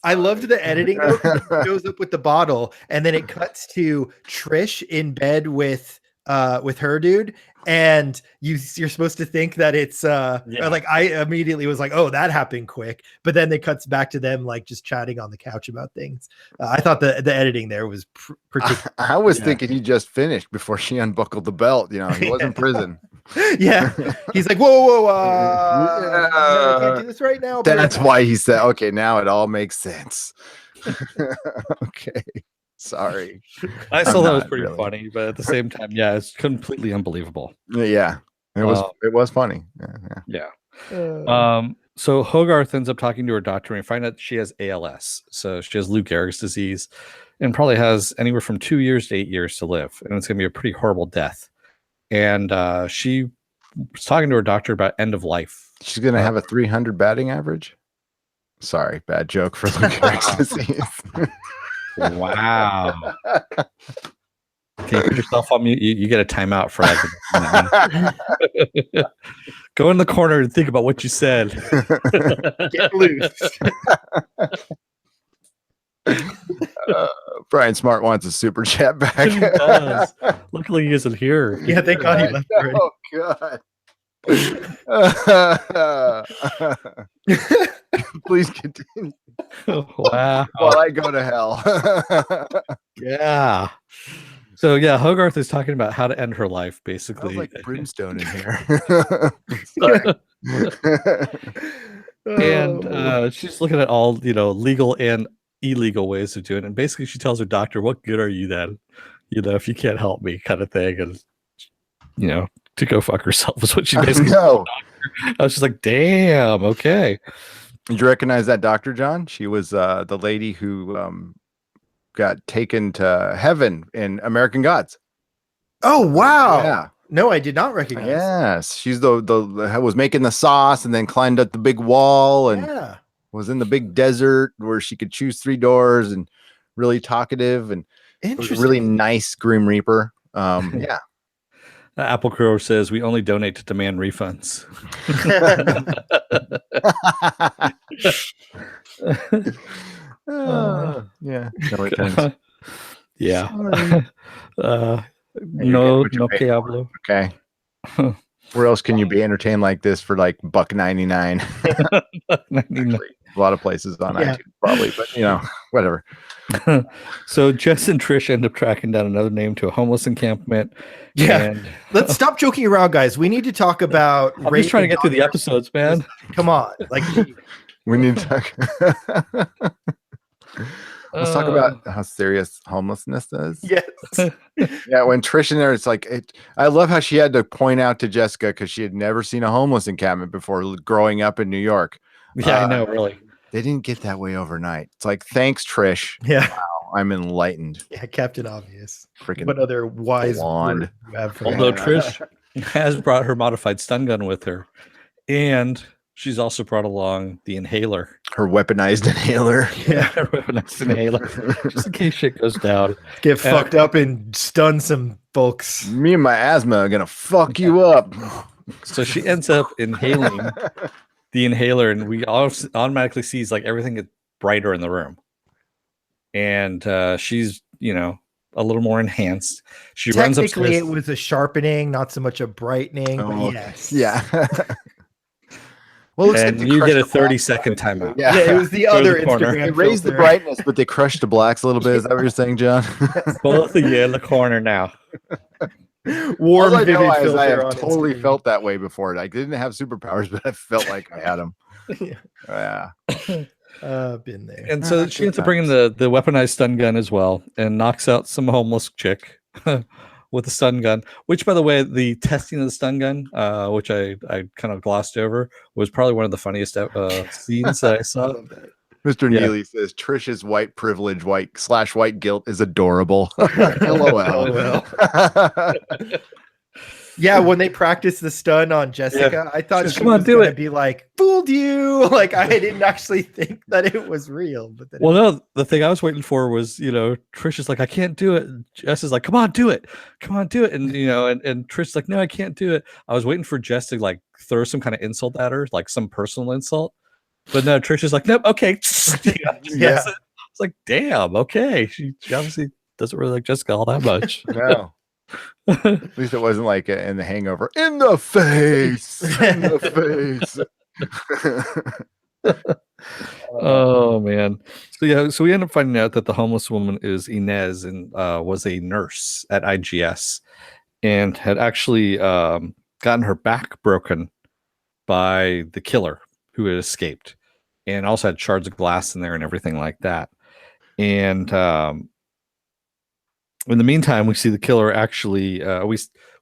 Speaker 2: I loved the editing. It goes up with the bottle, and then it cuts to Trish in bed with her dude, and you're supposed to think that it's like I immediately was like, oh, that happened quick, but then it cuts back to them like just chatting on the couch about things. I thought the editing there was particular.
Speaker 1: I was thinking he just finished before she unbuckled the belt. You know, he was in prison.
Speaker 2: Yeah, he's like, whoa, I can't do this right now.
Speaker 1: That's why he said, okay, now it all makes sense. Okay. Sorry.
Speaker 3: I still thought it was pretty funny, but at the same time, yeah, it's completely unbelievable.
Speaker 1: Yeah. It was funny.
Speaker 3: Yeah. So Hogarth ends up talking to her doctor and we find out she has ALS. So she has Lou Gehrig's disease and probably has anywhere from 2 years to 8 years to live. And it's going to be a pretty horrible death. And she was talking to her doctor about end of life.
Speaker 1: She's going to have a 300 batting average. Sorry, bad joke for Lou Gehrig's disease.
Speaker 3: Wow. Can you put yourself on mute? You get a timeout for like go in the corner and think about what you said.
Speaker 2: Get loose.
Speaker 1: Brian Smart wants a super chat back.
Speaker 3: He does. Luckily he isn't here.
Speaker 2: Yeah, thank God he left already.
Speaker 1: Oh God. Please continue.
Speaker 3: Wow.
Speaker 1: While I go to hell.
Speaker 3: Yeah. So yeah, Hogarth is talking about how to end her life, basically.
Speaker 1: Like brimstone in here.
Speaker 3: And she's looking at all, legal and illegal ways of doing it. And basically she tells her doctor, what good are you then? If you can't help me, kind of thing. And to go fuck herself is what she basically
Speaker 1: told
Speaker 3: I was just like, damn, okay.
Speaker 1: Did you recognize that doctor, John? She was the lady who got taken to heaven in American Gods.
Speaker 2: Oh wow!
Speaker 1: Yeah.
Speaker 2: No, I did not recognize.
Speaker 1: Yes, she's the was making the sauce and then climbed up the big wall and was in the big desert where she could choose 3 doors and really talkative and was a really nice Grim Reaper. Yeah.
Speaker 3: Apple Crow says we only donate to demand refunds.
Speaker 1: Yeah.
Speaker 3: Yeah. No Diablo.
Speaker 1: Okay. Where else can you be entertained like this for like $1.99? Actually, a lot of places on iTunes probably, but whatever.
Speaker 3: So Jess and Trish end up tracking down another name to a homeless encampment.
Speaker 2: Yeah. Let's stop joking around, guys. We need to talk about
Speaker 3: I'm just trying to get through the episodes, man.
Speaker 2: Come on. Like
Speaker 1: we need to talk. Let's talk about how serious homelessness is.
Speaker 2: Yes.
Speaker 1: Yeah, when Trish in there, it's like I love how she had to point out to Jessica because she had never seen a homeless encampment before growing up in New York.
Speaker 3: Yeah, I know, really.
Speaker 1: They didn't get that way overnight. It's like, thanks, Trish.
Speaker 2: Yeah.
Speaker 1: Wow, I'm enlightened.
Speaker 2: Yeah, Captain Obvious.
Speaker 1: Freaking
Speaker 2: what other wise
Speaker 1: wand
Speaker 2: you have for
Speaker 3: Although Trish has brought her modified stun gun with her, and she's also brought along the inhaler.
Speaker 1: Her weaponized inhaler.
Speaker 3: Yeah, her weaponized inhaler. Just in case shit goes down.
Speaker 2: Get fucked up and stun some folks.
Speaker 1: Me and my asthma are going to fuck you up.
Speaker 3: So she ends up inhaling the inhaler, and we automatically sees like everything gets brighter in the room. And she's, a little more enhanced. She runs upstairs.
Speaker 2: Technically, it was a sharpening, not so much a brightening. But yes.
Speaker 1: Yeah. Well,
Speaker 3: and you get a 30-second timeout.
Speaker 2: Yeah, it was the other Instagram.
Speaker 1: They raised the brightness, but they crushed the blacks a little bit. Is that what you're saying, John?
Speaker 3: Both of you in the corner now.
Speaker 2: Warm,
Speaker 1: All I know
Speaker 2: vivid
Speaker 1: is I
Speaker 2: filter
Speaker 1: have
Speaker 2: on
Speaker 1: totally
Speaker 2: Instagram.
Speaker 1: felt that way before. I didn't have superpowers, but I felt like I had them.
Speaker 2: Yeah.
Speaker 1: Yeah.
Speaker 2: Been there.
Speaker 3: And so
Speaker 1: Good
Speaker 3: she ends up bringing
Speaker 1: times.
Speaker 3: the weaponized stun gun as well, and knocks out some homeless chick with the stun gun. Which, by the way, the testing of the stun gun, which I kind of glossed over, was probably one of the funniest scenes that I
Speaker 2: I
Speaker 3: saw.
Speaker 2: love that.
Speaker 1: Mr.
Speaker 3: Yeah.
Speaker 1: Neely says Trish's white privilege, white guilt is adorable. LOL.
Speaker 2: LOL. Yeah, when they practiced the stun on Jessica, I thought
Speaker 3: Just,
Speaker 2: she
Speaker 3: "Come on,
Speaker 2: was
Speaker 3: do
Speaker 2: gonna
Speaker 3: it."
Speaker 2: be like, "Fooled you!" Like I didn't actually think that it was real. But then
Speaker 3: Well, no, the thing I was waiting for was, Trish is like, "I can't do it." And Jess is like, "Come on, do it. Come on, do it." And and Trish's like, "No, I can't do it." I was waiting for Jess to like throw some kind of insult at her, like some personal insult. But no, Trish is like, "Nope, okay."
Speaker 2: Yeah.
Speaker 3: It's like, damn, okay. She obviously doesn't really like Jessica all that much.
Speaker 1: No. At least it wasn't like in the Hangover. In the face. In the face.
Speaker 3: Oh man. So yeah, so we end up finding out that the homeless woman is Inez and was a nurse at IGS and had actually gotten her back broken by the killer who had escaped and also had shards of glass in there and everything like that. And in the meantime, we see the killer actually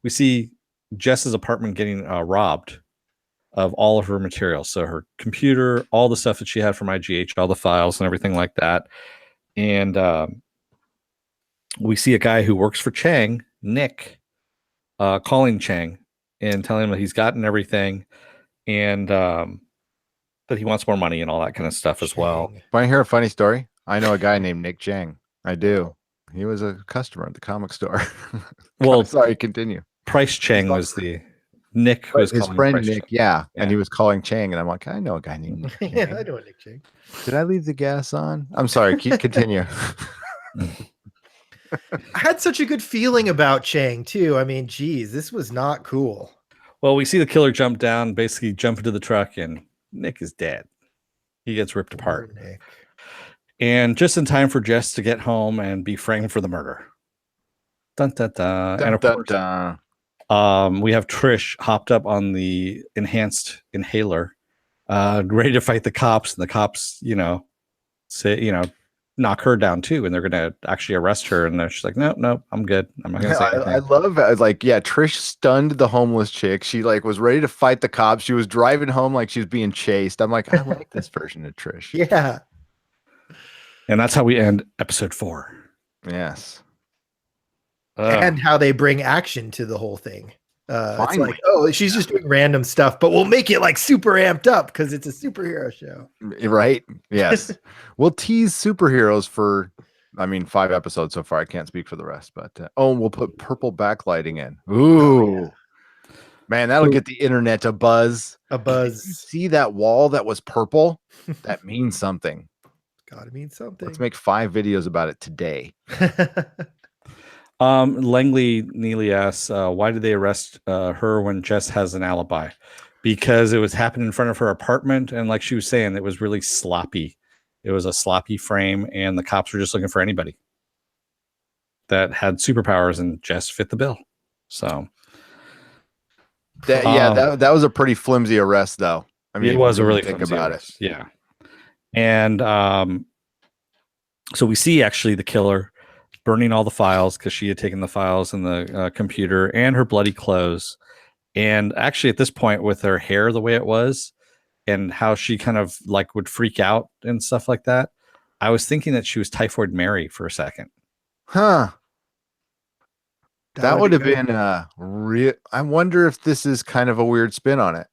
Speaker 3: we see Jess's apartment getting robbed of all of her materials. So her computer, all the stuff that she had from IGH, all the files and everything like that. And we see a guy who works for Chang, Nick, calling Chang and telling him that he's gotten everything and that he wants more money and all that kind of stuff as well.
Speaker 1: Want to hear a funny story? I know a guy named Nick Chang. I do. He was a customer at the comic store.
Speaker 3: Well,
Speaker 1: sorry, continue.
Speaker 3: Price Chang was the Nick was
Speaker 1: his
Speaker 3: calling
Speaker 1: friend
Speaker 3: Price
Speaker 1: Nick,
Speaker 3: Chang.
Speaker 1: yeah, and he was calling Chang, and I'm like, I know a guy named Nick Chang.
Speaker 2: Yeah, I know Nick Chang.
Speaker 1: Did I leave the gas on? I'm sorry. Continue.
Speaker 2: I had such a good feeling about Chang too. I mean, geez, this was not cool.
Speaker 3: Well, we see the killer jump down, basically jump into the truck, and Nick is dead. He gets ripped apart.
Speaker 2: Poor Nick.
Speaker 3: And just in time for Jess to get home and be framed for the murder. Dun, dun, dun. And of course, we have Trish hopped up on the enhanced inhaler, ready to fight the cops. And the cops, say, knock her down too. And they're going to actually arrest her. And she's like, no, I'm good. I'm not going to say anything.
Speaker 1: I love it. Like, yeah, Trish stunned the homeless chick. She like was ready to fight the cops. She was driving home like she was being chased. I'm like, I like this version of Trish.
Speaker 2: Yeah.
Speaker 3: And that's how we end episode 4.
Speaker 1: Yes.
Speaker 2: And how they bring action to the whole thing. It's
Speaker 1: Finally.
Speaker 2: like, oh, she's just doing random stuff, but we'll make it like super amped up because it's a superhero show.
Speaker 1: Right? Yes. We'll tease superheroes for, 5 episodes so far. I can't speak for the rest, but we'll put purple backlighting in. Ooh.
Speaker 2: Yeah.
Speaker 1: Man, that'll get the internet a buzz.
Speaker 2: A buzz.
Speaker 1: You see that wall that was purple? That means something.
Speaker 2: Gotta mean something.
Speaker 1: Let's make 5 videos about it today.
Speaker 3: Langley Neely asks, why did they arrest her when Jess has an alibi? Because it was happening in front of her apartment, and like she was saying, it was really sloppy. It was a sloppy frame, and the cops were just looking for anybody that had superpowers, and Jess fit the bill. So
Speaker 1: that was a pretty flimsy arrest, though.
Speaker 3: It was a really
Speaker 1: think
Speaker 3: flimsy
Speaker 1: about
Speaker 3: arrest. Yeah. And so we see actually the killer burning all the files because she had taken the files in the computer and her bloody clothes. And actually at this point with her hair the way it was and how she kind of like would freak out and stuff like that, I was thinking that she was Typhoid Mary for a second.
Speaker 1: Huh. That would have been real. I wonder if this is kind of a weird spin on it.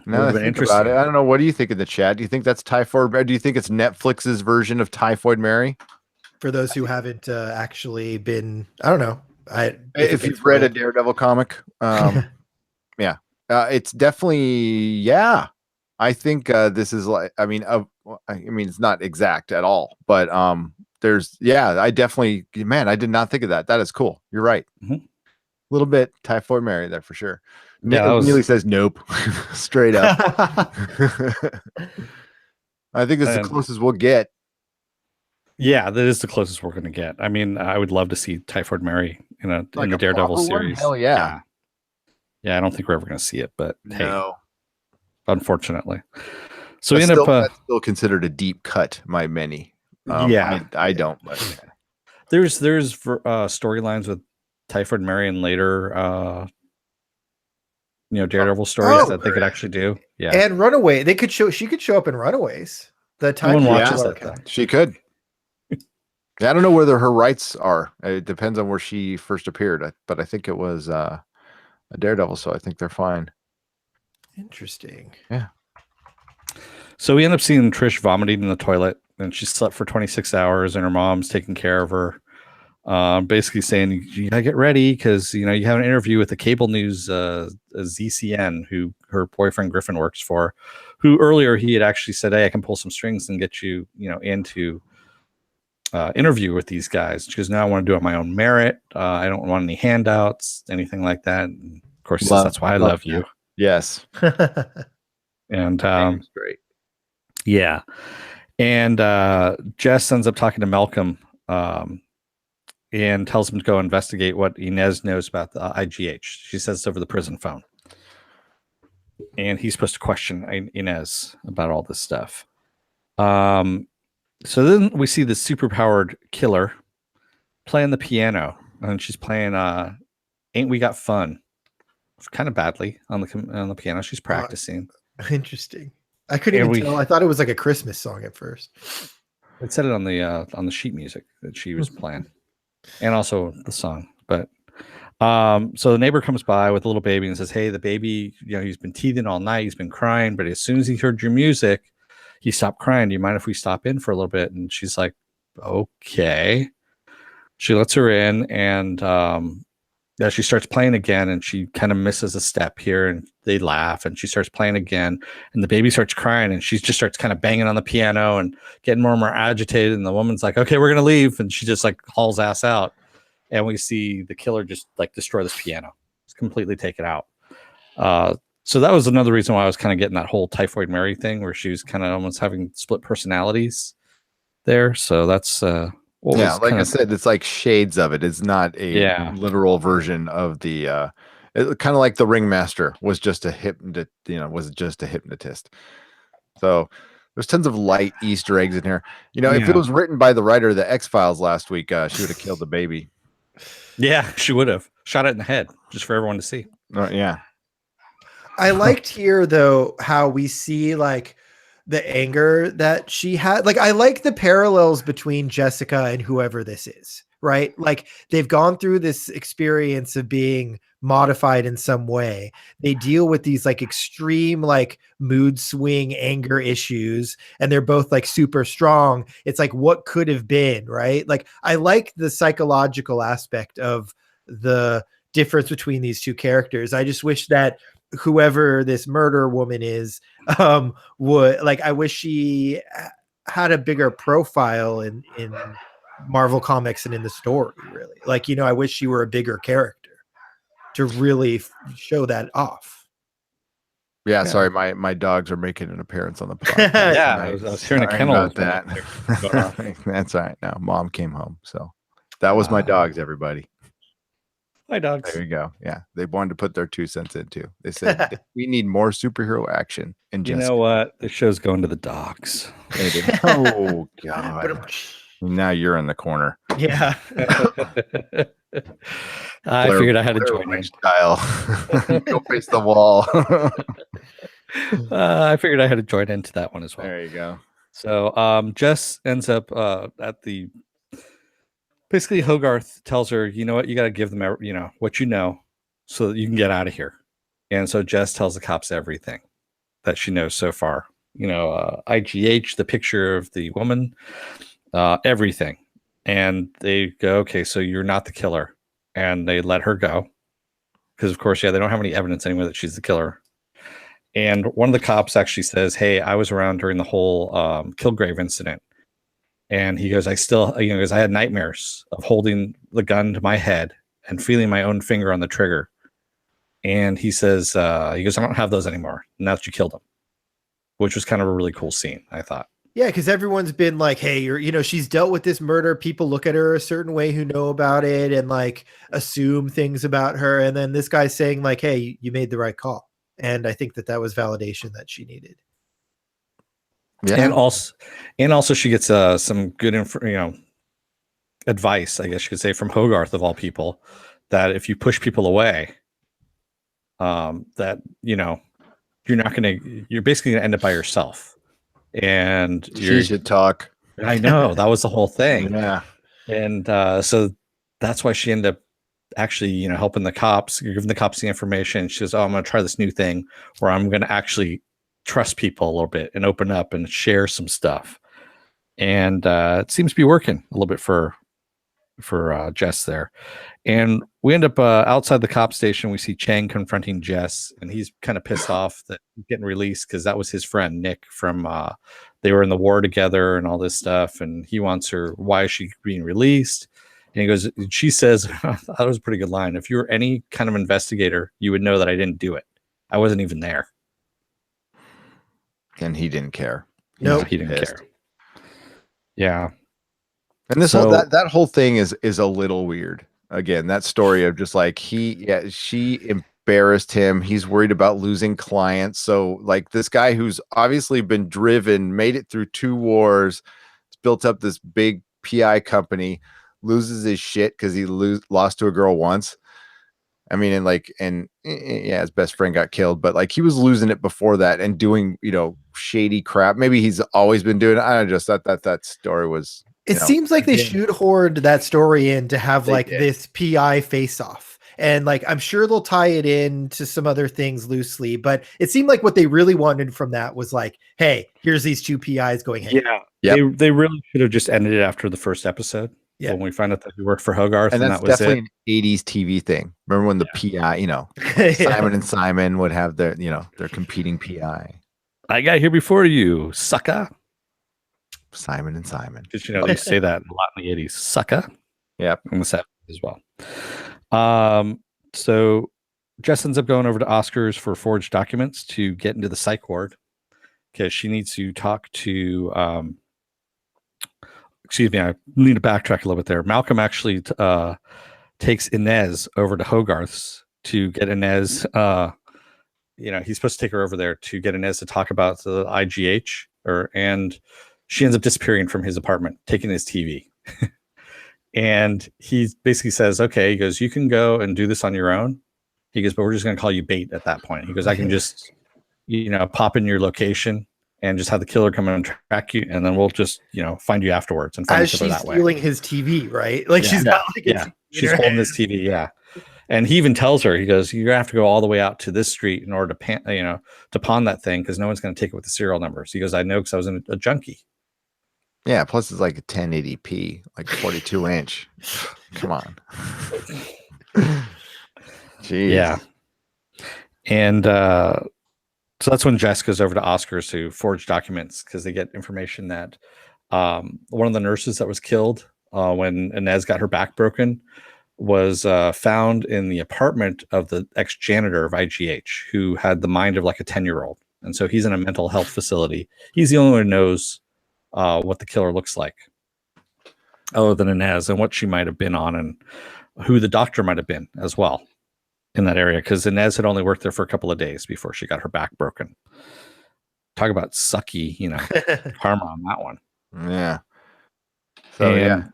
Speaker 1: Now that I think about it, I don't know. What do you think in the chat? Do you think that's Typhoid? Or do you think it's Netflix's version of Typhoid Mary?
Speaker 2: For those who haven't actually been, I don't know.
Speaker 1: If you've read a Daredevil comic, yeah, it's definitely, yeah. I think this is like, it's not exact at all, but I definitely, man, I did not think of that. That is cool. You're right.
Speaker 3: Mm-hmm.
Speaker 1: A little bit Typhoid Mary there for sure.
Speaker 3: Yeah,
Speaker 1: Neely says nope, straight up. I think this is the closest we'll get.
Speaker 3: Yeah, that is the closest we're going to get. I mean, I would love to see Typhoid Mary in
Speaker 1: Like
Speaker 3: the
Speaker 1: a
Speaker 3: Daredevil
Speaker 1: proper one?
Speaker 3: series.
Speaker 1: Hell yeah.
Speaker 3: Yeah, I don't think we're ever going to see it, but hey,
Speaker 1: No.
Speaker 3: unfortunately. So we end up.
Speaker 1: That's still considered a deep cut by many.
Speaker 3: Yeah,
Speaker 1: I don't, but yeah.
Speaker 3: there's storylines with Typhoid Mary and later, Daredevil stories that they could actually do. Yeah,
Speaker 2: And Runaway, she could show up in Runaways. The
Speaker 3: no one
Speaker 2: time
Speaker 3: watches
Speaker 1: Yeah.
Speaker 3: that though.
Speaker 1: She could. Yeah, I don't know whether her rights are. It depends on where she first appeared, but I think it was a Daredevil, so I think they're fine.
Speaker 2: Interesting.
Speaker 1: Yeah.
Speaker 3: So we end up seeing Trish vomiting in the toilet, and she slept for 26 hours, and her mom's taking care of her. Basically saying you gotta get ready because you have an interview with the cable news ZCN, who her boyfriend Griffin works for, who earlier he had actually said, "Hey, I can pull some strings and get you, into interview with these guys." She goes, "No, I want to do it on my own merit. I don't want any handouts, anything like that." And of course, he says, "That's why I love you."
Speaker 1: Yes.
Speaker 3: And
Speaker 1: Great.
Speaker 3: yeah, and Jess ends up talking to Malcolm. And tells him to go investigate what Inez knows about the IGH. She says it's over the prison phone. And he's supposed to question Inez about all this stuff. So then we see the superpowered killer playing the piano. And she's playing Ain't We Got Fun? Kind of badly on the piano. She's practicing.
Speaker 2: Interesting. I couldn't even tell. I thought it was like a Christmas song at first.
Speaker 3: It said it on the sheet music that she was playing. And also the song, but so the neighbor comes by with a little baby and says, "Hey, the baby, he's been teething all night, he's been crying, but as soon as he heard your music, he stopped crying. Do you mind if we stop in for a little bit?" And she's like, "Okay." She lets her in, and she starts playing again, and she kind of misses a step here, and they laugh, and she starts playing again, and the baby starts crying, and she just starts kind of banging on the piano and getting more and more agitated, and the woman's like, "Okay, we're gonna leave," and she just like hauls ass out, and we see the killer just like destroy this piano, just completely take it out. So that was another reason why I was kind of getting that whole Typhoid Mary thing, where she was kind of almost having split personalities there. So that's
Speaker 1: like I said, it's like shades of it. It's not a literal version of the kind of like the Ringmaster was just a hypnotist. So there's tons of light Easter eggs in here. If it was written by the writer of the X-Files last week, she would have killed the baby.
Speaker 3: Yeah, she would have shot it in the head just for everyone to see.
Speaker 1: Yeah.
Speaker 2: I liked here though how we see like the anger that she had. Like I like the parallels between Jessica and whoever this is, right? Like they've gone through this experience of being modified in some way. They deal with these like extreme like mood swing anger issues, and they're both like super strong. It's like what could have been, right? Like I like the psychological aspect of the difference between these two characters. I just wish that whoever this murder woman is would like, I wish she had a bigger profile in Marvel Comics and in the story, really. Like, I wish she were a bigger character to really show that off.
Speaker 1: Yeah, sorry, my dogs are making an appearance on the podcast.
Speaker 3: Yeah, I was hearing a kennel
Speaker 1: about that. That's all right. Now mom came home, so that was my dogs, everybody.
Speaker 3: Hi, dogs.
Speaker 1: There you go. Yeah, they wanted to put their 2 cents in too. They said we need more superhero action. And
Speaker 3: you know what? The show's going to the dogs.
Speaker 1: Oh God! Now you're in the corner.
Speaker 2: Yeah.
Speaker 3: I figured I had to join in.
Speaker 1: Style. Go face the wall.
Speaker 3: I figured I had to join into that one as well.
Speaker 1: There you go.
Speaker 3: So Jess ends up at the. Basically, Hogarth tells her, "You know what? You got to give them, what you know, so that you can get out of here." And so Jess tells the cops everything that she knows so far. IGH, the picture of the woman, everything. And they go, "Okay, so you're not the killer," and they let her go because, of course, they don't have any evidence anyway that she's the killer. And one of the cops actually says, "Hey, I was around during the whole Kilgrave incident." And he goes, "I still, because I had nightmares of holding the gun to my head and feeling my own finger on the trigger." And he says, "I don't have those anymore now that you killed him," which was kind of a really cool scene, I thought.
Speaker 2: Yeah, because everyone's been like, hey, she's dealt with this murder. People look at her a certain way who know about it and like assume things about her. And then this guy's saying, like, hey, you made the right call. And I think that was validation that she needed.
Speaker 1: Yeah.
Speaker 3: And also she gets some good advice, I guess you could say, from Hogarth of all people, that if you push people away, that you're basically gonna end up by yourself. And
Speaker 1: She should talk.
Speaker 3: I know, that was the whole thing.
Speaker 1: Yeah.
Speaker 3: And so that's why she ended up actually, helping the cops, giving the cops the information. She says, "Oh, I'm going to try this new thing where I'm going to actually trust people a little bit and open up and share some stuff." And it seems to be working a little bit for Jess there. And we end up outside the cop station. We see Chang confronting Jess, and he's kind of pissed off that he's getting released because that was his friend Nick from. They were in the war together and all this stuff, and he wants her. Why is she being released? And he goes. She says, "That was a pretty good line. If you were any kind of investigator, you would know that I didn't do it. I wasn't even there."
Speaker 1: And he didn't care.
Speaker 3: No, he didn't care. Yeah.
Speaker 1: And this that whole thing is a little weird. Again, that story of just like she embarrassed him. He's worried about losing clients. So like this guy who's obviously been driven, made it through 2 wars, built up this big PI company, loses his shit because he lost to a girl once. I mean, and his best friend got killed, but like he was losing it before that and doing, shady crap. Maybe he's always been doing it. I don't know, just that story was.
Speaker 2: It seems like they shoehorned that story in to have this PI face off. And like, I'm sure they'll tie it in to some other things loosely, but it seemed like what they really wanted from that was like, hey, here's these 2 PIs going. Hey.
Speaker 3: Yeah. Yep. They really should have just ended it after the first episode. Yeah. When we find out that he worked for Hogarth, and that's definitely
Speaker 1: an 80s TV thing. Remember when the PI, Simon and Simon would have their competing PI.
Speaker 3: I got here before you, sucker.
Speaker 1: Simon and Simon.
Speaker 3: Because they used to say that a lot in the 80s. Sucker.
Speaker 1: Yeah.
Speaker 3: In the 70s as well. So Jess ends up going over to Oscar's for forged documents to get into the psych ward because she needs to talk to excuse me, I need to backtrack a little bit there. Malcolm actually takes Inez over to Hogarth's to get Inez he's supposed to take her over there to get Inez to talk about the IGH and she ends up disappearing from his apartment, taking his TV. And he basically says, okay, he goes, you can go and do this on your own. He goes, but we're just going to call you bait at that point. He goes, I can just, pop in your location and just have the killer come and track you. And then we'll just, find you afterwards and find each other that way.
Speaker 2: Stealing his TV, right? Like she's got
Speaker 3: she's holding this TV. Yeah. And he even tells her, he goes, you're going to have to go all the way out to this street in order to pawn that thing because no one's going to take it with the serial numbers. He goes, I know because I was a junkie.
Speaker 1: Yeah, plus it's like a 1080p, like 42 inch. Come on. Jeez.
Speaker 3: Yeah. And so that's when Jess goes over to Oscar's to forge documents because they get information that one of the nurses that was killed when Inez got her back broken was found in the apartment of the ex-janitor of IGH who had the mind of like a 10-year-old. And so he's in a mental health facility. He's the only one who knows what the killer looks like other than Inez and what she might have been on and who the doctor might have been as well in that area because Inez had only worked there for a couple of days before she got her back broken. Talk about sucky, karma on that one.
Speaker 1: Yeah. So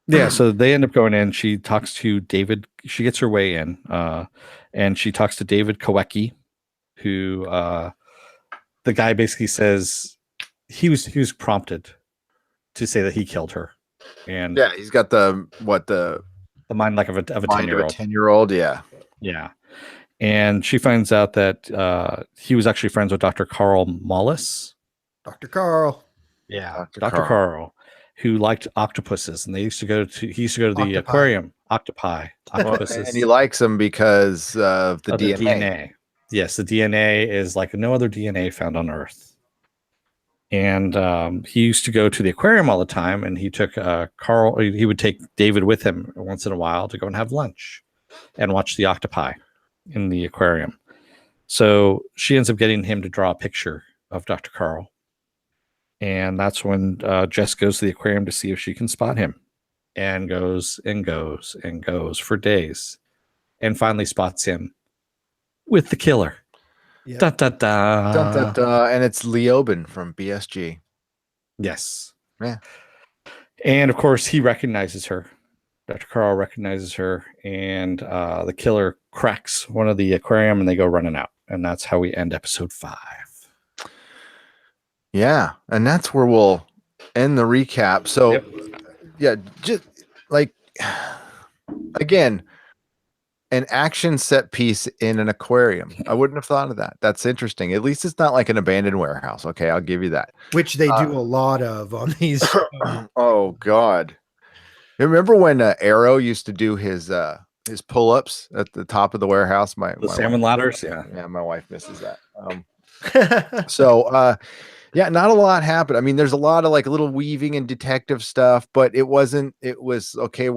Speaker 3: yeah, so they end up going in. She talks to David. She gets her way in and she talks to David Kowecki, who the guy basically says he was prompted to say that he killed her, and
Speaker 1: yeah, he's got the
Speaker 3: mind like of a 10-year-old.
Speaker 1: 10-year-old, yeah.
Speaker 3: And she finds out that he was actually friends with Dr. Carl Mollis.
Speaker 2: Dr. Carl,
Speaker 3: yeah, Dr. Carl, who liked octopuses, and he used to go to the aquarium. Octopuses,
Speaker 1: and he likes them because of the DNA.
Speaker 3: Yes, the DNA is like no other DNA found on Earth. And he used to go to the aquarium all the time, and he took Carl. He would take David with him once in a while to go and have lunch and watch the octopi in the aquarium. So she ends up getting him to draw a picture of Dr. Carl. And that's when Jess goes to the aquarium to see if she can spot him, and goes and goes and goes for days, and finally spots him with the killer.
Speaker 2: Yep.
Speaker 3: Da, da, da.
Speaker 1: Dun, dun, dun, and it's Leoben from BSG.
Speaker 3: Yes.
Speaker 1: Yeah.
Speaker 3: And of course, he recognizes her. Dr. Carl recognizes her, and the killer cracks one of the aquarium, and they go running out. And that's how we end episode 5.
Speaker 1: Yeah, and that's where we'll end the recap. So,
Speaker 3: Yep.
Speaker 1: yeah, just like again, an action set piece in an aquarium. I wouldn't have thought of that. That's interesting. At least it's not like an abandoned warehouse. Okay, I'll give you that.
Speaker 2: Which they do a lot of on these shows.
Speaker 1: Oh God! Remember when Arrow used to do his pull-ups at the top of the warehouse?
Speaker 3: The
Speaker 1: My
Speaker 3: salmon
Speaker 1: wife,
Speaker 3: ladders, yeah.
Speaker 1: yeah, my wife misses that. So yeah, not a lot happened. I mean, there's a lot of like little weaving and detective stuff, but it was okay.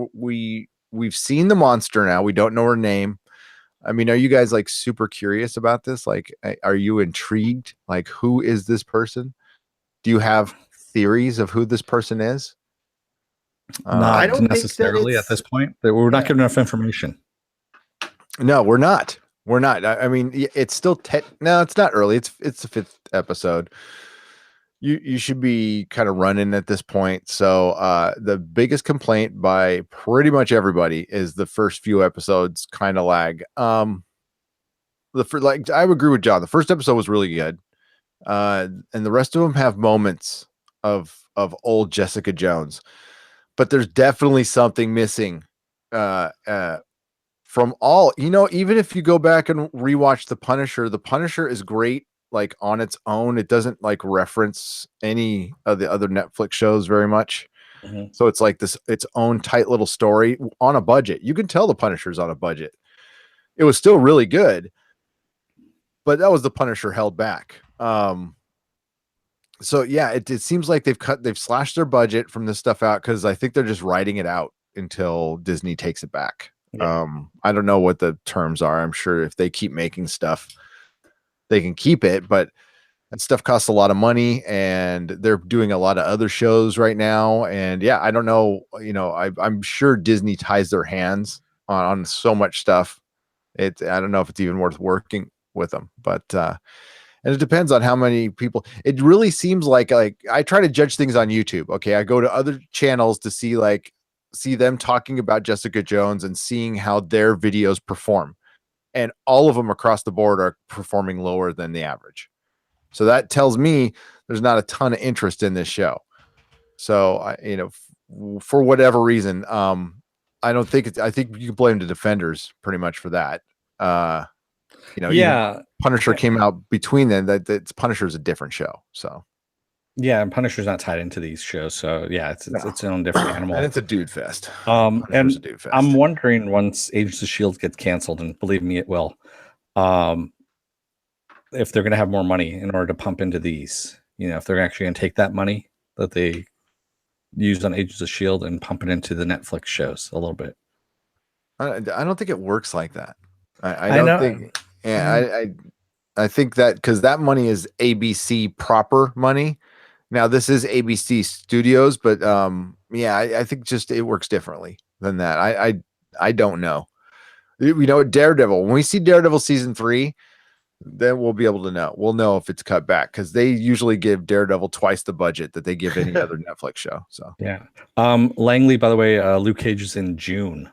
Speaker 1: We've seen the monster now. We don't know her name. I mean, are you guys like super curious about this? Like, are you intrigued? Like, who is this person? Do you have theories of who this person is?
Speaker 2: I
Speaker 3: Not
Speaker 2: don't think that
Speaker 3: necessarily
Speaker 2: it's-
Speaker 3: at this point. We're not given enough information.
Speaker 1: No, we're not. We're not. I mean, it's still no, it's not early. It's the 5th episode. You should be kind of running at this point. So the biggest complaint by pretty much everybody is the first few episodes kind of lag. Like I would agree with John. The first episode was really good. And the rest of them have moments of old Jessica Jones. But there's definitely something missing from all, even if you go back and rewatch the Punisher is great like on its own. It doesn't like reference any of the other Netflix shows very much. So it's like its own tight little story on a budget. You can tell the Punisher's on a budget. It was still really good, but that was the Punisher held back. So yeah, it seems like they've slashed their budget from this stuff out because I think they're just writing it out until Disney takes it back.
Speaker 3: Yeah.
Speaker 1: I don't know what the terms are. I'm sure if they keep making stuff, they can keep it, but that stuff costs a lot of money, and they're doing a lot of other shows right now. And yeah, I don't know. I'm sure Disney ties their hands on so much stuff. I don't know if it's even worth working with them, but and it depends on how many people. It really seems like I try to judge things on YouTube. Okay, I go to other channels to see them talking about Jessica Jones and seeing how their videos perform, and all of them across the board are performing lower than the average. So that tells me there's not a ton of interest in this show. So for whatever reason, I don't think I think you can blame the Defenders pretty much for that.
Speaker 3: Yeah.
Speaker 1: Punisher came out between them. That Punisher is a different show. So
Speaker 3: Yeah, and Punisher's not tied into these shows, so yeah, it's its own different animal.
Speaker 1: and it's a dude fest.
Speaker 3: And
Speaker 1: Punisher's a dude fest.
Speaker 3: I'm wondering once Agents of Shield gets canceled, and believe me, it will. If they're going to have more money in order to pump into these, if they're actually going to take that money that they used on Agents of Shield and pump it into the Netflix shows a little bit.
Speaker 1: I don't think it works like that. I
Speaker 3: I
Speaker 1: don't
Speaker 3: know.
Speaker 1: think. Yeah, I think that because that money is ABC proper money. Now this is ABC Studios, but yeah, I think just it works differently than that. I don't know. Daredevil. When we see Daredevil season 3, then we'll be able to know. We'll know if it's cut back because they usually give Daredevil twice the budget that they give any other Netflix show. So
Speaker 3: yeah. Langley, by the way, Luke Cage is in June,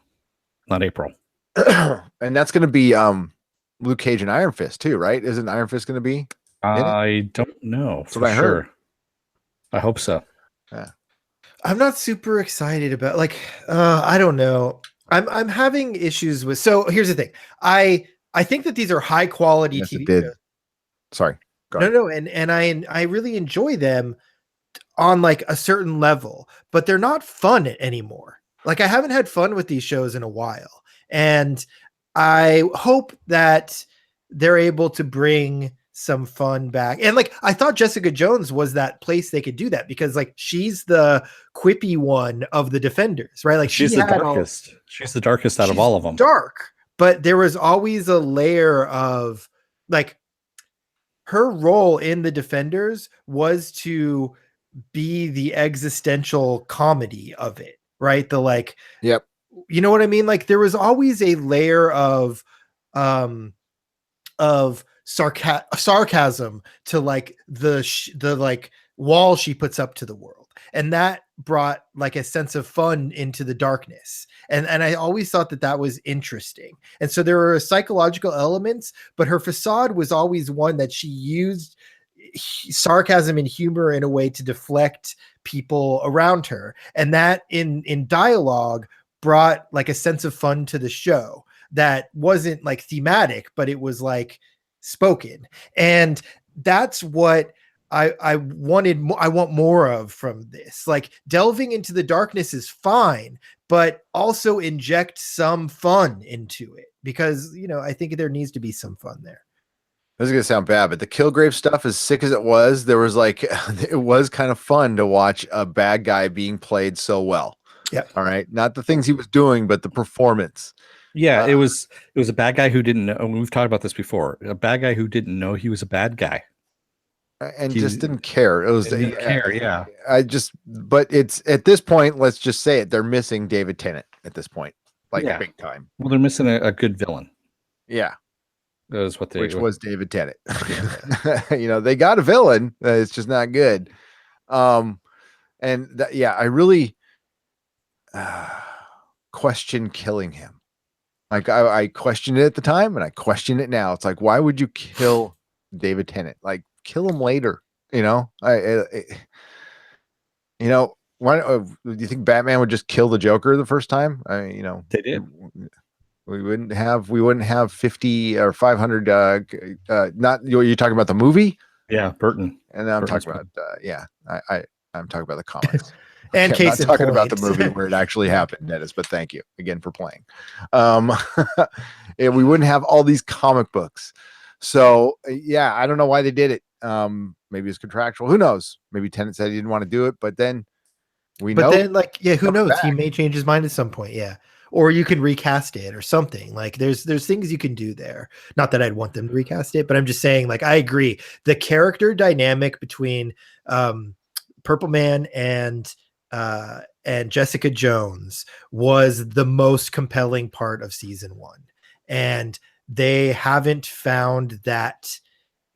Speaker 3: not April.
Speaker 1: and that's going to be Luke Cage and Iron Fist too, right? Isn't Iron Fist going to be?
Speaker 3: I don't know
Speaker 1: That's
Speaker 3: for
Speaker 1: what I
Speaker 3: sure.
Speaker 1: heard.
Speaker 3: I hope so.
Speaker 1: Yeah.
Speaker 2: I'm not super excited about I don't know. I'm having issues with. So here's the thing. I think that these are high quality
Speaker 1: Yes,
Speaker 2: TV
Speaker 1: it did.
Speaker 2: shows.
Speaker 1: Sorry. Go ahead.
Speaker 2: No, and I really enjoy them on like a certain level, but they're not fun anymore. Like I haven't had fun with these shows in a while, and I hope that they're able to bring some fun back. And like I thought Jessica Jones was that place they could do that because like she's the quippy one of the Defenders, right? Like
Speaker 3: She's the darkest. She's the darkest out of all of them.
Speaker 2: Dark, but there was always a layer of like her role in the Defenders was to be the existential comedy of it, right? The like,
Speaker 1: Yep.
Speaker 2: you know what I mean? Like there was always a layer of sarcasm to like the like wall she puts up to the world, and that brought like a sense of fun into the darkness, and I always thought that that was interesting. And so there were psychological elements, but her facade was always one that she used sarcasm and humor in a way to deflect people around her, and that in dialogue brought like a sense of fun to the show that wasn't like thematic, but it was like spoken. And that's what I wanted. I want more of from this. Like delving into the darkness is fine, but also inject some fun into it, because I think there needs to be some fun there.
Speaker 1: This is gonna sound bad, but the Kilgrave stuff, as sick as it was, there was like it was kind of fun to watch a bad guy being played so well.
Speaker 2: Yeah.
Speaker 1: All right. Not the things he was doing, but the performance.
Speaker 3: Yeah, it was a bad guy who didn't know. We've talked about this before. A bad guy who didn't know he was a bad guy
Speaker 1: And just didn't care. It was
Speaker 3: didn't care. Yeah,
Speaker 1: but it's at this point, let's just say it. They're missing David Tennant at this point, like
Speaker 3: Yeah.
Speaker 1: big time.
Speaker 3: well, they're missing a good villain.
Speaker 1: Yeah.
Speaker 3: That is what they.
Speaker 1: Which was David Tennant. They got a villain. It's just not good. And I really question killing him. Like I questioned it at the time, and I question it now. It's like, why would you kill David Tennant? Like, kill him later. Why do you think Batman would just kill the Joker the first time?
Speaker 3: They did.
Speaker 1: We wouldn't have 50 or 500. Not you're talking about the movie?
Speaker 3: Yeah, Burton.
Speaker 1: And then I'm
Speaker 3: Burton's
Speaker 1: talking about I'm talking about the comics.
Speaker 2: And
Speaker 1: Okay, I'm
Speaker 2: case
Speaker 1: not talking
Speaker 2: in
Speaker 1: about the
Speaker 2: point.
Speaker 1: movie where it actually happened, Dennis. But thank you again for playing. We wouldn't have all these comic books. So I don't know why they did it. Maybe it's contractual. Who knows? Maybe Tennant said he didn't want to do it, but then who
Speaker 2: knows? He may change his mind at some point. Yeah. Or you can recast it or something. Like there's things you can do there. Not that I'd want them to recast it, but I'm just saying, like, I agree. The character dynamic between Purple Man and Jessica Jones was the most compelling part of season 1. And they haven't found that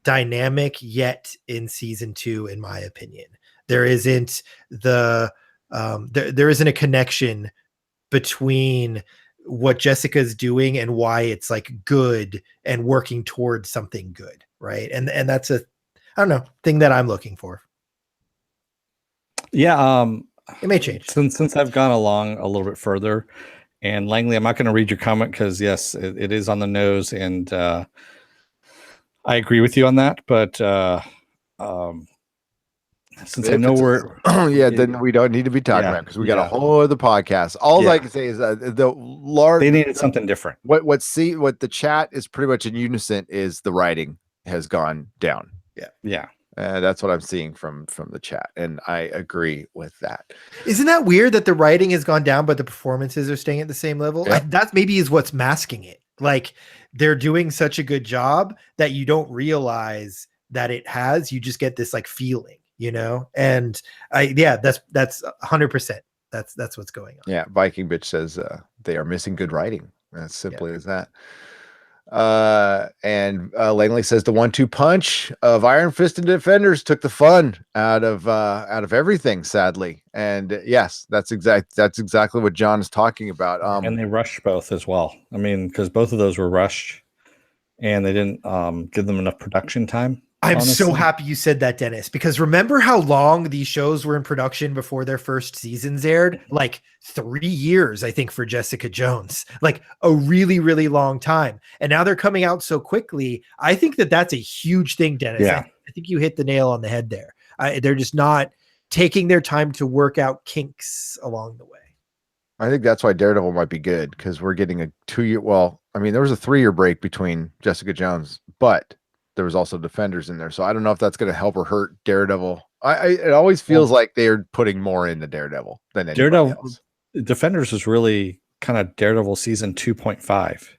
Speaker 2: dynamic yet in season 2, in my opinion. There isn't there isn't a connection between what Jessica's doing and why it's like good and working towards something good, right? And that's I don't know, thing that I'm looking for.
Speaker 3: Yeah,
Speaker 2: it may change
Speaker 3: since I've gone along a little bit further. And Langley, I'm not going to read your comment because yes, it is on the nose, and I agree with you on that. But since I know we're
Speaker 1: then we don't need to be talking about, because we got a whole other podcast. All I can say is
Speaker 3: they needed something different.
Speaker 1: What the chat is pretty much in unison is the writing has gone down.
Speaker 3: Yeah.
Speaker 1: That's what I'm seeing from the chat, and I agree with that.
Speaker 2: Isn't that weird that the writing has gone down, but the performances are staying at the same level?
Speaker 1: Yeah.
Speaker 2: That maybe is what's masking it. Like they're doing such a good job that you don't realize that it has. You just get this like feeling, And that's 100%. That's what's going on.
Speaker 1: Yeah, Viking Bitch says they are missing good writing. As simply as that. And Langley says the 1-2 punch of Iron Fist and Defenders took the fun out of everything, sadly. And yes, that's exactly what John is talking about.
Speaker 3: And they rushed both as well. I mean, because both of those were rushed, and they didn't give them enough production time.
Speaker 2: I'm so happy you said that, Dennis, because remember how long these shows were in production before their first seasons aired? Like 3 years, I think, for Jessica Jones, like a really, really long time. And now they're coming out so quickly. I think that's a huge thing, Dennis.
Speaker 3: Yeah.
Speaker 2: I think you hit the nail on the head there. They're just not taking their time to work out kinks along the way.
Speaker 1: I think that's why Daredevil might be good, because we're getting a 2-year. Well, I mean, there was a 3-year break between Jessica Jones, but there was also Defenders in there. So I don't know if that's going to help or hurt Daredevil. It always feels like they're putting more into Daredevil than anybody else.
Speaker 3: Defenders was really kind of Daredevil season 2.5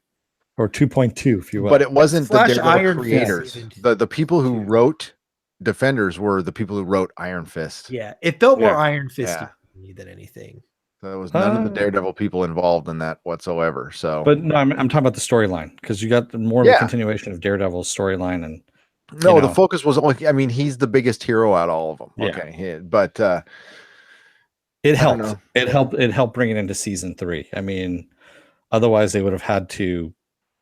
Speaker 3: or 2.2, if you will.
Speaker 1: But it wasn't the Daredevil
Speaker 2: Iron
Speaker 1: creators.
Speaker 2: Fist.
Speaker 1: The people who wrote Defenders were the people who wrote Iron Fist.
Speaker 2: Yeah, it felt more
Speaker 3: Yeah.
Speaker 2: Iron Fist
Speaker 1: Yeah.
Speaker 2: to me than anything.
Speaker 1: So there was none of the
Speaker 3: Uh,
Speaker 1: Daredevil people involved in that whatsoever. So,
Speaker 3: But no, I'm talking about the storyline because you got more of a
Speaker 1: Yeah.
Speaker 3: continuation of Daredevil's storyline, and
Speaker 1: no,
Speaker 3: you
Speaker 1: the
Speaker 3: know.
Speaker 1: focus was only. I mean, he's the biggest hero out of all of them.
Speaker 3: Yeah.
Speaker 1: Okay, but
Speaker 3: It
Speaker 1: I don't
Speaker 3: helped.
Speaker 1: know.
Speaker 3: It helped. It helped bring it into season 3. I mean, otherwise they would have had to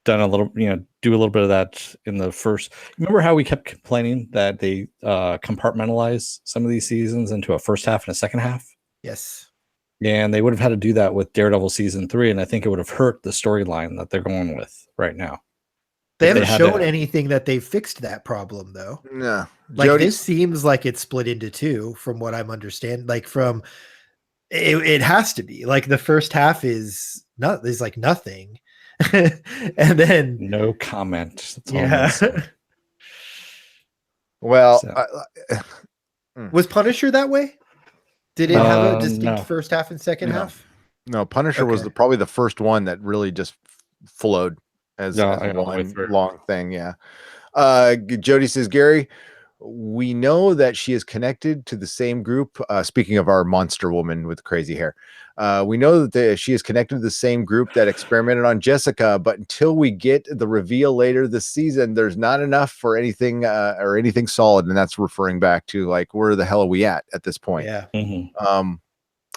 Speaker 3: done a little, do a little bit of that in the first. Remember how we kept complaining that they compartmentalize some of these seasons into a first half and a second half?
Speaker 2: Yes.
Speaker 3: And they would have had to do that with Daredevil season 3, and I think it would have hurt the storyline that they're going with right now.
Speaker 2: They
Speaker 3: If they
Speaker 2: haven't
Speaker 3: had
Speaker 2: shown
Speaker 3: to-
Speaker 2: anything that they've fixed that problem, though.
Speaker 1: No,
Speaker 2: Like
Speaker 1: Jody's
Speaker 2: this seems like it's split into two, from what I'm understanding. Like from it has to be like the first half is like nothing, and then
Speaker 3: No comment. That's all I'm
Speaker 2: yeah.
Speaker 3: gonna say.
Speaker 1: well.
Speaker 3: So.
Speaker 2: Was Punisher that way? Did it have a distinct
Speaker 3: No.
Speaker 2: first half and second
Speaker 1: No.
Speaker 2: half?
Speaker 1: No, Punisher was
Speaker 2: Okay.
Speaker 1: probably the first one that really just flowed as
Speaker 3: Yeah, I got all the way
Speaker 1: one
Speaker 3: through.
Speaker 1: long thing. Yeah. Jody says, Gary, we know that she is connected to the same group. Speaking of our monster woman with crazy hair, we know that she is connected to the same group that experimented on Jessica. But until we get the reveal later this season, there's not enough for anything or anything solid. And that's referring back to like, where the hell are we at this point?
Speaker 2: Yeah.
Speaker 3: Mhm.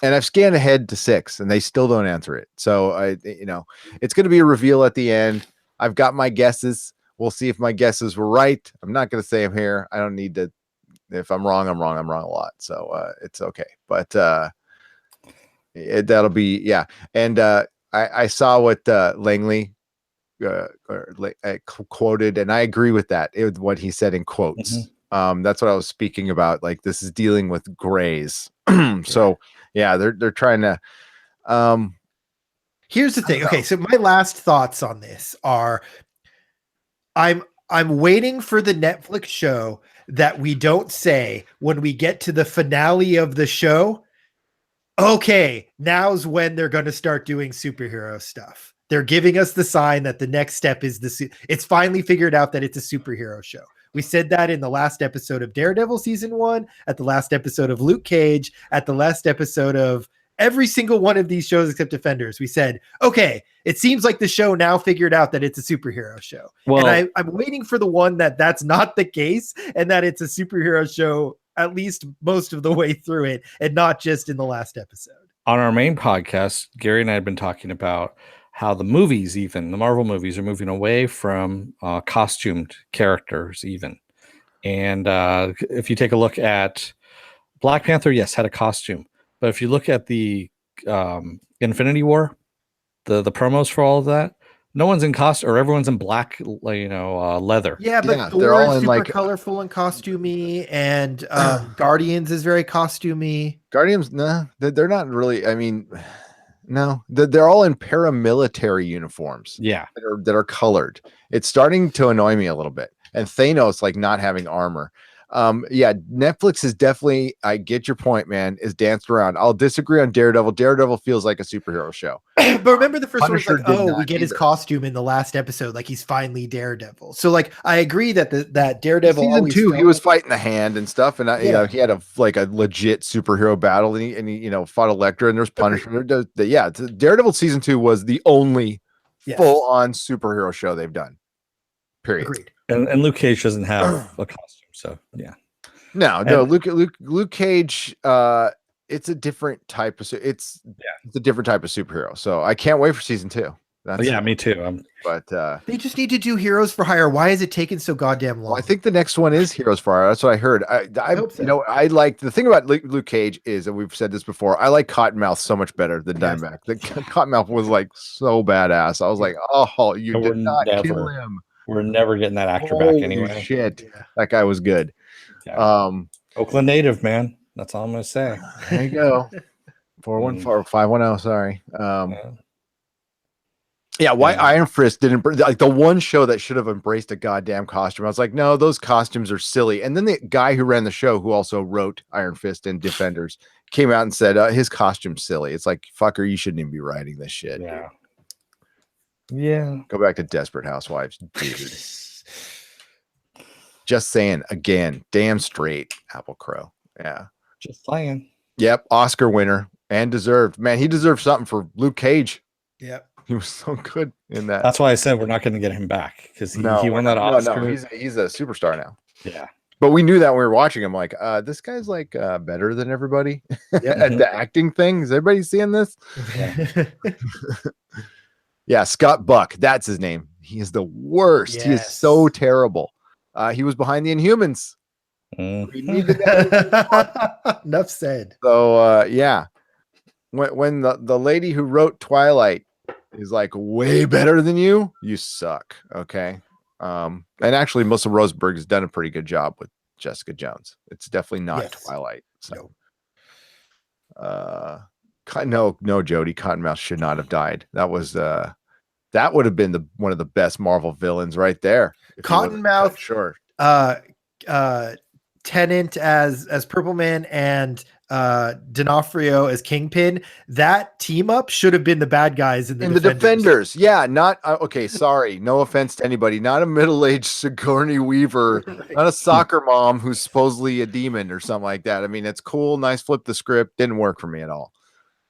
Speaker 1: And I've scanned ahead to 6 and they still don't answer it. So it's going to be a reveal at the end. I've got my guesses. We'll see if my guesses were right. I'm not going to say them here. I don't need to. If I'm wrong, I'm wrong. I'm wrong a lot. So it's okay. But that'll be, yeah. And I saw what Langley quoted, and I agree with that. What he said in quotes. That's what I was speaking about. Like, this is dealing with grays. So yeah, they're trying to.
Speaker 2: Here's the thing. Okay, so my last thoughts on this are, I'm waiting for the Netflix show that we don't say when we get to the finale of the show. Okay, now's when they're going to start doing superhero stuff. They're giving us the sign that the next step is it's finally figured out that it's a superhero show. We said that in the last episode of Daredevil season 1, at the last episode of Luke Cage, at the last episode of every single one of these shows except Defenders. We said, okay, it seems like the show now figured out that it's a superhero show.
Speaker 3: Well,
Speaker 2: and I'm waiting for the one that's not the case and that it's a superhero show at least most of the way through it and not just in the last episode.
Speaker 3: On our main podcast, Gary and I had been talking about how the movies, even the Marvel movies, are moving away from costumed characters even. And if you take a look at Black Panther, yes, had a costume. But if you look at the Infinity War, the promos for all of that, no one's in costume, or everyone's in black, leather.
Speaker 2: Yeah, but
Speaker 1: Yeah,
Speaker 2: Thor
Speaker 1: they're all
Speaker 2: is
Speaker 1: in,
Speaker 2: super
Speaker 1: like-
Speaker 2: colorful and costumey, and Guardians is very costumey.
Speaker 1: Guardians, no, they're not really. I mean, no, they're all in paramilitary uniforms
Speaker 3: Yeah.
Speaker 1: that are colored. It's starting to annoy me a little bit. And Thanos, like, not having armor. Yeah, Netflix is definitely, I get your point, man, is danced around. I'll disagree on Daredevil. Daredevil feels like a superhero show.
Speaker 2: But remember the first
Speaker 1: Punisher
Speaker 2: one was like,
Speaker 1: did
Speaker 2: we
Speaker 1: not
Speaker 2: get his
Speaker 1: either.
Speaker 2: costume in the last episode, like he's finally Daredevil. So like I agree that that Daredevil
Speaker 1: Season
Speaker 2: always
Speaker 1: 2, he
Speaker 2: felt
Speaker 1: was
Speaker 2: like-
Speaker 1: fighting the Hand and stuff, and he had a legit superhero battle, and he fought Elektra, and there's Punisher. Yeah, Daredevil season 2 was the only
Speaker 2: Yes.
Speaker 1: full-on superhero show they've done. Period.
Speaker 2: Agreed.
Speaker 3: And Luke Cage doesn't have a costume. So, yeah.
Speaker 1: No,
Speaker 3: And-
Speaker 1: Luke Cage. It's a different type of it's a different type of superhero. So I can't wait for season 2.
Speaker 3: Yeah, me too.
Speaker 1: But
Speaker 2: They just need to do Heroes for Hire. Why is it taking so goddamn long?
Speaker 1: well, I think the next one is Heroes for Hire. That's what I heard. I
Speaker 2: hope so.
Speaker 1: I like the thing about Luke Cage is, and we've said this before, I like Cottonmouth so much better than
Speaker 2: Yes.
Speaker 1: Dimebag. The Cottonmouth was like so badass. I was like, oh, you
Speaker 3: But
Speaker 1: did
Speaker 3: we're
Speaker 1: not kill
Speaker 3: never-
Speaker 1: him.
Speaker 3: We're never getting that actor
Speaker 1: Holy
Speaker 3: back anyway.
Speaker 1: shit,
Speaker 2: Yeah.
Speaker 1: that guy was good.
Speaker 3: Yeah. Oakland native, man. That's all I'm gonna say.
Speaker 1: There you go. 414 510. Sorry. Yeah, why
Speaker 3: Yeah.
Speaker 1: Iron Fist didn't like the one show that should have embraced a goddamn costume. I was like, no, those costumes are silly. And then the guy who ran the show, who also wrote Iron Fist and Defenders, came out and said his costume's silly. It's like, fucker, you shouldn't even be writing this shit.
Speaker 3: Yeah. Yeah.
Speaker 1: Go back to Desperate Housewives, dude. Just saying again, damn straight, Apple Crow. Yeah.
Speaker 3: Just saying.
Speaker 1: Yep. Oscar winner and deserved. Man, he deserved something for Luke Cage.
Speaker 2: Yep.
Speaker 1: He was so good in that.
Speaker 3: That's why I said we're not going to get him back because he won that
Speaker 1: No,
Speaker 3: Oscar.
Speaker 1: he's a superstar now.
Speaker 3: Yeah.
Speaker 1: But we knew that when we were watching him, like, this guy's like better than everybody at the acting thing. Is everybody seeing this? Yeah, Scott Buck. That's his name. He is the worst.
Speaker 2: Yes.
Speaker 1: He is so terrible. He was behind the Inhumans.
Speaker 3: Mhm.
Speaker 1: We need to
Speaker 2: Enough said.
Speaker 1: So yeah. When the lady who wrote Twilight is like way better than you, you suck. Okay. And actually Melissa Rosenberg has done a pretty good job with Jessica Jones. It's definitely not Twilight. So no, Jodie Cottonmouth should not have died. That was that would have been one of the best Marvel villains right there.
Speaker 2: Cottonmouth,
Speaker 1: sure.
Speaker 2: Tennant as Purple Man and D'Onofrio as Kingpin. That team up should have been the bad guys in the Defenders.
Speaker 1: Yeah, not okay. Sorry, no offense to anybody. Not a middle-aged Sigourney Weaver, right. Not a soccer mom who's supposedly a demon or something like that. I mean, it's cool, nice. Flip the script. Didn't work for me at all.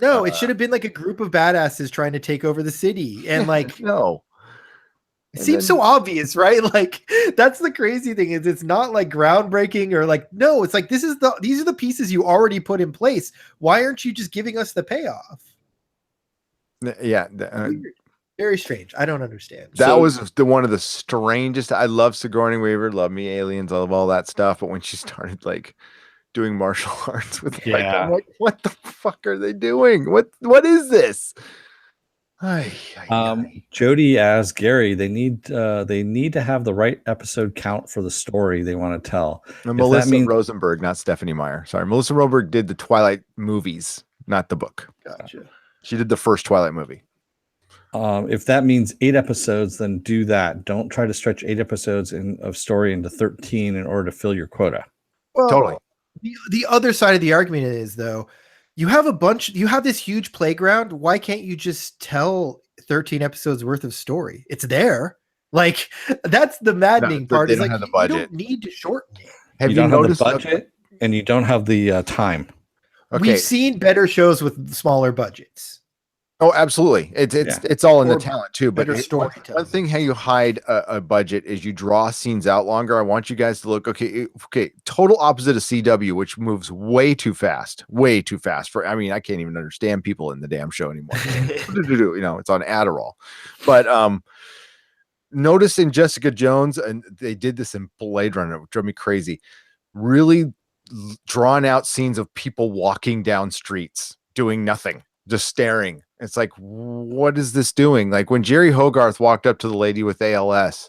Speaker 2: No, it should have been like a group of badasses trying to take over the city, and like
Speaker 1: no.
Speaker 2: It seems so obvious, right? Like that's the crazy thing is it's not like groundbreaking or like, no, it's like these are the pieces you already put in place. Why aren't you just giving us the payoff?
Speaker 1: Yeah.
Speaker 2: Very strange. I don't understand.
Speaker 1: That was one of the strangest. I love Sigourney Weaver, love me aliens, I love all that stuff. But when she started like doing martial arts with I'm like, what the fuck are they doing? What is this?
Speaker 3: Jodie as Gary, they need to have the right episode count for the story they want to tell.
Speaker 1: Melissa Rosenberg, not Stephanie Meyer. Sorry, Melissa Rosenberg did the Twilight movies, not the book.
Speaker 2: Gotcha.
Speaker 1: She did the first Twilight movie.
Speaker 3: If that means 8 episodes, then do that. Don't try to stretch 8 episodes of story into 13 in order to fill your quota.
Speaker 2: Well,
Speaker 1: totally.
Speaker 2: The other side of the argument is though, you have this huge playground. Why can't you just tell 13 episodes worth of story? It's there. Like that's the maddening part. Is like you don't need to shorten it.
Speaker 3: Have you noticed the budget and you don't have the time?
Speaker 1: Okay.
Speaker 2: We've seen better shows with smaller budgets.
Speaker 1: Oh, absolutely. It's all in the talent too. But
Speaker 2: storytelling.
Speaker 1: One thing how you hide a budget is you draw scenes out longer. I want you guys to look okay. Total opposite of CW, which moves way too fast. I can't even understand people in the damn show anymore. It's on Adderall. But notice in Jessica Jones, and they did this in Blade Runner, which drove me crazy. Really drawn out scenes of people walking down streets doing nothing, just staring. It's like, what is this doing? Like when Jerry Hogarth walked up to the lady with ALS,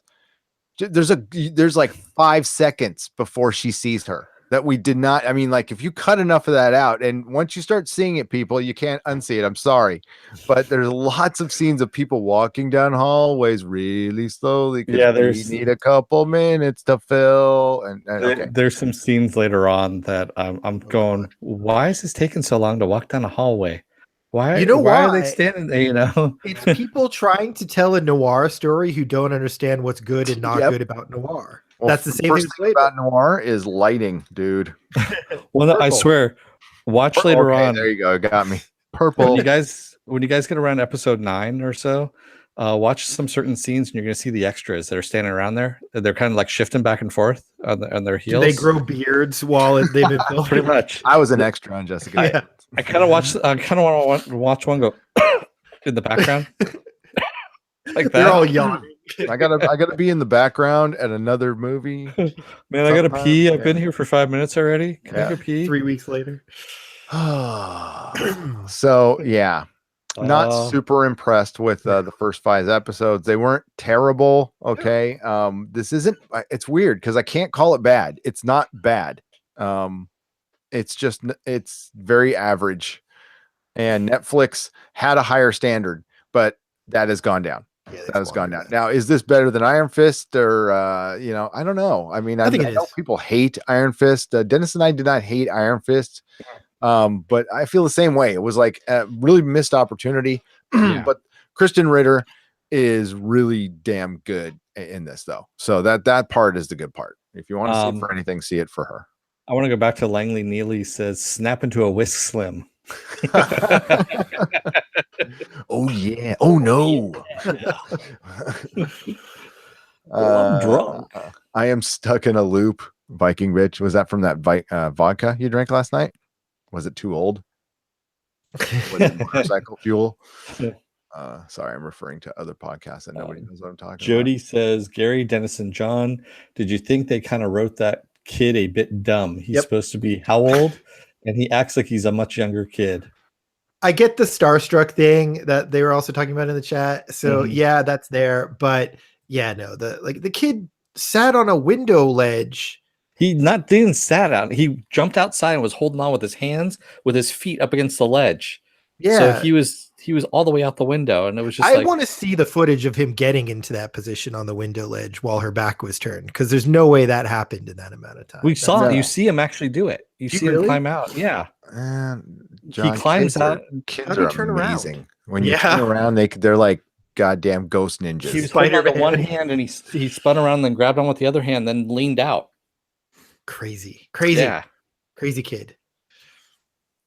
Speaker 1: there's like 5 seconds before she sees her that we did not. I mean, like if you cut enough of that out, and once you start seeing it, people, you can't unsee it. I'm sorry, but there's lots of scenes of people walking down hallways really slowly.
Speaker 3: Yeah,
Speaker 1: we need a couple minutes to fill. And
Speaker 3: there's some scenes later on that I'm going, why is this taking so long to walk down a hallway? Why are they standing there?
Speaker 2: It's people trying to tell a noir story who don't understand what's good and not good about noir. Well, that's the same
Speaker 1: thing about noir is lighting, dude.
Speaker 3: Well, no, I swear, watch later on.
Speaker 1: There you go, got me. Purple.
Speaker 3: When you guys get around episode 9 or so, watch some certain scenes, and you're going to see the extras that are standing around there. They're kind of like shifting back and forth on their heels.
Speaker 2: Do they grow beards while they've been filming?
Speaker 3: Pretty much.
Speaker 1: I was an extra on Jessica.
Speaker 3: I kind of want to watch one go in the background. Like that.
Speaker 2: They're all yawning.
Speaker 1: I gotta be in the background at another movie.
Speaker 3: Man, I gotta pee. I've been here for 5 minutes already. Can I go pee?
Speaker 2: 3 weeks later.
Speaker 1: So yeah. Not super impressed with the first 5 episodes. They weren't terrible. Okay. This isn't, it's weird because I can't call it bad. It's not bad. It's very average, and Netflix had a higher standard, but that has gone down. That has gone down. Now, is this better than Iron Fist or, I don't know. I mean, I know people hate Iron Fist. Dennis and I did not hate Iron Fist. But I feel the same way. It was like a really missed opportunity. But Kristen Ritter is really damn good in this, though. So that part is the good part. If you want to see it for anything, see it for her.
Speaker 3: I want to go back to Langley Neely says, snap into a whisk slim.
Speaker 1: Oh yeah. Oh no.
Speaker 3: I'm drunk.
Speaker 1: I am stuck in a loop. Viking bitch. Was that from that vodka you drank last night? Was it too old? Was it motorcycle fuel? Sorry, I'm referring to other podcasts and nobody knows what I'm talking
Speaker 3: Jody says, Gary, Dennis, and John, did you think they kind of wrote that kid a bit dumb? He's supposed to be how old? And he acts like he's a much younger kid.
Speaker 2: I get the starstruck thing that they were also talking about in the chat. So yeah, that's there. But yeah, no, the kid sat on a window ledge.
Speaker 3: He didn't sat out. He jumped outside and was holding on with his hands, with his feet up against the ledge.
Speaker 2: Yeah.
Speaker 3: So he was all the way out the window, and it was just
Speaker 2: I want to see the footage of him getting into that position on the window ledge while her back was turned, because there's no way that happened in that amount of time.
Speaker 3: We saw you see him actually do it. You see him climb out. Yeah.
Speaker 1: John,
Speaker 3: he climbs out.
Speaker 1: Kids are
Speaker 2: turn
Speaker 1: amazing.
Speaker 2: around?
Speaker 1: When you turn around, they're like goddamn ghost ninjas.
Speaker 3: He was holding on to one hand, and he spun around, then grabbed on with the other hand, then leaned out.
Speaker 2: Crazy kid.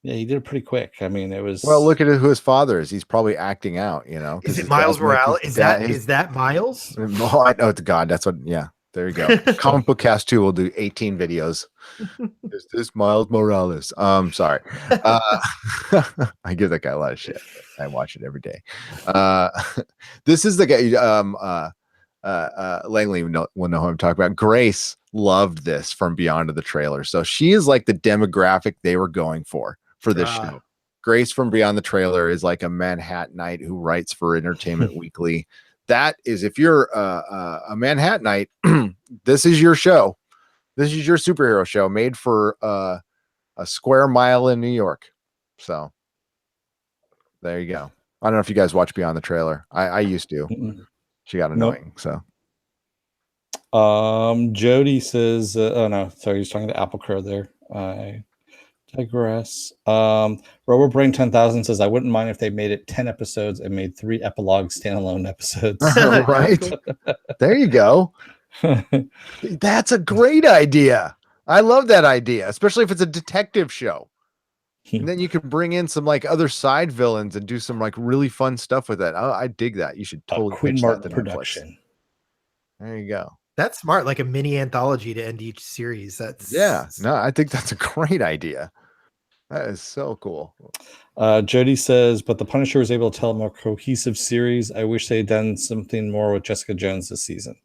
Speaker 3: Yeah, he did it pretty quick. I mean, it was.
Speaker 1: Well, look at who his father is. He's probably acting out.
Speaker 2: Is it Miles Morales? Is that Miles?
Speaker 1: Oh, I know. God, that's what. Yeah, there you go. Comic Book Cast 2 will do 18 videos. Is this Miles Morales? Sorry. I give that guy a lot of shit. I watch it every day. This is the guy. Langley will know who I'm talking about. Grace loved this from Beyond of the trailer. So she is like the demographic they were going for this show. Grace from Beyond the Trailer is like a Manhattanite who writes for Entertainment Weekly. That is, if you're a Manhattanite, this is your show. This is your superhero show made for a square mile in New York. So there you go. I don't know if you guys watch Beyond the Trailer. I used to. She got annoying. So
Speaker 3: Jody says, oh no, sorry, he's talking to Apple Crow there. I digress. Robert Brain 10,000 says, I wouldn't mind if they made it 10 episodes and made 3 epilogue standalone episodes.
Speaker 1: Right. There you go. That's a great idea. I love that idea, especially if it's a detective show. And then you can bring in some like other side villains and do some like really fun stuff with that. I dig that. You should totally
Speaker 3: Quinn Martin production.
Speaker 1: Netflix. There you go.
Speaker 2: That's smart, like a mini anthology to end each series.
Speaker 1: No, I think that's a great idea. That is so cool.
Speaker 3: Jody says, but the Punisher was able to tell a more cohesive series. I wish they had done something more with Jessica Jones this season.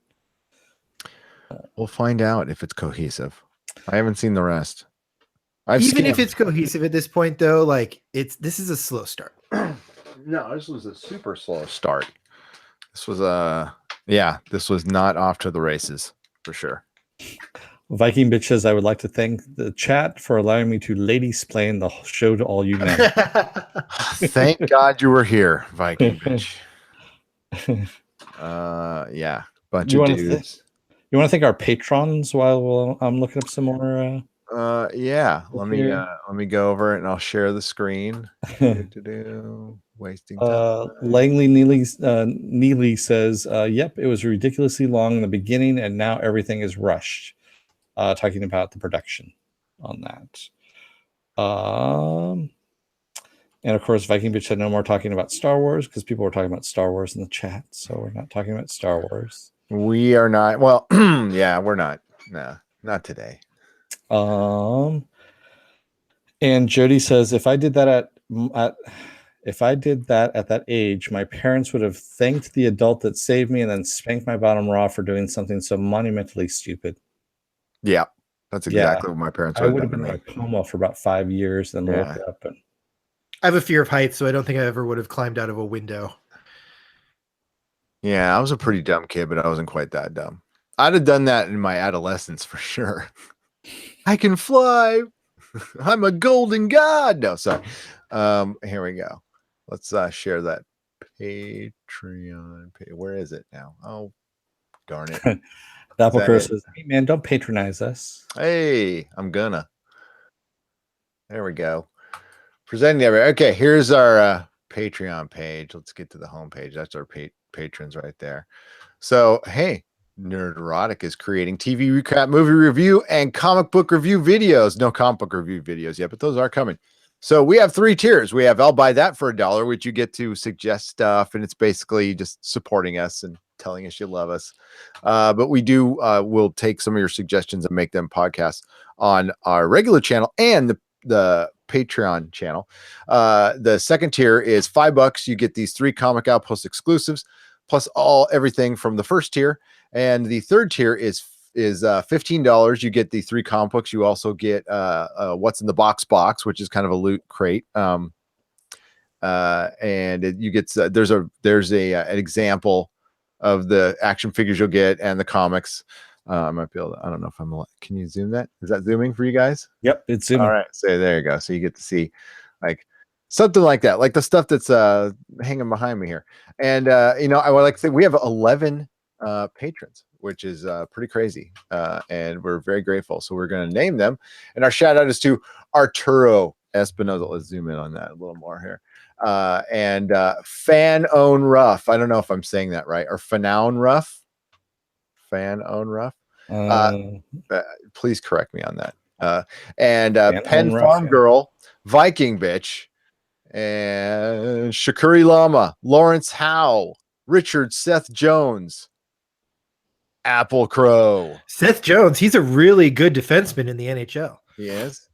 Speaker 1: We'll find out if it's cohesive. I haven't seen the rest.
Speaker 2: Even if it's cohesive at this point, though, like this is a slow start.
Speaker 1: No, this was a super slow start. This was this was not off to the races for sure.
Speaker 3: Viking bitch says, I would like to thank the chat for allowing me to lady-splain the show to all you men.
Speaker 1: Thank God you were here, Viking bitch. Yeah, bunch of dudes.
Speaker 3: You want to thank our patrons while I'm looking up some more?
Speaker 1: Yeah. Let me go over it and I'll share the screen. Wasting time.
Speaker 3: Langley Neely says, yep, it was ridiculously long in the beginning and now everything is rushed. Talking about the production on that. And of course, Viking Bitch said no more talking about Star Wars because people were talking about Star Wars in the chat. So we're not talking about Star Wars.
Speaker 1: We are not. Well, yeah, we're not. No, not today.
Speaker 3: And Jody says, if I did that at that age, my parents would have thanked the adult that saved me and then spanked my bottom raw for doing something so monumentally stupid.
Speaker 1: Yeah, that's exactly what my parents would have
Speaker 3: been in a coma for about 5 years, then woke up. And
Speaker 2: I have a fear of heights, so I don't think I ever would have climbed out of a window.
Speaker 1: Yeah, I was a pretty dumb kid, but I wasn't quite that dumb. I'd have done that in my adolescence for sure. I can fly. I'm a golden god. No, sorry. Here we go. Let's share that Patreon page. Where is it now? Oh, darn it.
Speaker 3: Apple Crow says, hey man, don't patronize us.
Speaker 1: Hey, I'm gonna. There we go. Presenting everybody. Okay, here's our Patreon page. Let's get to the home page. That's our patrons right there. So, hey, Nerd Erotic is creating TV recap, movie review, and comic book review videos. No comic book review videos yet, but those are coming. So we have 3 tiers. We have I'll buy that for $1, which you get to suggest stuff, and it's basically just supporting us and telling us you love us. But we do we'll take some of your suggestions and make them podcasts on our regular channel and the Patreon channel. The second tier is $5. You get these 3 Comic Outpost exclusives, plus everything from the first tier. And the third tier is $15. You get the 3 comic books. You also get what's in the box, which is kind of a loot crate. And you get there's an example of the action figures you'll get and the comics. I might be able to, I don't know if can you zoom that? Is that zooming for you guys?
Speaker 3: Yep, it's zooming.
Speaker 1: All right, so there you go. So you get to see like something like that, like the stuff that's hanging behind me here. And I would like to say we have 11 patrons, which is pretty crazy, and we're very grateful. So we're going to name them, and our shout out is to Arturo Espinoza. Let's zoom in on that a little more here. And Fan Own Rough. I don't know if I'm saying that right, or Fanown Rough. Fan Own Rough. Please correct me on that. And Pen Farm Girl, Viking Bitch, and Shakuri Lama, Lawrence Howe, Richard Seth Jones, Apple Crow.
Speaker 2: Seth Jones, he's a really good defenseman in the NHL.
Speaker 1: He is.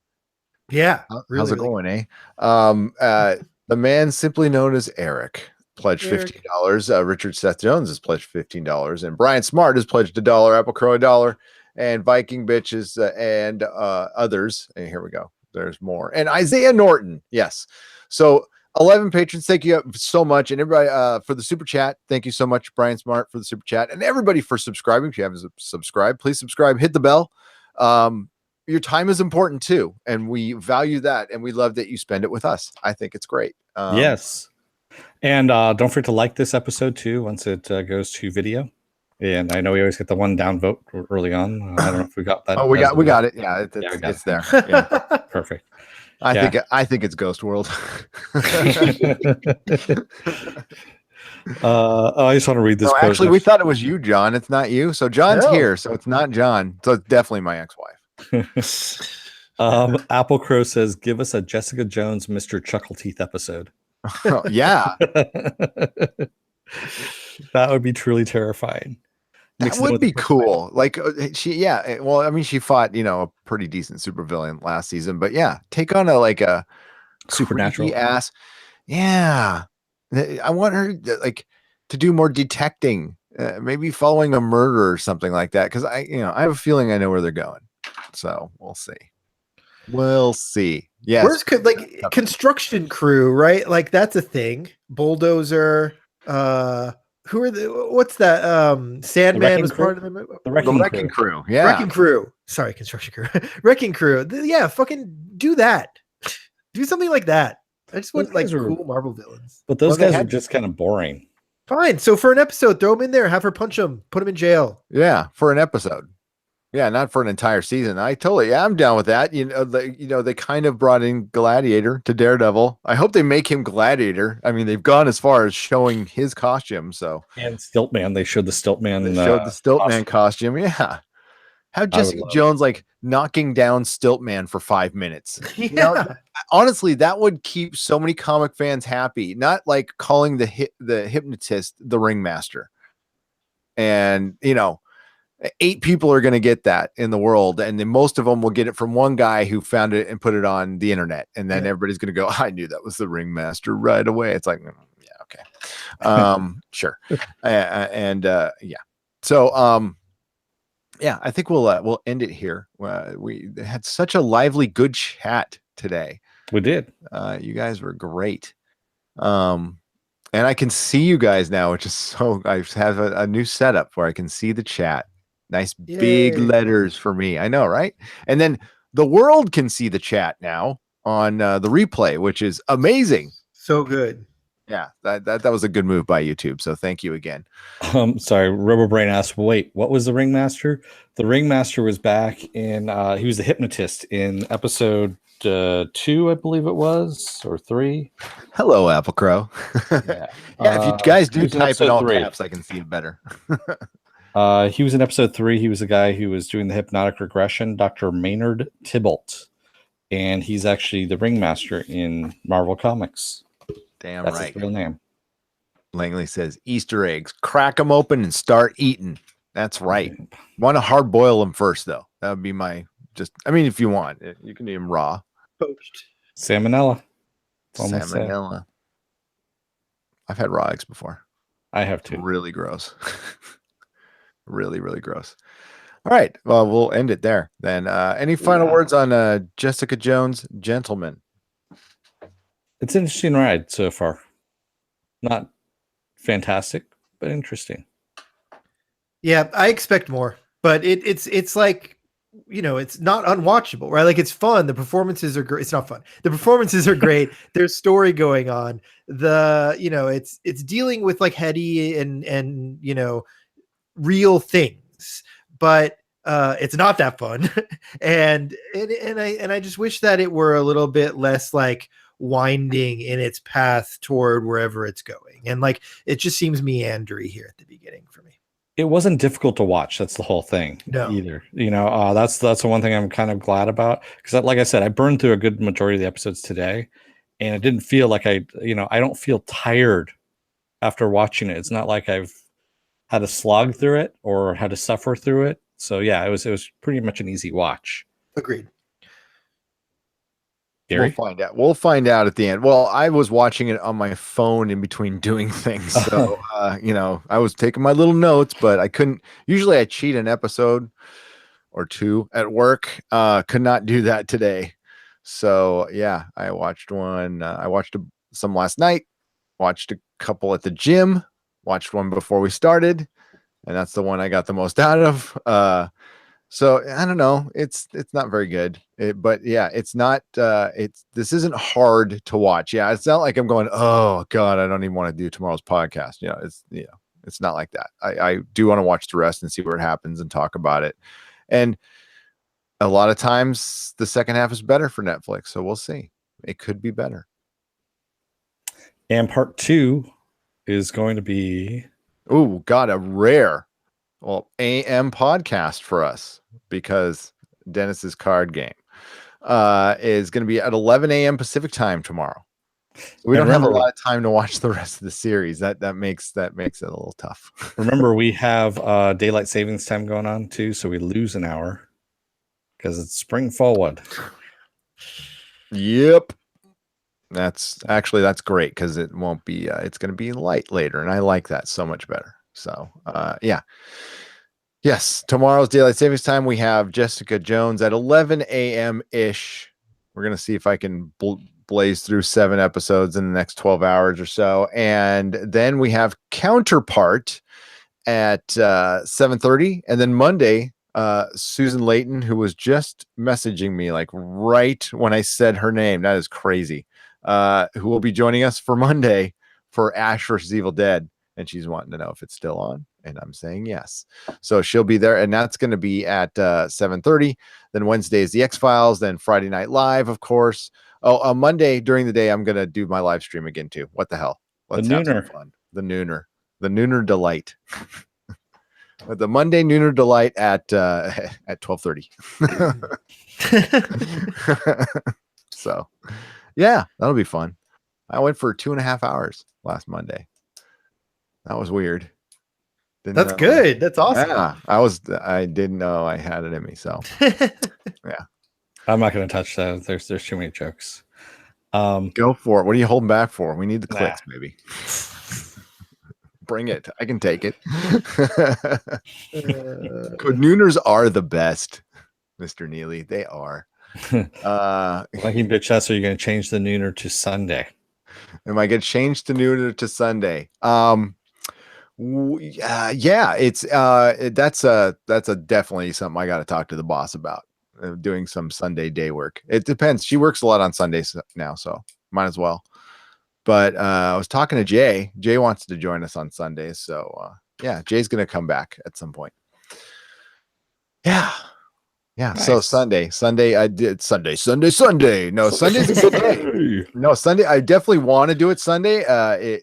Speaker 2: Yeah.
Speaker 1: Really, how's it going, eh? The man simply known as Eric pledged $15. Richard Seth Jones has pledged $15, and Brian Smart has pledged $1. Apple Crow $1, and Viking Bitches and others. And here we go. There's more. And Isaiah Norton. Yes. So 11 patrons. Thank you so much. And everybody for the super chat. Thank you so much, Brian Smart, for the super chat, and everybody for subscribing. If you haven't subscribed, please subscribe, hit the bell. Your time is important too, and we value that, and we love that you spend it with us. I think it's great.
Speaker 3: Yes. And don't forget to like this episode too once it goes to video. And I know we always get the one down vote early on. I don't know if we got that.
Speaker 1: Oh, we got it. Yeah, it's there. Yeah.
Speaker 3: Perfect.
Speaker 1: I think it's Ghost World.
Speaker 3: I just want to read this.
Speaker 1: No, actually, we thought it was you, John. It's not you. So John's here, so it's not John. So it's definitely my ex-wife.
Speaker 3: Apple Crow says, "Give us a Jessica Jones, Mr. Chuckleteeth episode."
Speaker 1: Oh, yeah,
Speaker 3: that would be truly terrifying.
Speaker 1: That would be cool. Like well, I mean, she fought, a pretty decent supervillain last season, but yeah, take on a
Speaker 3: supernatural
Speaker 1: ass. Yeah, I want her to do more detecting, maybe following a murder or something like that. Because I have a feeling I know where they're going. So we'll see. We'll see. Yes.
Speaker 2: Where's construction crew, right? Like that's a thing. Bulldozer. Who are what's that? Sandman was part of the movie.
Speaker 1: The Wrecking Crew. Yeah.
Speaker 2: Wrecking Crew. Sorry, construction crew. Wrecking Crew. Yeah, fucking do that. Do something like that. I just want cool Marvel villains.
Speaker 3: But those guys are just kind of boring.
Speaker 2: Fine. So for an episode, throw them in there, have her punch them, put them in jail.
Speaker 1: Yeah, for an episode. Yeah, not for an entire season. I'm down with that. They kind of brought in Gladiator to Daredevil. I hope they make him Gladiator. I mean, they've gone as far as showing his costume. So
Speaker 3: and Stiltman, they showed the Stiltman.
Speaker 1: They showed the Stiltman costume. Yeah, how Jessica Jones knocking down Stiltman for 5 minutes.
Speaker 2: Yeah.
Speaker 1: Honestly, that would keep so many comic fans happy. Not like calling the hypnotist the ringmaster, and 8 people are going to get that in the world, and then most of them will get it from one guy who found it and put it on the internet, and then everybody's going to go, I knew that was the ringmaster right away. It's like, yeah, okay, sure, yeah. So yeah, I think we'll end it here. We had such a lively, good chat today.
Speaker 3: We did.
Speaker 1: You guys were great. And I can see you guys now, which is so. I have a new setup where I can see the chat. Nice big letters for me. I know, right? And then the world can see the chat now on the replay, which is amazing.
Speaker 2: So good.
Speaker 1: Yeah, that was a good move by YouTube. So thank you again.
Speaker 3: Sorry, RoboBrain asked, wait, what was the Ringmaster? The Ringmaster was back in he was the hypnotist in episode 2, I believe it was, or 3.
Speaker 1: Hello, Apple Crow.
Speaker 3: Yeah.
Speaker 1: Yeah, if you guys
Speaker 3: he
Speaker 1: do
Speaker 3: was in
Speaker 1: type in
Speaker 3: episode
Speaker 1: all
Speaker 3: 3.
Speaker 1: caps, I can see it better.
Speaker 3: He was in episode 3. He was the guy who was doing the hypnotic regression, Dr. Maynard Tybalt. And he's actually the ringmaster in Marvel Comics.
Speaker 1: Damn
Speaker 3: That's
Speaker 1: right.
Speaker 3: his real name.
Speaker 1: Langley says Easter eggs. Crack them open and start eating. That's right. Want to hard boil them first, though. That would be my if you want, you can eat them raw.
Speaker 2: Poached.
Speaker 3: Salmonella.
Speaker 1: Salmonella. I've had raw eggs before.
Speaker 3: I have too.
Speaker 1: Really gross. Really, really gross. All right. Well, we'll end it there then. Any final words on Jessica Jones, Gentleman?
Speaker 3: It's an interesting ride so far. Not fantastic, but interesting.
Speaker 2: Yeah, I expect more, but it's like, it's not unwatchable, right? Like, it's fun. The performances are great. It's not fun. The performances are great. There's story going on. It's dealing with like heady and real things, but it's not that fun. and I just wish that it were a little bit less like winding in its path toward wherever it's going. And like, it just seems meandery here at the beginning for me.
Speaker 3: It wasn't difficult to watch. That's the whole thing.
Speaker 2: No.
Speaker 3: Either. That's the one thing I'm kind of glad about, because like I said, I burned through a good majority of the episodes today, and it didn't feel like I don't feel tired after watching it. It's not like I've had to slog through it or had to suffer through it. So yeah, it was pretty much an easy watch.
Speaker 2: Agreed.
Speaker 3: Gary?
Speaker 1: We'll find out at the end. Well, I was watching it on my phone in between doing things. So, I was taking my little notes, but I couldn't. Usually I cheat an episode or 2 at work. Could not do that today. So yeah, I watched one. I watched some last night, watched a couple at the gym, watched one before we started, and that's the one I got the most out of. So I don't know. It's not very good, but yeah, it's not. This isn't hard to watch. Yeah, it's not like I'm going, oh god, I don't even want to do tomorrow's podcast. It's not like that. I do want to watch the rest and see what happens and talk about it. And a lot of times the second half is better for Netflix, so we'll see. It could be better.
Speaker 3: And part 2 is going to be
Speaker 1: a rare AM podcast for us, because Dennis's card game is going to be at 11 a.m. Pacific time tomorrow. We don't have a lot of time to watch the rest of the series. That makes it a little tough.
Speaker 3: Remember, we have daylight savings time going on too, so we lose an hour because it's spring forward.
Speaker 1: Yep. That's great, because it won't be it's going to be light later, and I like that so much better. So yeah. Yes, tomorrow's daylight savings time, we have Jessica Jones at 11 a.m. ish. We're going to see if I can blaze through 7 episodes in the next 12 hours or so. And then we have Counterpart at 7:30. And then Monday, Susan Layton, who was just messaging me like right when I said her name. That is crazy. Who will be joining us for Monday for Ash vs. Evil Dead. And she's wanting to know if it's still on, and I'm saying yes. So she'll be there, and that's going to be at 7:30. Then Wednesday is the X-Files. Then Friday Night Live, of course. Oh, on Monday during the day, I'm going to do my live stream again too. What the hell? Let's have some fun. The Nooner Delight. The Monday Nooner Delight at 12:30. So, yeah, that'll be fun. I went for 2.5 hours last Monday. That was weird.
Speaker 2: That's good. That's awesome.
Speaker 1: Yeah, I didn't know I had it in me. So yeah,
Speaker 3: I'm not going to touch that. There's too many jokes.
Speaker 1: Go for it. What are you holding back for? We need the clicks, baby. Bring it. I can take it. Nooners are the best, Mr. Neely. They are.
Speaker 3: Lucky bitch, that's are you going to change the nooner to Sunday?
Speaker 1: Am I going to change the nooner to Sunday? Yeah, it's that's a definitely something I got to talk to the boss about. Doing some Sunday day work. It depends. She works a lot on Sundays now, so might as well. But I was talking to Jay. Jay wants to join us on Sundays, so yeah, Jay's gonna come back at some point. Yeah, Yeah. So
Speaker 3: Nice.
Speaker 1: Sunday, I did Sunday. No, Sunday's a good day. No, Sunday. I definitely want to do it Sunday.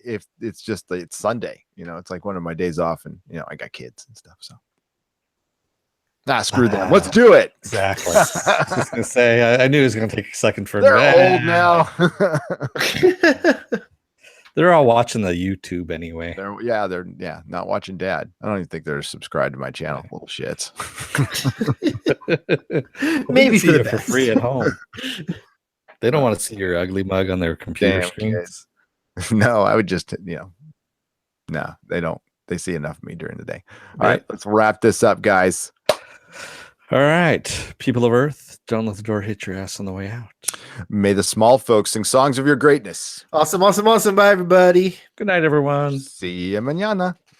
Speaker 1: If it's just it's Sunday, it's like one of my days off, and I got kids and stuff. So, screw them. Let's do it.
Speaker 3: Exactly. I was just gonna say, I knew it was gonna take a second for
Speaker 1: They're
Speaker 3: them.
Speaker 1: old now.
Speaker 3: They're all watching the YouTube anyway.
Speaker 1: They're not watching Dad. I don't even think they're subscribed to my channel. Little shits.
Speaker 2: Maybe for the
Speaker 3: for
Speaker 2: best.
Speaker 3: free at home. They don't want to see your ugly mug on their computer
Speaker 1: Damn
Speaker 3: screen.
Speaker 1: kids. No, I would just no, they don't. They see enough of me during the day. All right, let's wrap this up, guys.
Speaker 3: All right, people of Earth, don't let the door hit your ass on the way out.
Speaker 1: May the small folks sing songs of your greatness.
Speaker 2: Awesome. Bye, everybody.
Speaker 3: Good night, everyone.
Speaker 1: See you mañana.